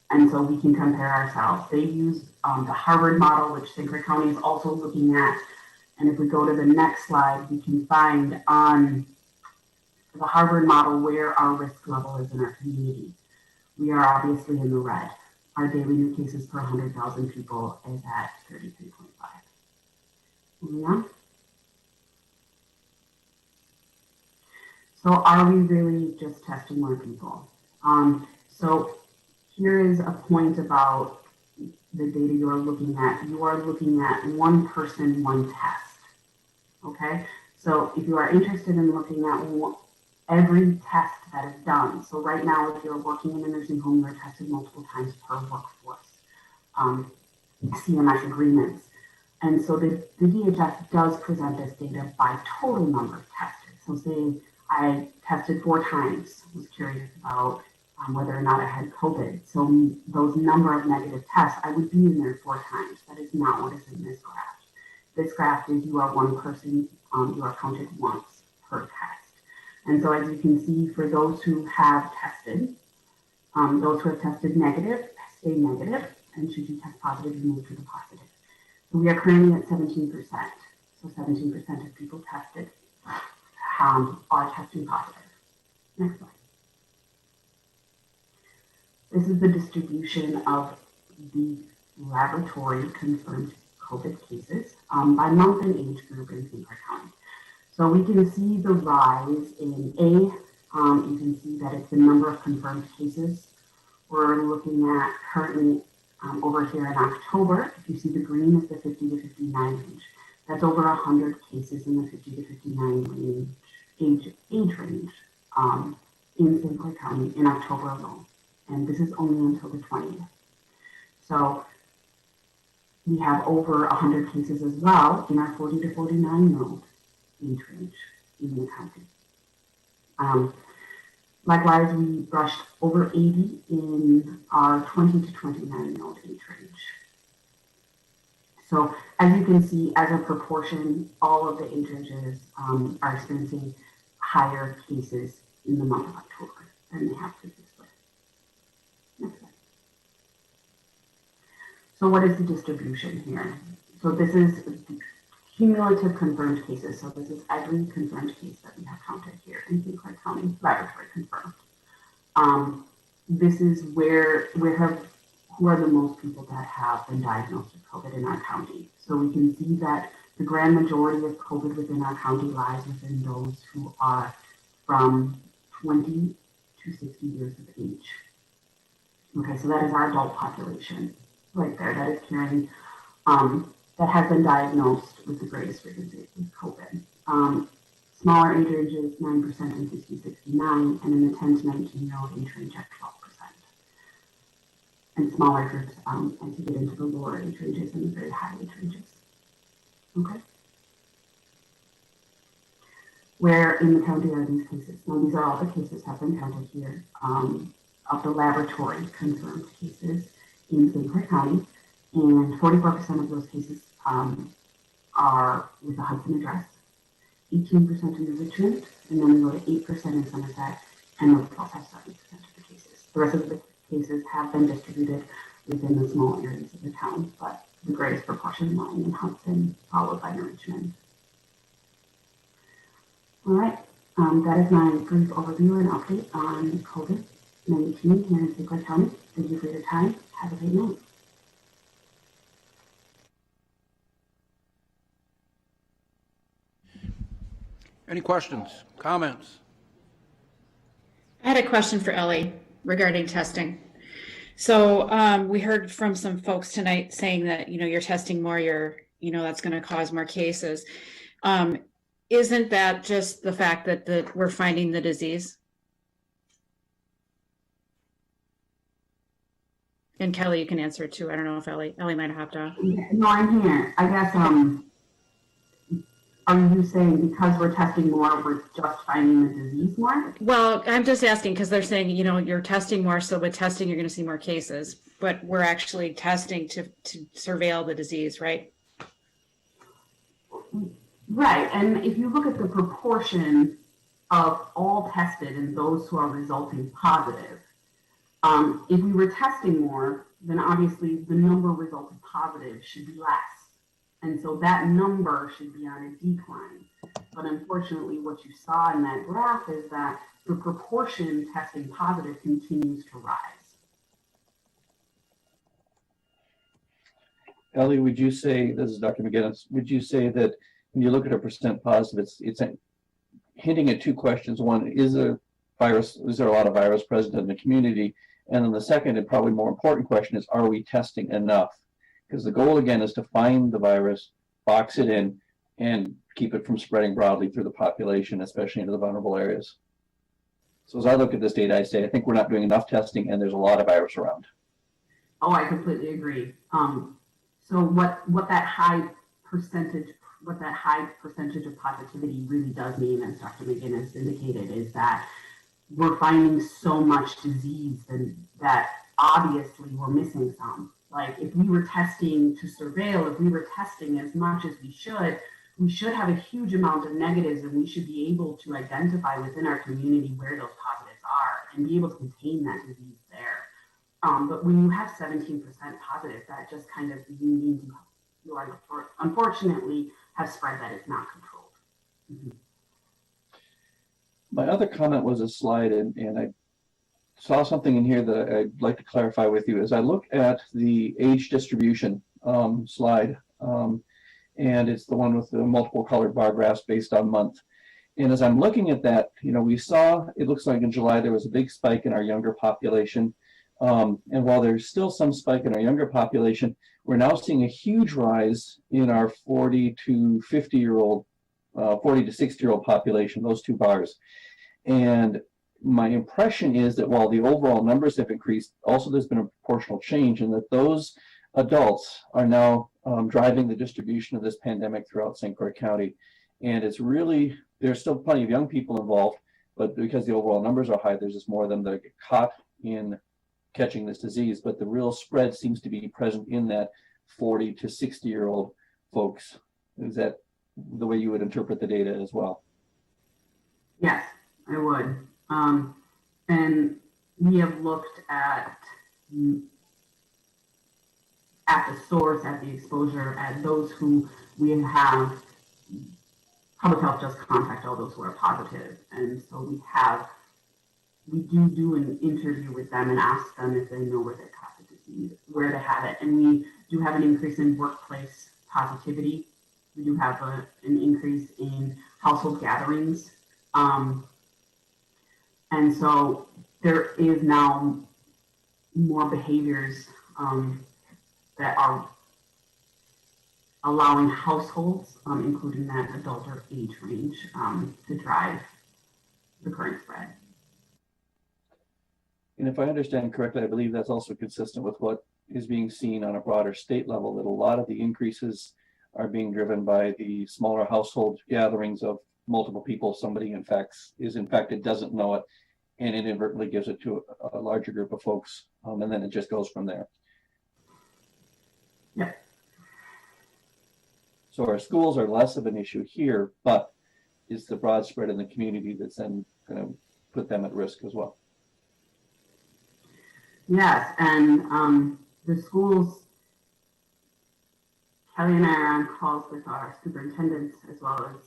and so we can compare ourselves. They use the Harvard model, which St. Croix County is also looking at. And if we go to the next slide, we can find on the Harvard model where our risk level is in our community. We are obviously in the red. Our daily new cases per 100,000 people is at 33.5. Moving on. So are we really just testing more people? So here is a point about the data you are looking at. You are looking at one person, one test. Okay, so if you are interested in looking at every test that is done, so right now if you're working in a nursing home, you're tested multiple times per workforce, CMS agreements. And so the DHS does present this data by total number tested. So say I tested 4 times, was curious about whether or not I had COVID. So those number of negative tests, I would be in there 4 times. That is not what is in this graph. This graph is you are one person, you are counted once per test. And so as you can see, for those who have tested, those who have tested negative, stay negative, and should you test positive, you move to the positive. So we are currently at 17%. So 17% of people tested are testing positive. Next slide. This is the distribution of the laboratory confirmed COVID cases by month and age group in St. Croix County. So we can see the rise in A. You can see that it's the number of confirmed cases. We're looking at currently over here in October. If you see the green is the 50 to 59 range. That's over 100 cases in the 50 to 59 range, age range in St. Croix County in October alone. And this is only until the 20th. So we have over 100 cases as well in our 40 to 49-year-old age range in the county. Likewise, we brushed over 80 in our 20 to 29-year-old age range. So as you can see, as a proportion, all of the age ranges are experiencing higher cases in the month of October than they have previously. Next slide. So what is the distribution here? So this is cumulative confirmed cases. So this is every confirmed case that we have counted here in St. Croix County, laboratory confirmed. This is who are the most people that have been diagnosed with COVID in our county. So we can see that the grand majority of COVID within our county lies within those who are from 20 to 60 years of age. Okay, so that is our adult population right there that is carrying, that has been diagnosed with the greatest frequency with COVID. Smaller age ranges, 9% in 60-69, and in the 10 to 19-year-old age range at 12%. And smaller groups as you get into the lower age ranges and the very high age ranges. Okay. Where in the county are these cases? Now, these are all the cases have been counted here of the laboratory confirmed cases in St. Croix County, and 44% of those cases are with the Hudson address, 18% in Richmond, and then we go to 8% in Somerset, and those also have 7% of the cases. The rest of the cases have been distributed within the small areas of the town, but the greatest proportion lying in Hudson, followed by Richmond. All right, that is my brief overview and update on COVID-19 here in St. Croix County. Thank you for your time. Have a great night. Any questions, comments? I had a question for Ellie regarding testing. So we heard from some folks tonight saying that, you're testing more, that's going to cause more cases. Isn't that just the fact that we're finding the disease? And Kelly, you can answer it too. I don't know if Ellie might have hopped off. No, I'm here. I guess, are you saying because we're testing more, we're just finding the disease more? Well, I'm just asking because they're saying, you know, you're testing more, so with testing, you're going to see more cases, but we're actually testing to surveil the disease, right? Right, and if you look at the proportion of all tested and those who are resulting positive, if we were testing more, then obviously the number resulting positive should be less. And so that number should be on a decline. But unfortunately, what you saw in that graph is that the proportion testing positive continues to rise. Ellie, would you say, this is Dr. McGinnis, would you say that when you look at a percent positive, it's hinting at two questions. One, is there a lot of virus present in the community? And then the second and probably more important question is, are we testing enough? Because the goal again is to find the virus, box it in, and keep it from spreading broadly through the population, especially into the vulnerable areas. So as I look at this data, I say, I think we're not doing enough testing and there's a lot of virus around. Oh, I completely agree. So what that high percentage of positivity really does mean, as Dr. McGinnis indicated, is that we're finding so much disease and that obviously we're missing some. Like if we were testing to surveil, if we were testing as much as we should have a huge amount of negatives, and we should be able to identify within our community where those positives are and be able to contain that disease there. But when you have 17% positive, that just kind of means you are, unfortunately, have spread that is not controlled. Mm-hmm. My other comment was a slide, and I saw something in here that I'd like to clarify with you. As I look at the age distribution slide, and it's the one with the multiple colored bar graphs based on month. And as I'm looking at that, you know, we saw, it looks like in July, there was a big spike in our younger population. And while there's still some spike in our younger population, we're now seeing a huge rise in our 40 to 50 year old, 40 to 60 year old population, those two bars. And my impression is that while the overall numbers have increased, also there's been a proportional change in that those adults are now driving the distribution of this pandemic throughout St. Croix County. And it's really, there's still plenty of young people involved, but because the overall numbers are high, there's just more of them that get caught in catching this disease. But the real spread seems to be present in that 40 to 60 year old folks. Is that the way you would interpret the data as well? Yes, I would. And we have looked at the source, at the exposure, at those who we have, public health just contact all those who are positive. And so we do an interview with them and ask them if they know where they caught the disease, where to have it. And we do have an increase in workplace positivity. We do have an increase in household gatherings. And so there is now more behaviors that are allowing households, including that adult or age range, to drive the current spread. And if I understand correctly, I believe that's also consistent with what is being seen on a broader state level, that a lot of the increases are being driven by the smaller household gatherings of multiple people. Somebody is infected, doesn't know it, and inadvertently gives it to a larger group of folks, and then it just goes from there. Yeah. So our schools are less of an issue here, but it's the broad spread in the community that's then going to put them at risk as well. Yes, and the schools, Kelly and I are on calls with our superintendents as well as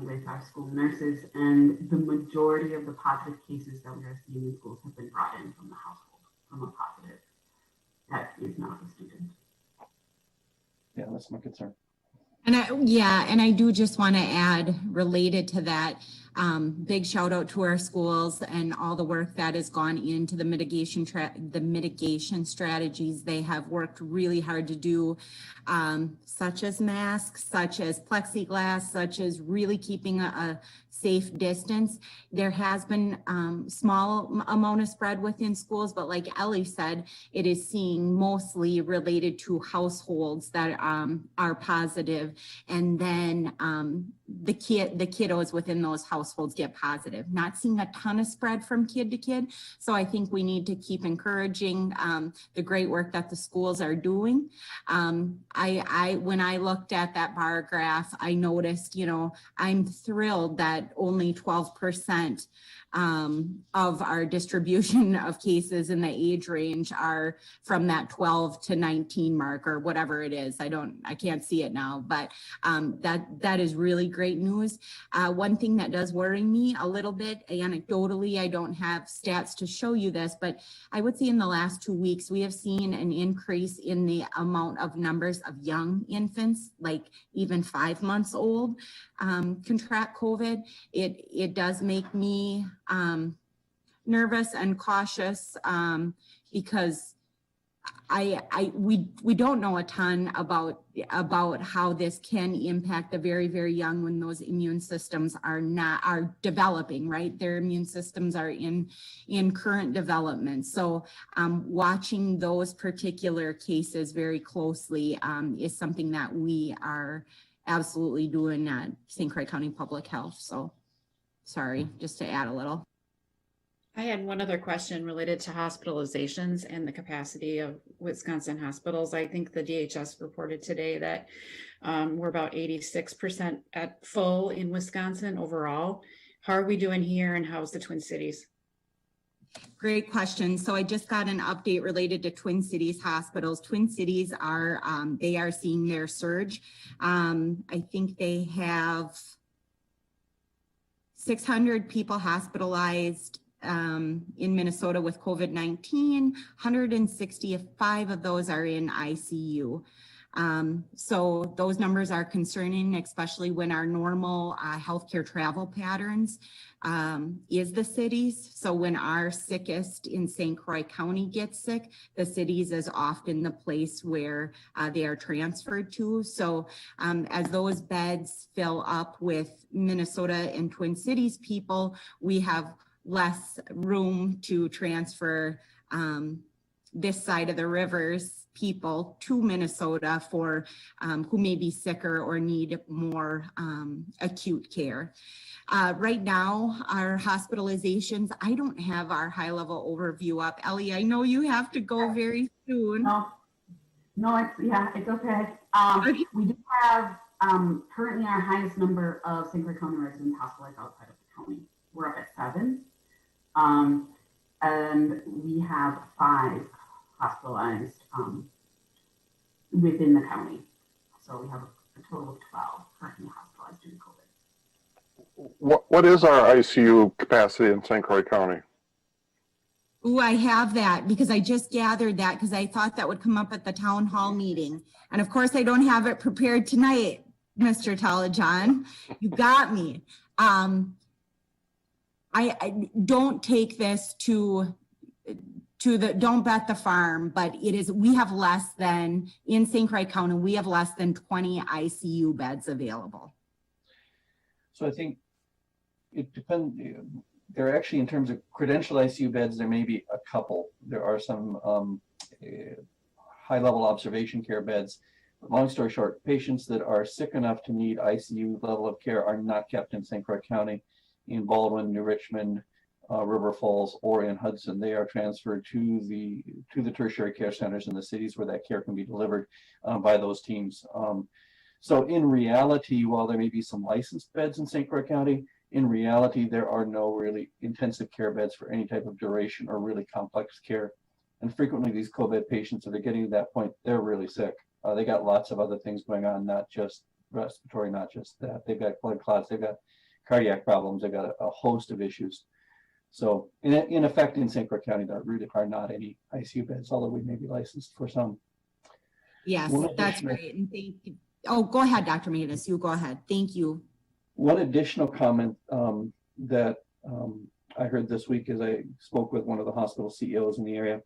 with our school nurses, and the majority of the positive cases that we are seeing in schools have been brought in from the household, from a positive. That is not a student. Yeah, that's my concern. And I do just want to add, related to that, big shout out to our schools and all the work that has gone into the mitigation strategies they have worked really hard to do, such as masks, such as plexiglass, such as really keeping a safe distance. There has been small amount of spread within schools, but like Ellie said, it is seeing mostly related to households that are positive, and then the kiddos within those households get positive. Not seeing a ton of spread from kid to kid, so I think we need to keep encouraging the great work that the schools are doing. When I looked at that bar graph, I noticed, you know, I'm thrilled that only 12% of our distribution of cases in the age range are from that 12 to 19 mark or whatever it is. I can't see it now, but that is really great news. One thing that does worry me a little bit, anecdotally, I don't have stats to show you this, but I would say in the last 2 weeks, we have seen an increase in the amount of numbers of young infants, like even 5 months old, contract COVID. It does make me nervous and cautious because we don't know a ton about how this can impact the very, very young when those immune systems are developing, right? Their immune systems are in current development. So watching those particular cases very closely is something that we are absolutely doing at St. Croix County Public Health. So sorry, just to add a little. I had one other question related to hospitalizations and the capacity of Wisconsin hospitals. I think the DHS reported today that we're about 86% at full in Wisconsin overall. How are we doing here, and how's the Twin Cities? Great question. So I just got an update related to Twin Cities hospitals. Twin Cities are seeing their surge. I think they have 600 people hospitalized in Minnesota with COVID-19. 165 of those are in ICU. So those numbers are concerning, especially when our normal healthcare travel patterns is the cities. So when our sickest in St. Croix County gets sick, the cities is often the place where they are transferred to. So as those beds fill up with Minnesota and Twin Cities people, we have less room to transfer this side of the rivers people to Minnesota for who may be sicker or need more acute care. Right now, our hospitalizations, I don't have our high-level overview up. Ellie, I know you have to go very soon. No, it's okay. We do have currently our highest number of St. Croix County residents hospitalized outside of the county. We're up at 7. And we have 5 hospitalized within the county. So we have a total of 12 currently hospitalized due to COVID. What is our ICU capacity in St. Croix County? Ooh, I have that because I just gathered that because I thought that would come up at the town hall meeting. And of course I don't have it prepared tonight, Mr. Talajan. You got me. I don't take this to don't bet the farm, but we have less than, in St. Croix County, we have less than 20 ICU beds available. So I think it depends. There are actually, in terms of credentialed ICU beds, there may be a couple. There are some high-level observation care beds. But long story short, patients that are sick enough to need ICU level of care are not kept in St. Croix County, in Baldwin, New Richmond, River Falls, or in Hudson. They are transferred to the tertiary care centers in the cities where that care can be delivered by those teams. So in reality, while there may be some licensed beds in St. Croix County, in reality, there are no really intensive care beds for any type of duration or really complex care. And frequently these COVID patients, if they're getting to that point, they're really sick. They got lots of other things going on, not just respiratory, not just that. They've got blood clots, they've got cardiac problems, they've got a host of issues. So in effect, in St. Croix County, there really are not any ICU beds, although we may be licensed for some. Yes, that's great. And thank you. Oh, go ahead, Dr. Matus, you go ahead. Thank you. One additional comment that I heard this week as I spoke with one of the hospital CEOs in the area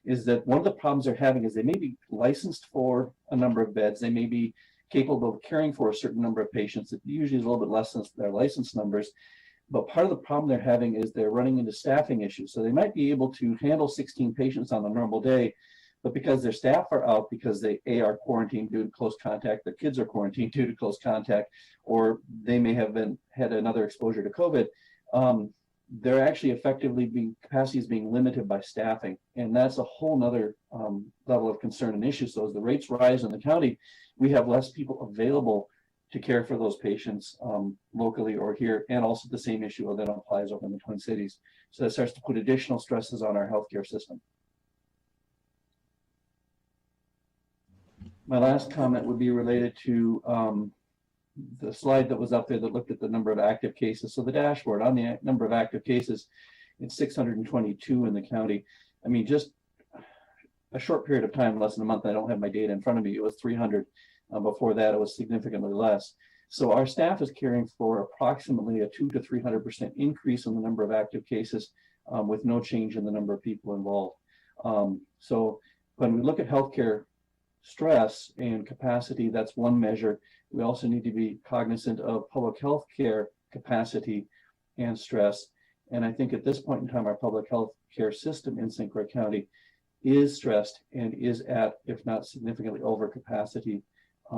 is that one of the problems they're having is they may be licensed for a number of beds. They may be capable of caring for a certain number of patients. It usually is a little bit less than their license numbers. But part of the problem they're having is they're running into staffing issues. So they might be able to handle 16 patients on a normal day, but because their staff are out, because they are quarantined due to close contact, their kids are quarantined due to close contact, or they may have had another exposure to COVID, they're actually effectively capacity is being limited by staffing. And that's a whole nother level of concern and issue. So as the rates rise in the county, we have less people available to care for those patients locally or here, and also the same issue that applies over in the Twin Cities. So that starts to put additional stresses on our healthcare system. My last comment would be related to the slide that was up there that looked at the number of active cases. So the dashboard on the number of active cases, it's 622 in the county. I mean, just a short period of time, less than a month, I don't have my data in front of me, it was 300. Before that, it was significantly less. So our staff is caring for approximately a 200 to 300% increase in the number of active cases with no change in the number of people involved. So when we look at healthcare stress and capacity, that's one measure. We also need to be cognizant of public health care capacity and stress. And I think at this point in time, our public health care system in St. Croix County is stressed and is at, if not significantly over capacity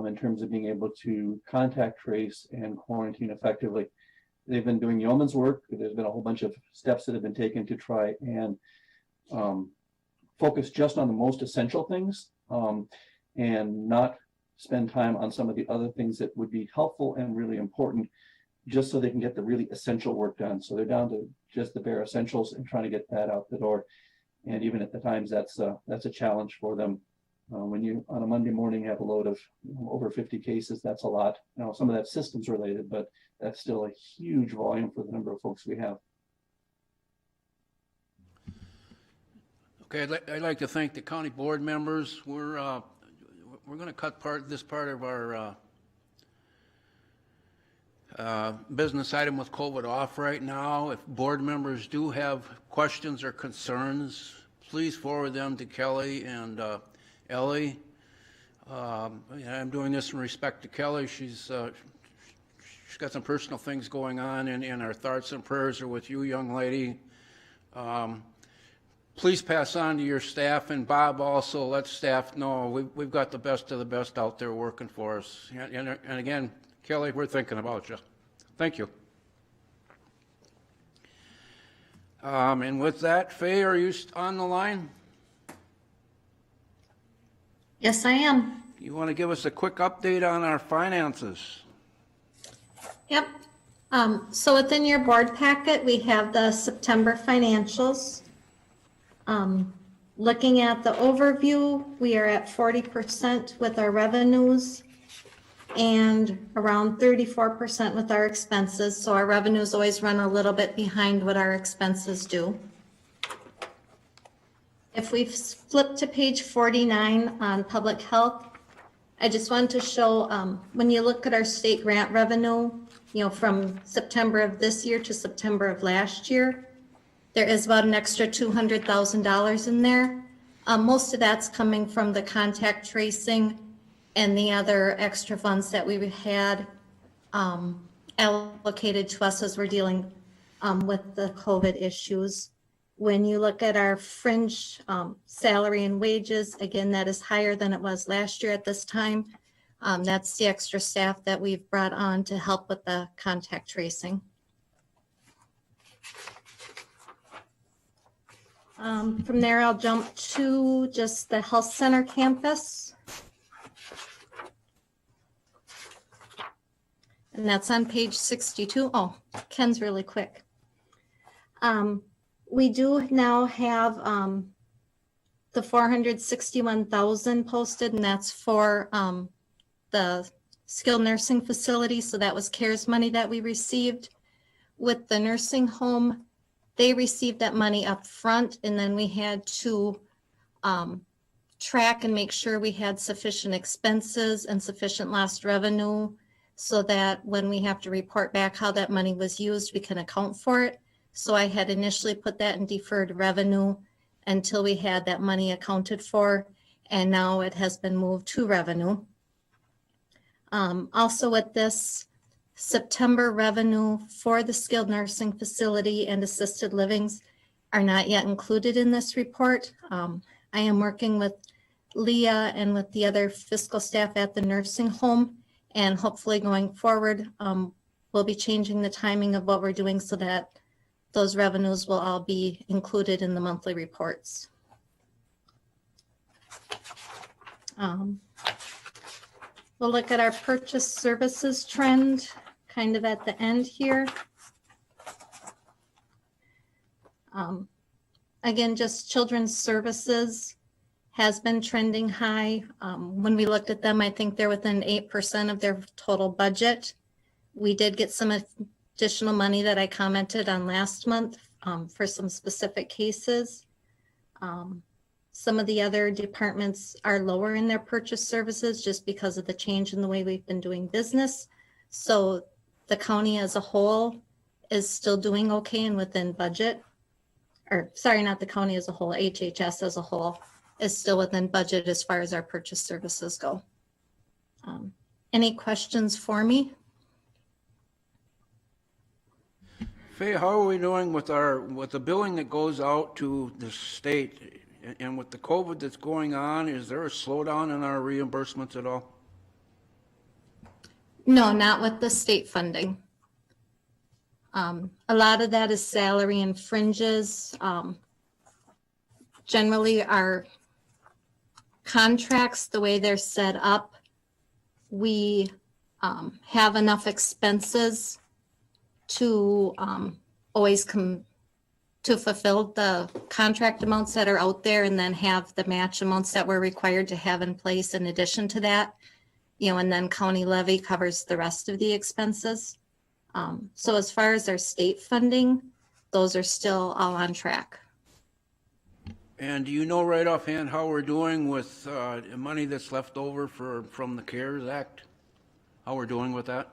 in terms of being able to contact trace and quarantine effectively. They've been doing yeoman's work. There's been a whole bunch of steps that have been taken to try and focus just on the most essential things and not spend time on some of the other things that would be helpful and really important, just so they can get the really essential work done. So they're down to just the bare essentials and trying to get that out the door. And even at the times, that's a challenge for them. When you on a Monday morning have a load of over 50 cases, that's a lot. Some of that's systems related, but that's still a huge volume for the number of folks we have. Okay, I'd like to thank the county board members. We're going to cut this part of our business item with COVID off right now. If board members do have questions or concerns, please forward them to Kelly and Ellie. I'm doing this in respect to Kelly. She's got some personal things going on, and our thoughts and prayers are with you, young lady. Please pass on to your staff, and Bob also, let staff know we've got the best of the best out there working for us. And again, Kelly, we're thinking about you. Thank you. And with that, Faye, are you on the line? Yes, I am. You want to give us a quick update on our finances? Yep. So within your board packet, we have the September financials. Looking at the overview, we are at 40% with our revenues and around 34% with our expenses. So our revenues always run a little bit behind what our expenses do. If we flip to page 49 on public health, I just wanted to show, when you look at our state grant revenue, from September of this year to September of last year, there is about an extra $200,000 in there. Most of that's coming from the contact tracing and the other extra funds that we had allocated to us as we're dealing with the COVID issues. When you look at our fringe salary and wages, again, that is higher than it was last year at this time. That's the extra staff that we've brought on to help with the contact tracing. From there, I'll jump to just the health center campus. And that's on page 62. Oh, Ken's really quick. We do now have the 461,000 posted, and that's for the skilled nursing facility. So that was CARES money that we received. With the nursing home, they received that money up front, and then we had to track and make sure we had sufficient expenses and sufficient lost revenue so that when we have to report back how that money was used, we can account for it. So I had initially put that in deferred revenue until we had that money accounted for, and now it has been moved to revenue. Also with this September revenue for the skilled nursing facility and assisted livings are not yet included in this report. I am working with Leah and with the other fiscal staff at the nursing home, and hopefully going forward, we'll be changing the timing of what we're doing so that those revenues will all be included in the monthly reports. We'll look at our purchase services trend kind of at the end here. Again, just children's services has been trending high. When we looked at them, I think they're within 8% of their total budget. We did get some additional money that I commented on last month for some specific cases. Some of the other departments are lower in their purchase services just because of the change in the way we've been doing business. So the county as a whole is still doing okay and within budget. Or sorry, not the county as a whole, HHS as a whole is still within budget as far as our purchase services go. Any questions for me? Faye, how are we doing with the billing that goes out to the state? And with the COVID that's going on, is there a slowdown in our reimbursements at all? No, not with the state funding. A lot of that is salary and fringes. Generally, our contracts, the way they're set up, we have enough expenses to always come to fulfill the contract amounts that are out there, and then have the match amounts that we're required to have in place in addition to that, and then county levy covers the rest of the expenses. So as far as our state funding, those are still all on track. And do you know right offhand how we're doing with money that's left over from the CARES Act? How we're doing with that?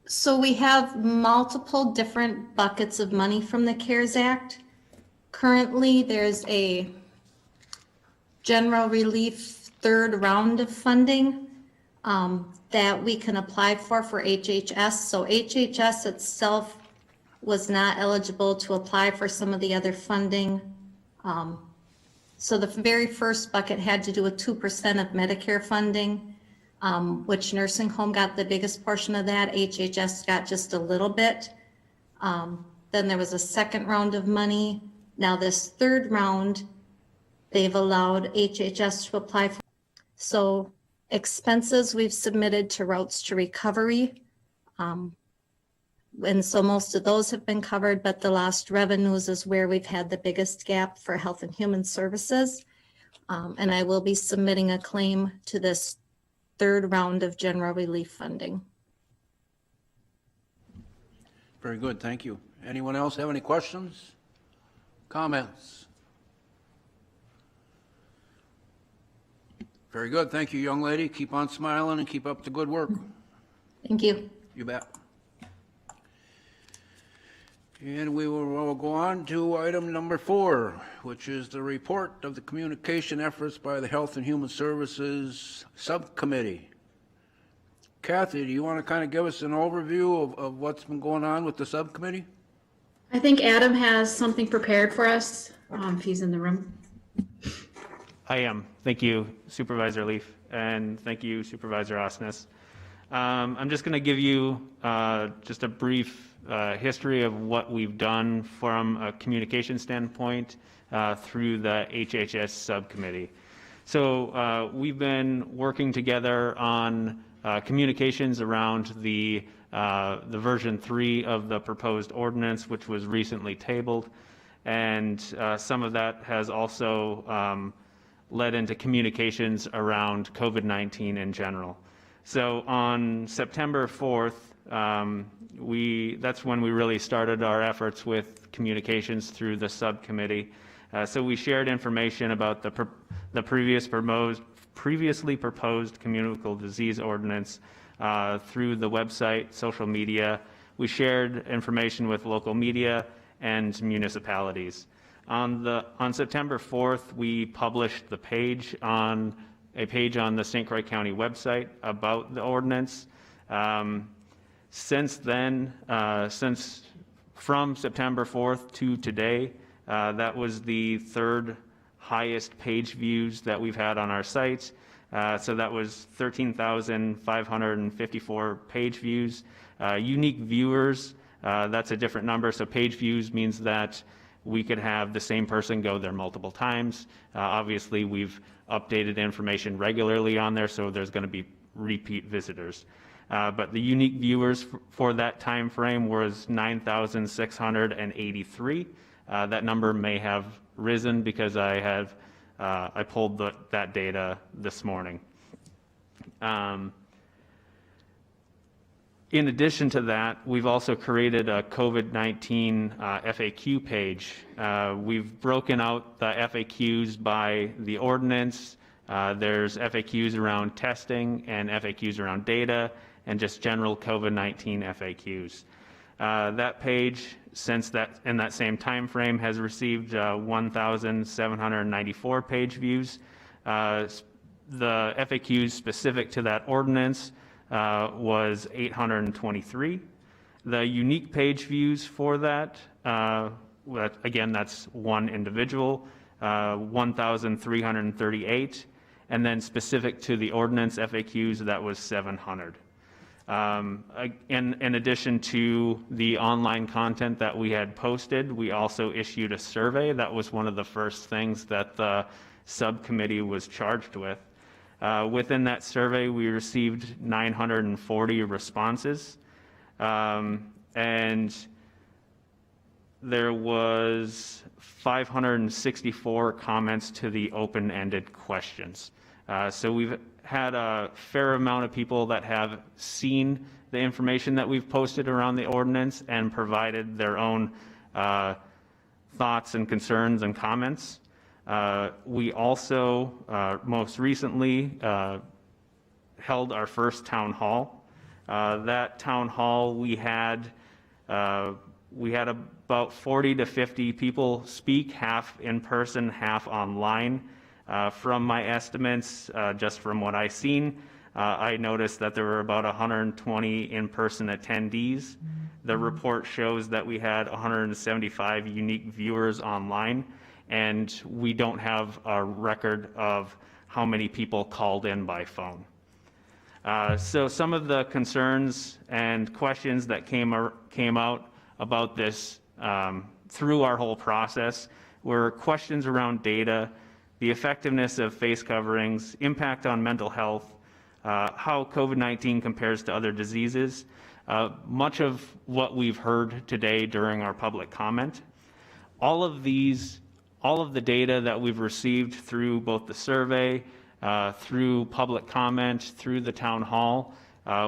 So we have multiple different buckets of money from the CARES Act. Currently, there's a general relief third round of funding that we can apply for HHS. So HHS itself was not eligible to apply for some of the other funding. So the very first bucket had to do with 2% of Medicare funding. Which nursing home got the biggest portion of that. HHS got just a little bit. Then there was a second round of money. Now this third round, they've allowed HHS to apply for. So expenses we've submitted to Routes to Recovery. And so most of those have been covered, but the lost revenues is where we've had the biggest gap for Health and Human Services. And I will be submitting a claim to this third round of general relief funding. Very good, thank you. Anyone else have any questions, comments? Very good, thank you, young lady. Keep on smiling and keep up the good work. Thank you. You bet. And we will go on to item number 4, which is the report of the communication efforts by the Health and Human Services Subcommittee. Kathy, do you want to kind of give us an overview of what's been going on with the subcommittee? I think Adam has something prepared for us, if he's in the room. I am. Thank you, Supervisor Leaf, and thank you, Supervisor Osnes. I'm just going to give you just a brief history of what we've done from a communication standpoint through the HHS subcommittee. So we've been working together on communications around the version 3 of the proposed ordinance, which was recently tabled, and some of that has also led into communications around COVID-19 in general. So on September 4th, that's when we really started our efforts with communications through the subcommittee. So we shared information about the previously proposed communicable disease ordinance through the website, social media. We shared information with local media and municipalities. On September 4th, we published the page on a page on the St. Croix County website about the ordinance. Since then, from September 4th to today, that was the third highest page views that we've had on our site. So that was 13,554 page views. Unique viewers, that's a different number. So page views means that we could have the same person go there multiple times. Obviously, we've updated information regularly on there, so there's going to be repeat visitors. But the unique viewers for that time frame was 9,683. That number may have risen because I pulled that data this morning. In addition to that, we've also created a COVID-19 FAQ page. We've broken out the FAQs by the ordinance. There's FAQs around testing and FAQs around data and just general COVID-19 FAQs. That page, since that in that same time frame, has received 1,794 page views. The FAQs specific to that ordinance was 823. The unique page views for that, again, that's one individual, 1,338. And then specific to the ordinance FAQs, that was 700. In addition to the online content that we had posted, we also issued a survey. That was one of the first things that the subcommittee was charged with. Within that survey, we received 940 responses, and there was 564 comments to the open-ended questions. So we've had a fair amount of people that have seen the information that we've posted around the ordinance and provided their own thoughts and concerns and comments. We also most recently held our first town hall. That town hall, we had about 40 to 50 people speak, half in person, half online. From my estimates, just from what I've seen, I noticed that there were about 120 in-person attendees. The report shows that we had 175 unique viewers online, and we don't have a record of how many people called in by phone. So some of the concerns and questions that came out about this through our whole process were questions around data, the effectiveness of face coverings, impact on mental health, how COVID-19 compares to other diseases. Much of what we've heard today during our public comment, all of the data that we've received through both the survey, through public comment, through the town hall,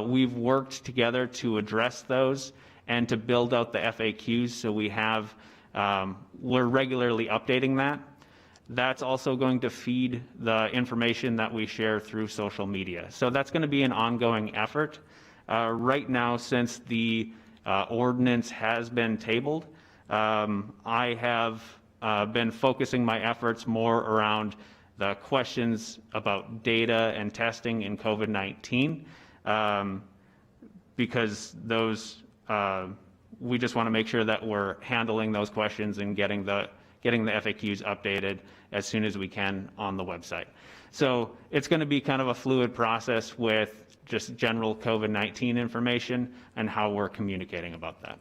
we've worked together to address those and to build out the FAQs so we're regularly updating that. That's also going to feed the information that we share through social media. So that's going to be an ongoing effort. Right now, since the ordinance has been tabled, I have been focusing my efforts more around the questions about data and testing in COVID-19 because those, we just want to make sure that we're handling those questions and getting the FAQs updated as soon as we can on the website. So it's going to be kind of a fluid process with just general COVID-19 information and how we're communicating about that.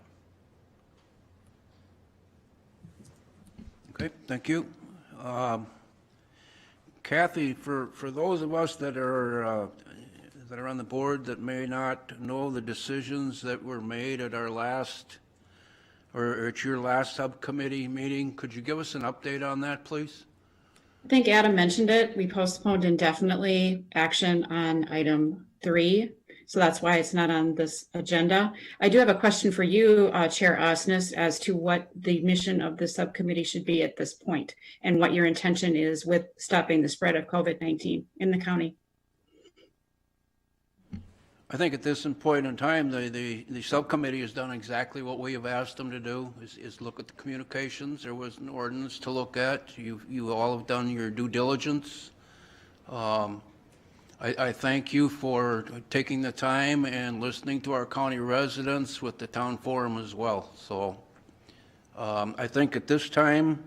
Okay, thank you. Kathy, for those of us that are on the board that may not know the decisions that were made at our last or at your last subcommittee meeting, could you give us an update on that, please? I think Adam mentioned it. We postponed indefinitely action on item 3. So that's why it's not on this agenda. I do have a question for you, Chair Osnes, as to what the mission of the subcommittee should be at this point and what your intention is with stopping the spread of COVID-19 in the county. I think at this point in time, the subcommittee has done exactly what we have asked them to do, is look at the communications. There was an ordinance to look at. You all have done your due diligence. I thank you for taking the time and listening to our county residents with the town forum as well. So I think at this time.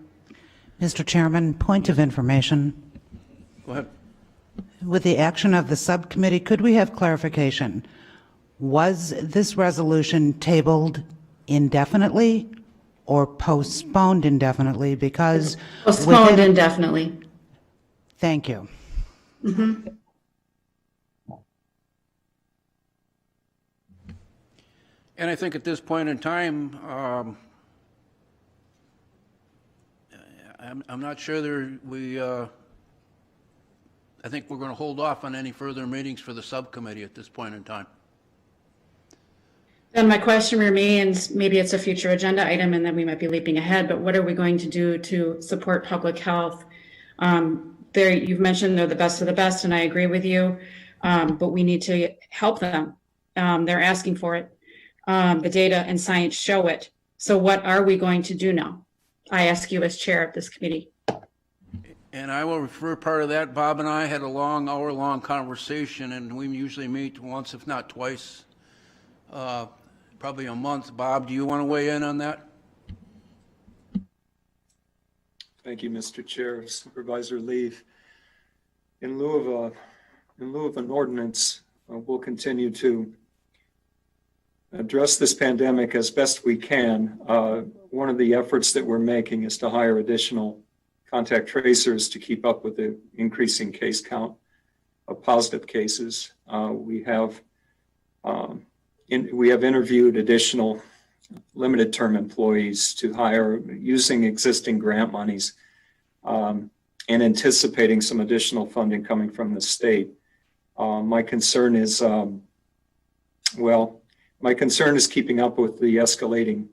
Mr. Chairman, point of information. Go ahead. With the action of the subcommittee, could we have clarification? Was this resolution tabled indefinitely or postponed indefinitely? Because Postponed indefinitely. Thank you. Mm-hmm. And I think at this point in time, I'm not sure I think we're going to hold off on any further meetings for the subcommittee at this point in time. Then my question remains, maybe it's a future agenda item and then we might be leaping ahead, but what are we going to do to support public health? You've mentioned they're the best of the best, and I agree with you, but we need to help them. They're asking for it. The data and science show it. So what are we going to do now? I ask you as chair of this committee. And I will refer part of that. Bob and I had a long, hour-long conversation, and we usually meet once, if not twice, probably a month. Bob, do you want to weigh in on that? Thank you, Mr. Chair. Supervisor Leaf. In lieu of an ordinance, we'll continue to address this pandemic as best we can. One of the efforts that we're making is to hire additional contact tracers to keep up with the increasing case count of positive cases. We have interviewed additional limited term employees to hire using existing grant monies and anticipating some additional funding coming from the state. My concern is keeping up with the escalating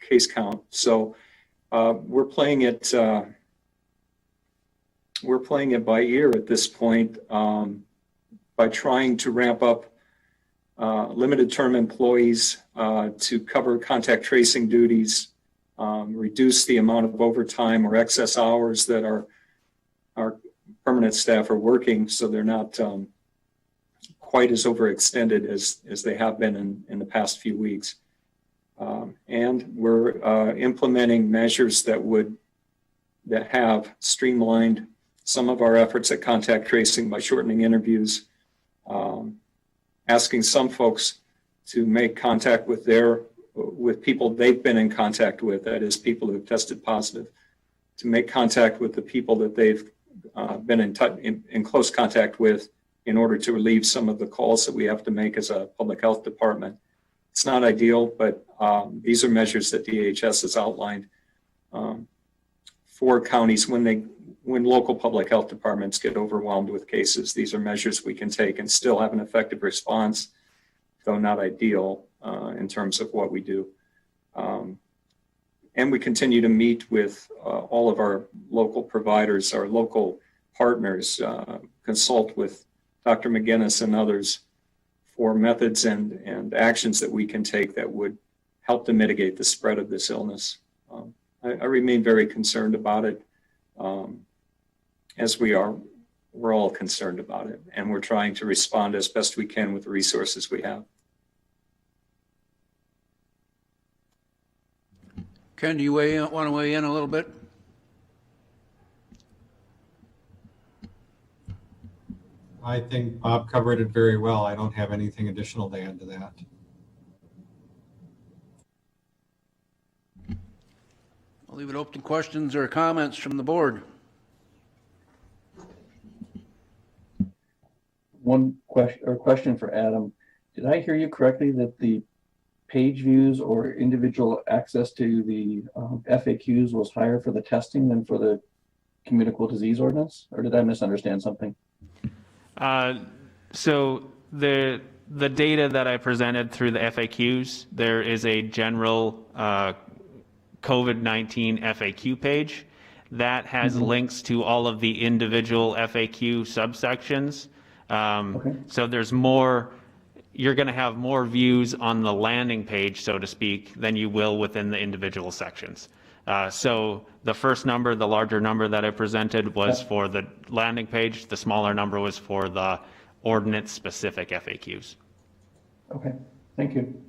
case count. So we're playing it by ear at this point by trying to ramp up limited term employees to cover contact tracing duties, reduce the amount of overtime or excess hours that our permanent staff are working, so they're not quite as overextended as they have been in the past few weeks. And we're implementing measures that have streamlined some of our efforts at contact tracing by shortening interviews, asking some folks to make contact with people they've been in contact with, that is, people who've tested positive, to make contact with the people that they've been in close contact with in order to relieve some of the calls that we have to make as a public health department. It's not ideal, but these are measures that DHS has outlined for counties when local public health departments get overwhelmed with cases. These are measures we can take and still have an effective response, though not ideal in terms of what we do. And we continue to meet with all of our local providers, our local partners, consult with Dr. McGinnis and others for methods and actions that we can take that would help to mitigate the spread of this illness. I remain very concerned about it, as we're all concerned about it, and we're trying to respond as best we can with the resources we have. Ken, do you want to weigh in a little bit? I think Bob covered it very well. I don't have anything additional to add to that. I'll leave it open to questions or comments from the board. One question for Adam. Did I hear you correctly that the page views or individual access to the FAQs was higher for the testing than for the communicable disease ordinance? Or did I misunderstand something? So the data that I presented through the FAQs, there is a general COVID-19 FAQ page that has links to all of the individual FAQ subsections. So there's more, you're going to have more views on the landing page, so to speak, than you will within the individual sections. So the first number, the larger number that I presented was for the landing page. The smaller number was for the ordinance-specific FAQs. Okay, thank you.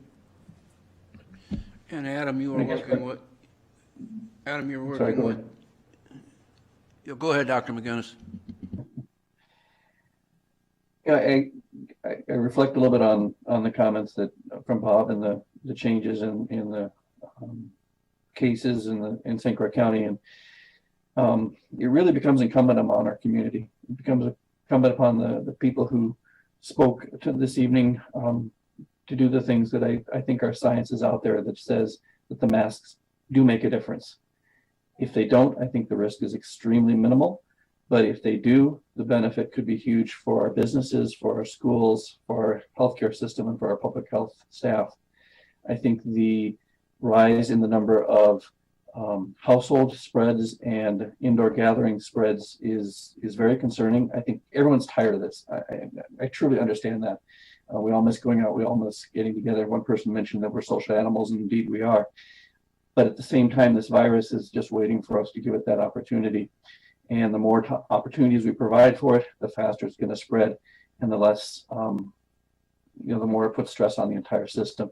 And Adam, you were working with, Adam, you were Sorry, working go with. ahead. Yeah, go ahead, Dr. McGinnis. Yeah, I reflect a little bit on the comments that from Bob and the changes in the cases in St. Croix County, and it really becomes incumbent upon our community. It becomes incumbent upon the people who spoke to this evening to do the things that I think our science is out there that says that the masks do make a difference. If they don't, I think the risk is extremely minimal. But if they do, the benefit could be huge for our businesses, for our schools, for our healthcare system, and for our public health staff. I think the rise in the number of household spreads and indoor gathering spreads is very concerning. I think everyone's tired of this. I truly understand that. We all miss going out. We all miss getting together. One person mentioned that we're social animals, and indeed we are. But at the same time, this virus is just waiting for us to give it that opportunity. And the more opportunities we provide for it, the faster it's going to spread, and the less, the more it puts stress on the entire system.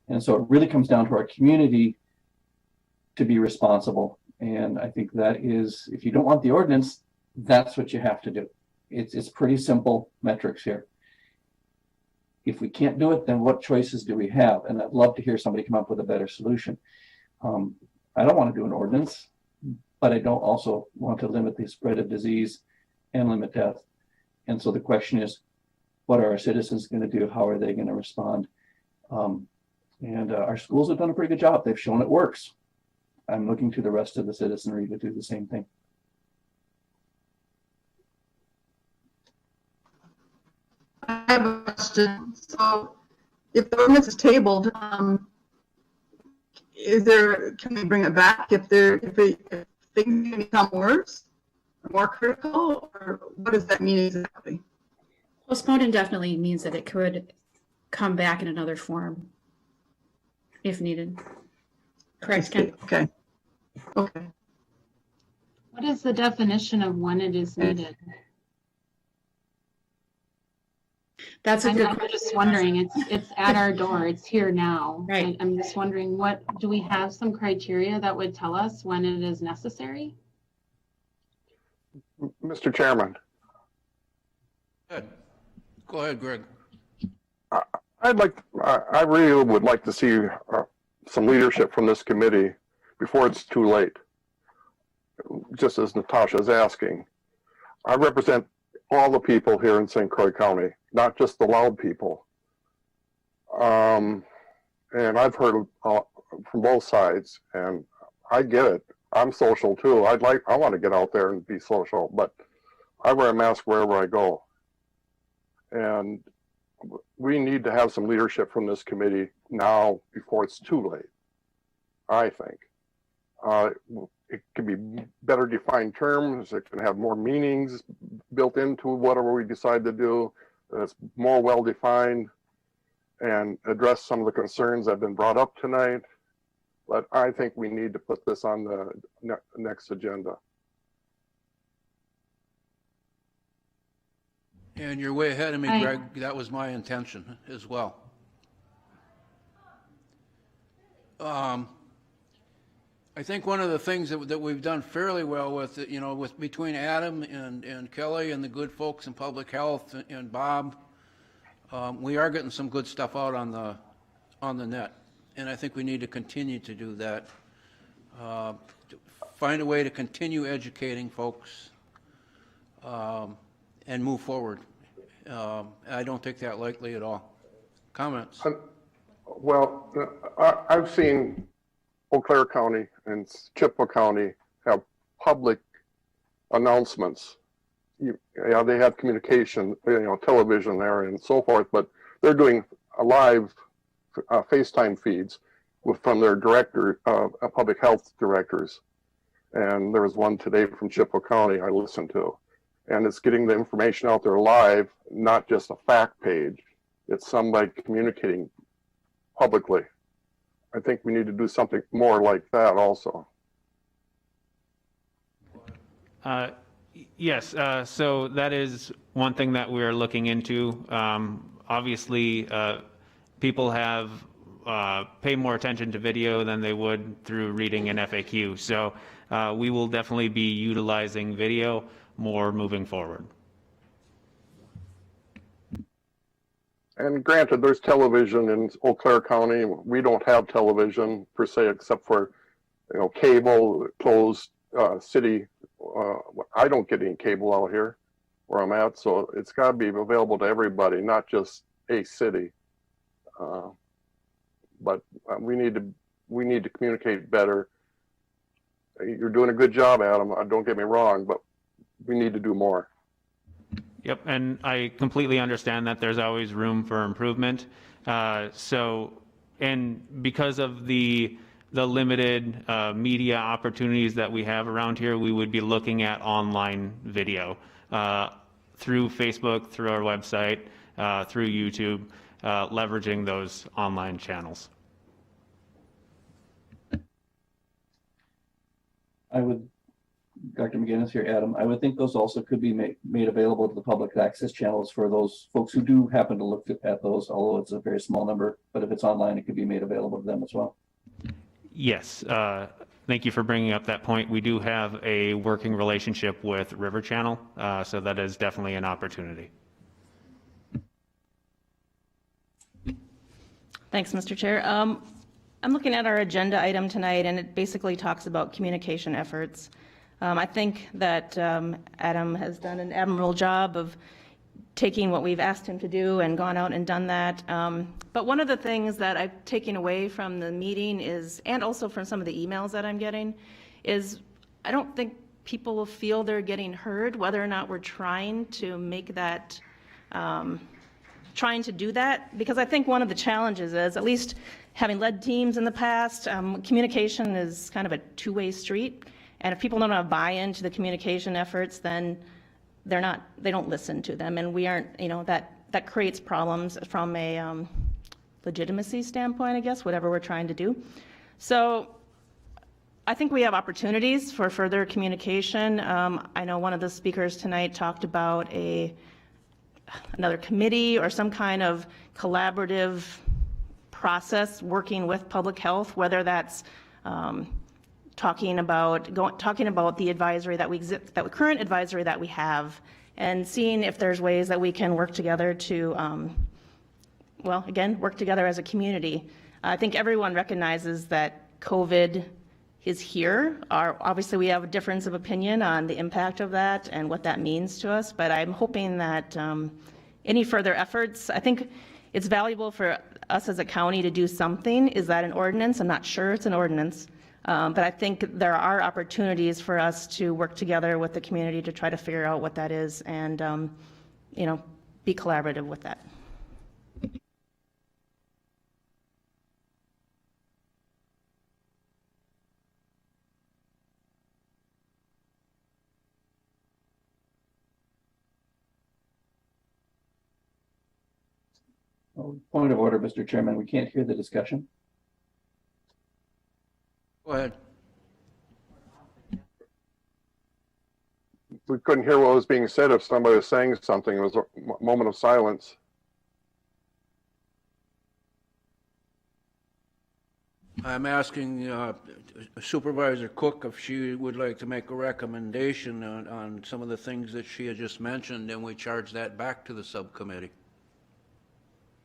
And so it really comes down to our community to be responsible. And I think that is, if you don't want the ordinance, that's what you have to do. It's pretty simple metrics here. If we can't do it, then what choices do we have? And I'd love to hear somebody come up with a better solution. I don't want to do an ordinance, but I don't also want to limit the spread of disease and limit death. And so the question is, what are our citizens going to do? How are they going to respond? Our schools have done a pretty good job. They've shown it works. I'm looking to the rest of the citizenry to do the same thing. I have a question. So if the ordinance is tabled, can we bring it back if things become worse or more critical, or what does that mean exactly? Postponed indefinitely means that it could come back in another form if needed. Correct, Ken? Okay. Okay. What is the definition of when it is needed? That's a good question. I'm just wondering, it's at our door, it's here now. Right. I'm just wondering, do we have some criteria that would tell us when it is necessary? Mr. Chairman. Good. Go ahead, Greg. I really would like to see some leadership from this committee before it's too late. Just as Natasha is asking, I represent all the people here in St. Croix County, not just the loud people. And I've heard from both sides, and I get it. I'm social too. I want to get out there and be social, but I wear a mask wherever I go. And we need to have some leadership from this committee now before it's too late, I think. It can be better defined terms. It can have more meanings built into whatever we decide to do. It's more well defined and address some of the concerns that have been brought up tonight. But I think we need to put this on the next agenda. And you're way ahead of me, Greg. That was my intention as well. I think one of the things that we've done fairly well with, with between Adam and Kelly and the good folks in public health and Bob, we are getting some good stuff out on the net, and I think we need to continue to do that. Find a way to continue educating folks and move forward. I don't take that lightly at all. Comments? Well, I've seen Eau Claire County and Chippewa County have public announcements. Yeah, they have communication, television there and so forth, but they're doing a live FaceTime feeds from their director, public health directors. And there was one today from Chippewa County I listened to. And it's getting the information out there live, not just a fact page. It's somebody communicating publicly. I think we need to do something more like that also. Yes, so that is one thing that we're looking into. Obviously, people have pay more attention to video than they would through reading an FAQ. So we will definitely be utilizing video more moving forward. And granted, there's television in Eau Claire County. We don't have television per se, except for, you know, cable, closed city. I don't get any cable out here where I'm at, so it's got to be available to everybody, not just a city. But we need to communicate better. You're doing a good job, Adam. Don't get me wrong, but we need to do more. Yep, and I completely understand that there's always room for improvement. And because of the limited media opportunities that we have around here, we would be looking at online video through Facebook, through our website, through YouTube, leveraging those online channels. I would, Dr. McGinnis here, Adam, I would think those also could be made available to the public access channels for those folks who do happen to look at those, although it's a very small number, but if it's online, it could be made available to them as well. Yes, thank you for bringing up that point. We do have a working relationship with River Channel, so that is definitely an opportunity. Thanks, Mr. Chair. I'm looking at our agenda item tonight, and it basically talks about communication efforts. I think that Adam has done an admirable job of taking what we've asked him to do and gone out and done that. But one of the things that I've taken away from the meeting is, and also from some of the emails that I'm getting, is I don't think people will feel they're getting heard, whether or not we're trying to make that, trying to do that. Because I think one of the challenges is, at least having led teams in the past, communication is kind of a two-way street. And if people don't have buy-in to the communication efforts, then they don't listen to them, and we aren't, that creates problems from a legitimacy standpoint, I guess, whatever we're trying to do. So I think we have opportunities for further communication. I know one of the speakers tonight talked about another committee or some kind of collaborative process working with public health, whether that's talking about the advisory that that current advisory that we have, and seeing if there's ways that we can work together to, well, again, work together as a community. I think everyone recognizes that COVID is here. Obviously, we have a difference of opinion on the impact of that and what that means to us, but I'm hoping that any further efforts, I think it's valuable for us as a county to do something. Is that an ordinance? I'm not sure it's an ordinance. But I think there are opportunities for us to work together with the community to try to figure out what that is and, be collaborative with that. Point of order, Mr. Chairman, we can't hear the discussion. Go ahead. We couldn't hear what was being said if somebody was saying something. It was a moment of silence. I'm asking Supervisor Cook if she would like to make a recommendation on some of the things that she had just mentioned, and we charge that back to the subcommittee.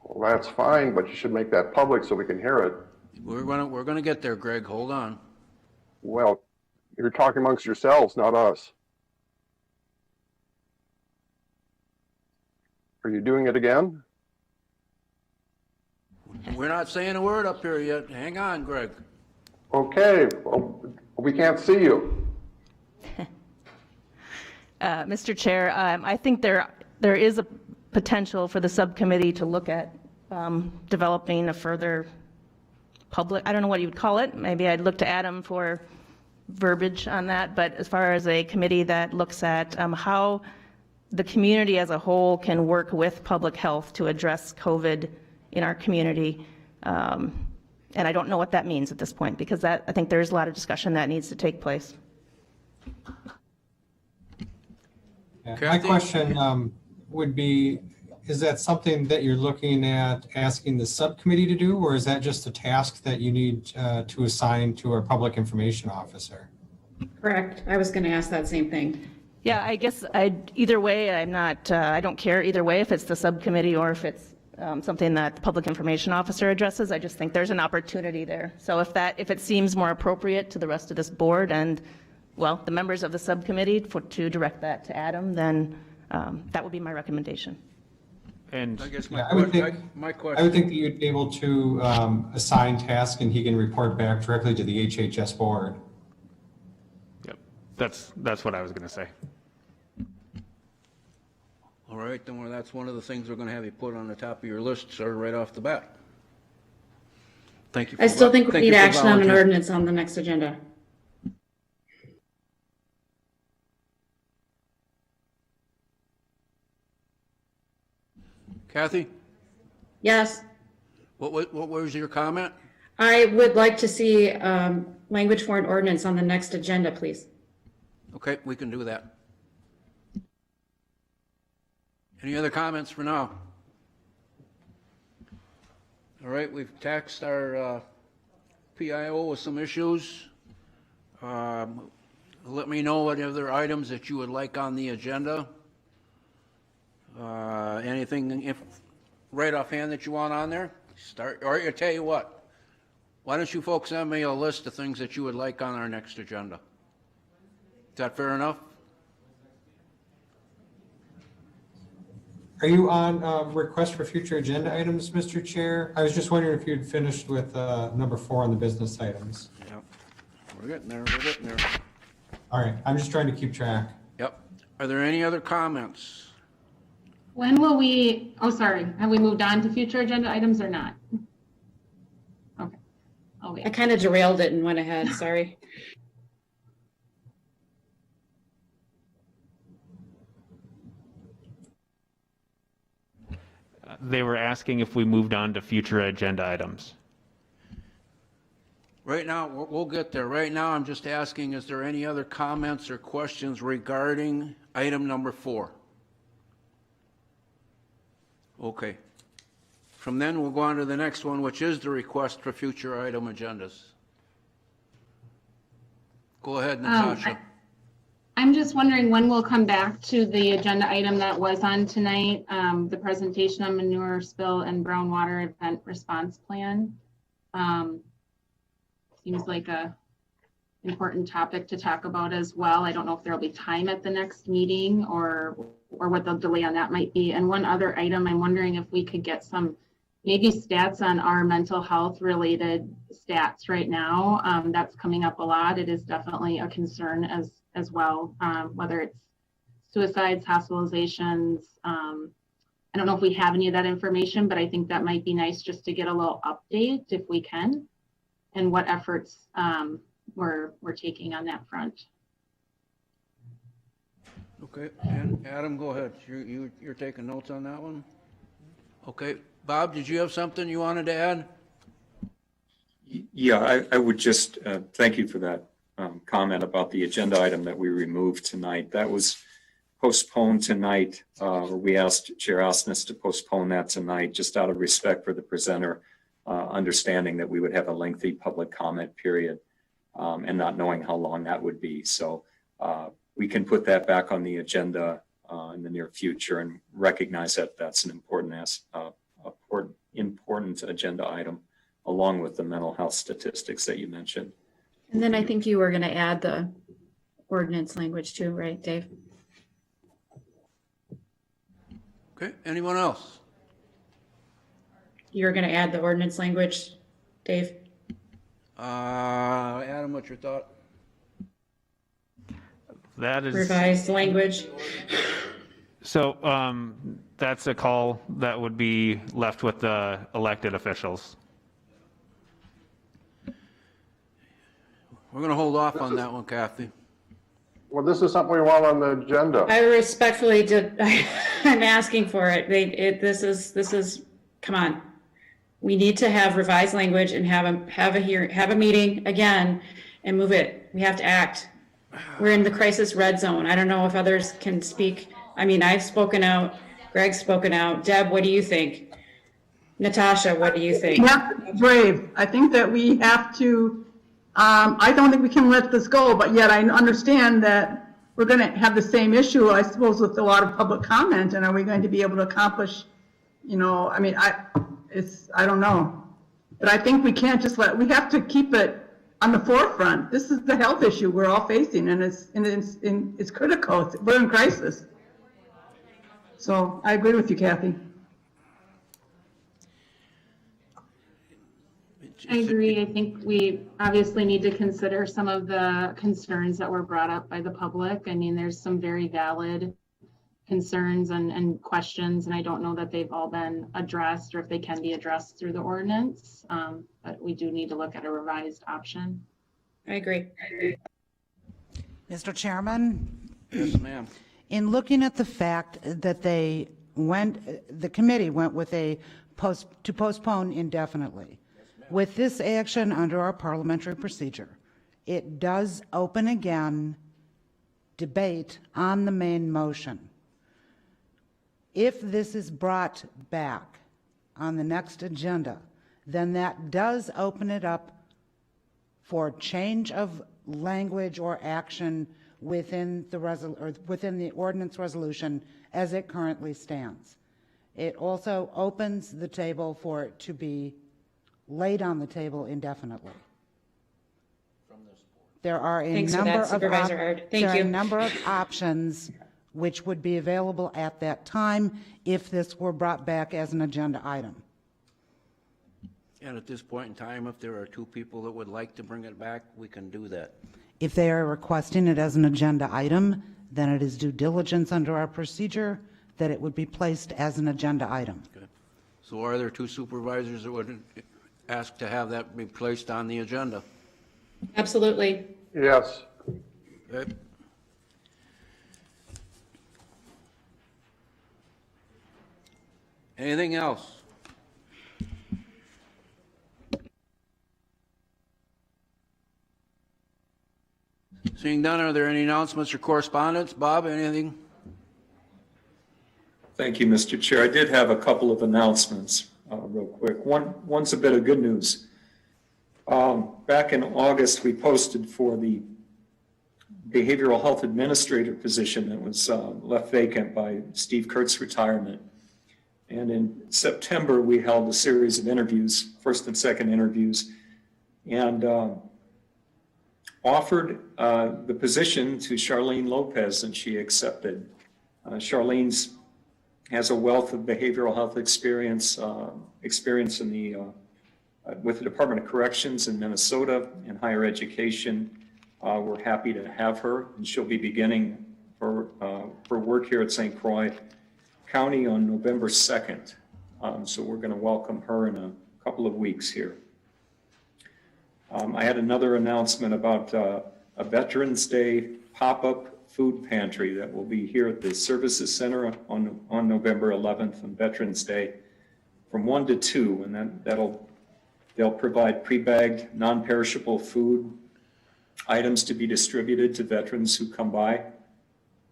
Well, that's fine, but you should make that public so we can hear it. We're gonna get there, Greg. Hold on. Well, you're talking amongst yourselves, not us. Are you doing it again? We're not saying a word up here yet. Hang on, Greg. Okay, well, we can't see you. Mr. Chair, I think there is a potential for the subcommittee to look at developing a further public, I don't know what you would call it. Maybe I'd look to Adam for verbiage on that. But as far as a committee that looks at how the community as a whole can work with public health to address COVID in our community. And I don't know what that means at this point, because I think there's a lot of discussion that needs to take place. Yeah, my question would be, is that something that you're looking at asking the subcommittee to do, or is that just a task that you need to assign to our public information officer? Correct. I was going to ask that same thing. Yeah, I guess either way, I don't care either way if it's the subcommittee or if it's something that the public information officer addresses. I just think there's an opportunity there. So if it seems more appropriate to the rest of this board and, well, the members of the subcommittee to direct that to Adam, then that would be my recommendation. And I guess I would think that you'd be able to assign tasks and he can report back directly to the HHS board. Yep, that's what I was going to say. All right, then that's one of the things we're going to have you put on the top of your list, sir, right off the bat. Thank you. I still think we need action on an ordinance on the next agenda. Kathy, Yes, what was your comment? I would like to see language for an ordinance on the next agenda, please. Okay, we can do that. Any other comments for now? All right, we've taxed our PIO with some issues. Let me know what other items that you would like on the agenda. Anything right offhand that you want on there? Or I tell you what, why don't you folks send me a list of things that you would like on our next agenda? Is that fair enough? Are you on request for future agenda items, Mr. Chair? I was just wondering if you'd finished with number 4 on the business items. Yep. We're getting there. We're getting there. All right, I'm just trying to keep track. Yep. Are there any other comments? When will we, oh, sorry, have we moved on to future agenda items or not? Okay. Oh, wait. I kind of derailed it and went ahead, sorry. They were asking if we moved on to future agenda items. Right now, we'll get there. Right now, I'm just asking, is there any other comments or questions regarding item number 4? Okay. From then, we'll go on to the next one, which is the request for future item agendas. Go ahead, Natasha. I'm just wondering when we'll come back to the agenda item that was on tonight, the presentation on manure spill and brown water event response plan. Seems like a important topic to talk about as well. I don't know if there'll be time at the next meeting or what the delay on that might be. And one other item, I'm wondering if we could get some maybe stats on our mental health related stats right now. That's coming up a lot. It is definitely a concern as well, whether it's suicides, hospitalizations. I don't know if we have any of that information, but I think that might be nice just to get a little update if we can, and what efforts we're taking on that front. Okay, and Adam, go ahead. You're taking notes on that one? Okay, Bob, did you have something you wanted to add? Yeah, I would just thank you for that comment about the agenda item that we removed tonight. That was postponed tonight, or we asked Chair Osnes to postpone that tonight, just out of respect for the presenter, understanding that we would have a lengthy public comment period and not knowing how long that would be. So we can put that back on the agenda in the near future and recognize that that's an important agenda item, along with the mental health statistics that you mentioned. And then I think you were going to add the ordinance language too, right, Dave? Okay, anyone else? You're going to add the ordinance language, Dave? Adam, what's your thought? That is Revised language. so. That's a call that would be left with the elected officials. We're going to hold off on that one, Kathy. Well, this is something we want on the agenda. I respectfully I'm asking for it. This is, come on. We need to have revised language and have a meeting again and move it. We have to act. We're in the crisis red zone. I don't know if others can speak. I mean, I've spoken out Greg's spoken out. Deb, what do you think? Natasha, what do you think? We have to be brave. I think that we have to, I don't think we can let this go, but yet I understand that we're going to have the same issue, I suppose, with a lot of public comment. And are we going to be able to accomplish, you know, I mean, I don't know. But I think we can't just we have to keep it on the forefront. This is the health issue we're all facing, and it's critical. We're in crisis. So I agree with you, Kathy. I agree. I think we obviously need to consider some of the concerns that were brought up by the public. I mean, there's some very valid concerns and questions, and I don't know that they've all been addressed or if they can be addressed through the ordinance, but we do need to look at a revised option. I agree. Mr. Chairman? Yes, ma'am. In looking at the fact that the committee went with to postpone indefinitely, with this action under our parliamentary procedure, it does open again debate on the main motion. If this is brought back on the next agenda, then that does open it up for change of language or action within the ordinance resolution as it currently stands. It also opens the table for it to be laid on the table indefinitely. There are a number of options which would be available at that time if this were brought back as an agenda item. And at this point in time, if there are two people that would like to bring it back, we can do that. If they are requesting it as an agenda item, then it is due diligence under our procedure that it would be placed as an agenda item. Okay. So are there two supervisors that would ask to have that be placed on the agenda? Absolutely. Yes. Okay. Anything else? Seeing none, are there any announcements or correspondence? Bob, anything? Thank you, Mr. Chair. I did have a couple of announcements real quick. One's a bit of good news. Back in August, we posted for the behavioral health administrator position that was left vacant by Steve Kurtz's retirement. And in September, we held a series of interviews, first and second interviews, and offered the position to Charlene Lopez, and she accepted. Charlene's has a wealth of behavioral health experience in the with the Department of Corrections in Minnesota and higher education. We're happy to have her, and she'll be beginning her work here at St. Croix County on November 2nd. So we're going to welcome her in a couple of weeks here. I had another announcement about a Veterans Day pop-up food pantry that will be here at the Services Center on November 11th on Veterans Day from 1 to 2, and they'll provide pre-bagged, non-perishable food items to be distributed to veterans who come by.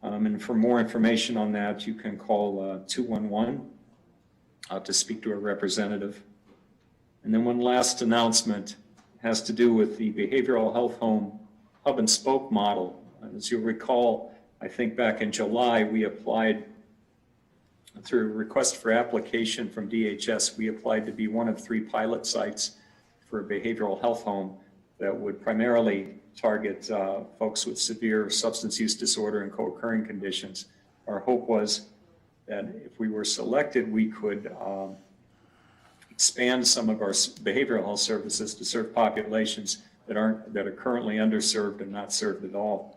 And for more information on that, you can call 211 to speak to a representative. And then one last announcement has to do with the behavioral health home hub and spoke model. As you'll recall, I think back in July, we applied through a request for application from DHS. We applied to be one of 3 pilot sites for a behavioral health home that would primarily target folks with severe substance use disorder and co-occurring conditions. Our hope was that if we were selected, we could expand some of our behavioral health services to serve populations that are currently underserved and not served at all.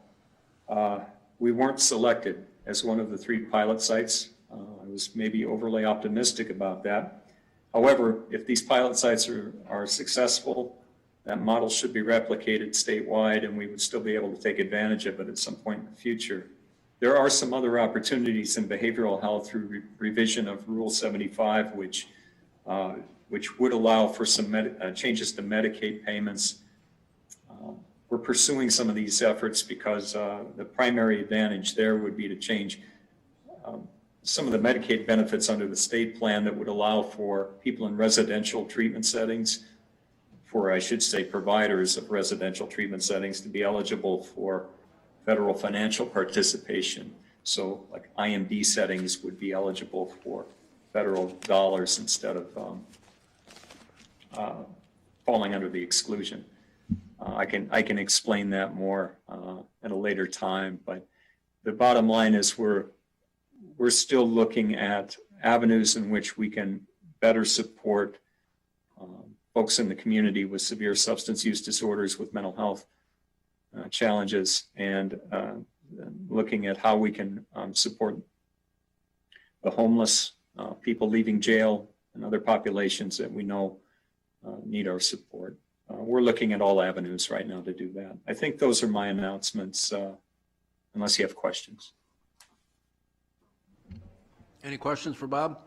We weren't selected as one of the 3 pilot sites. I was maybe overly optimistic about that. However, if these pilot sites are successful, that model should be replicated statewide, and we would still be able to take advantage of it at some point in the future. There are some other opportunities in behavioral health through revision of Rule 75, which would allow for some changes to Medicaid payments. We're pursuing some of these efforts because the primary advantage there would be to change some of the Medicaid benefits under the state plan that would allow for people in residential treatment settings, for, I should say, providers of residential treatment settings to be eligible for federal financial participation. So like IMD settings would be eligible for federal dollars instead of falling under the exclusion. I can explain that more at a later time, but the bottom line is we're still looking at avenues in which we can better support folks in the community with severe substance use disorders, with mental health challenges, and looking at how we can support the homeless, people leaving jail, and other populations that we know need our support. We're looking at all avenues right now to do that. I think those are my announcements, unless you have questions. Any questions for Bob?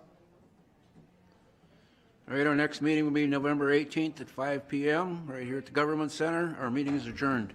All right, our next meeting will be November 18th at 5 p.m. right here at the Government Center. Our meeting is adjourned.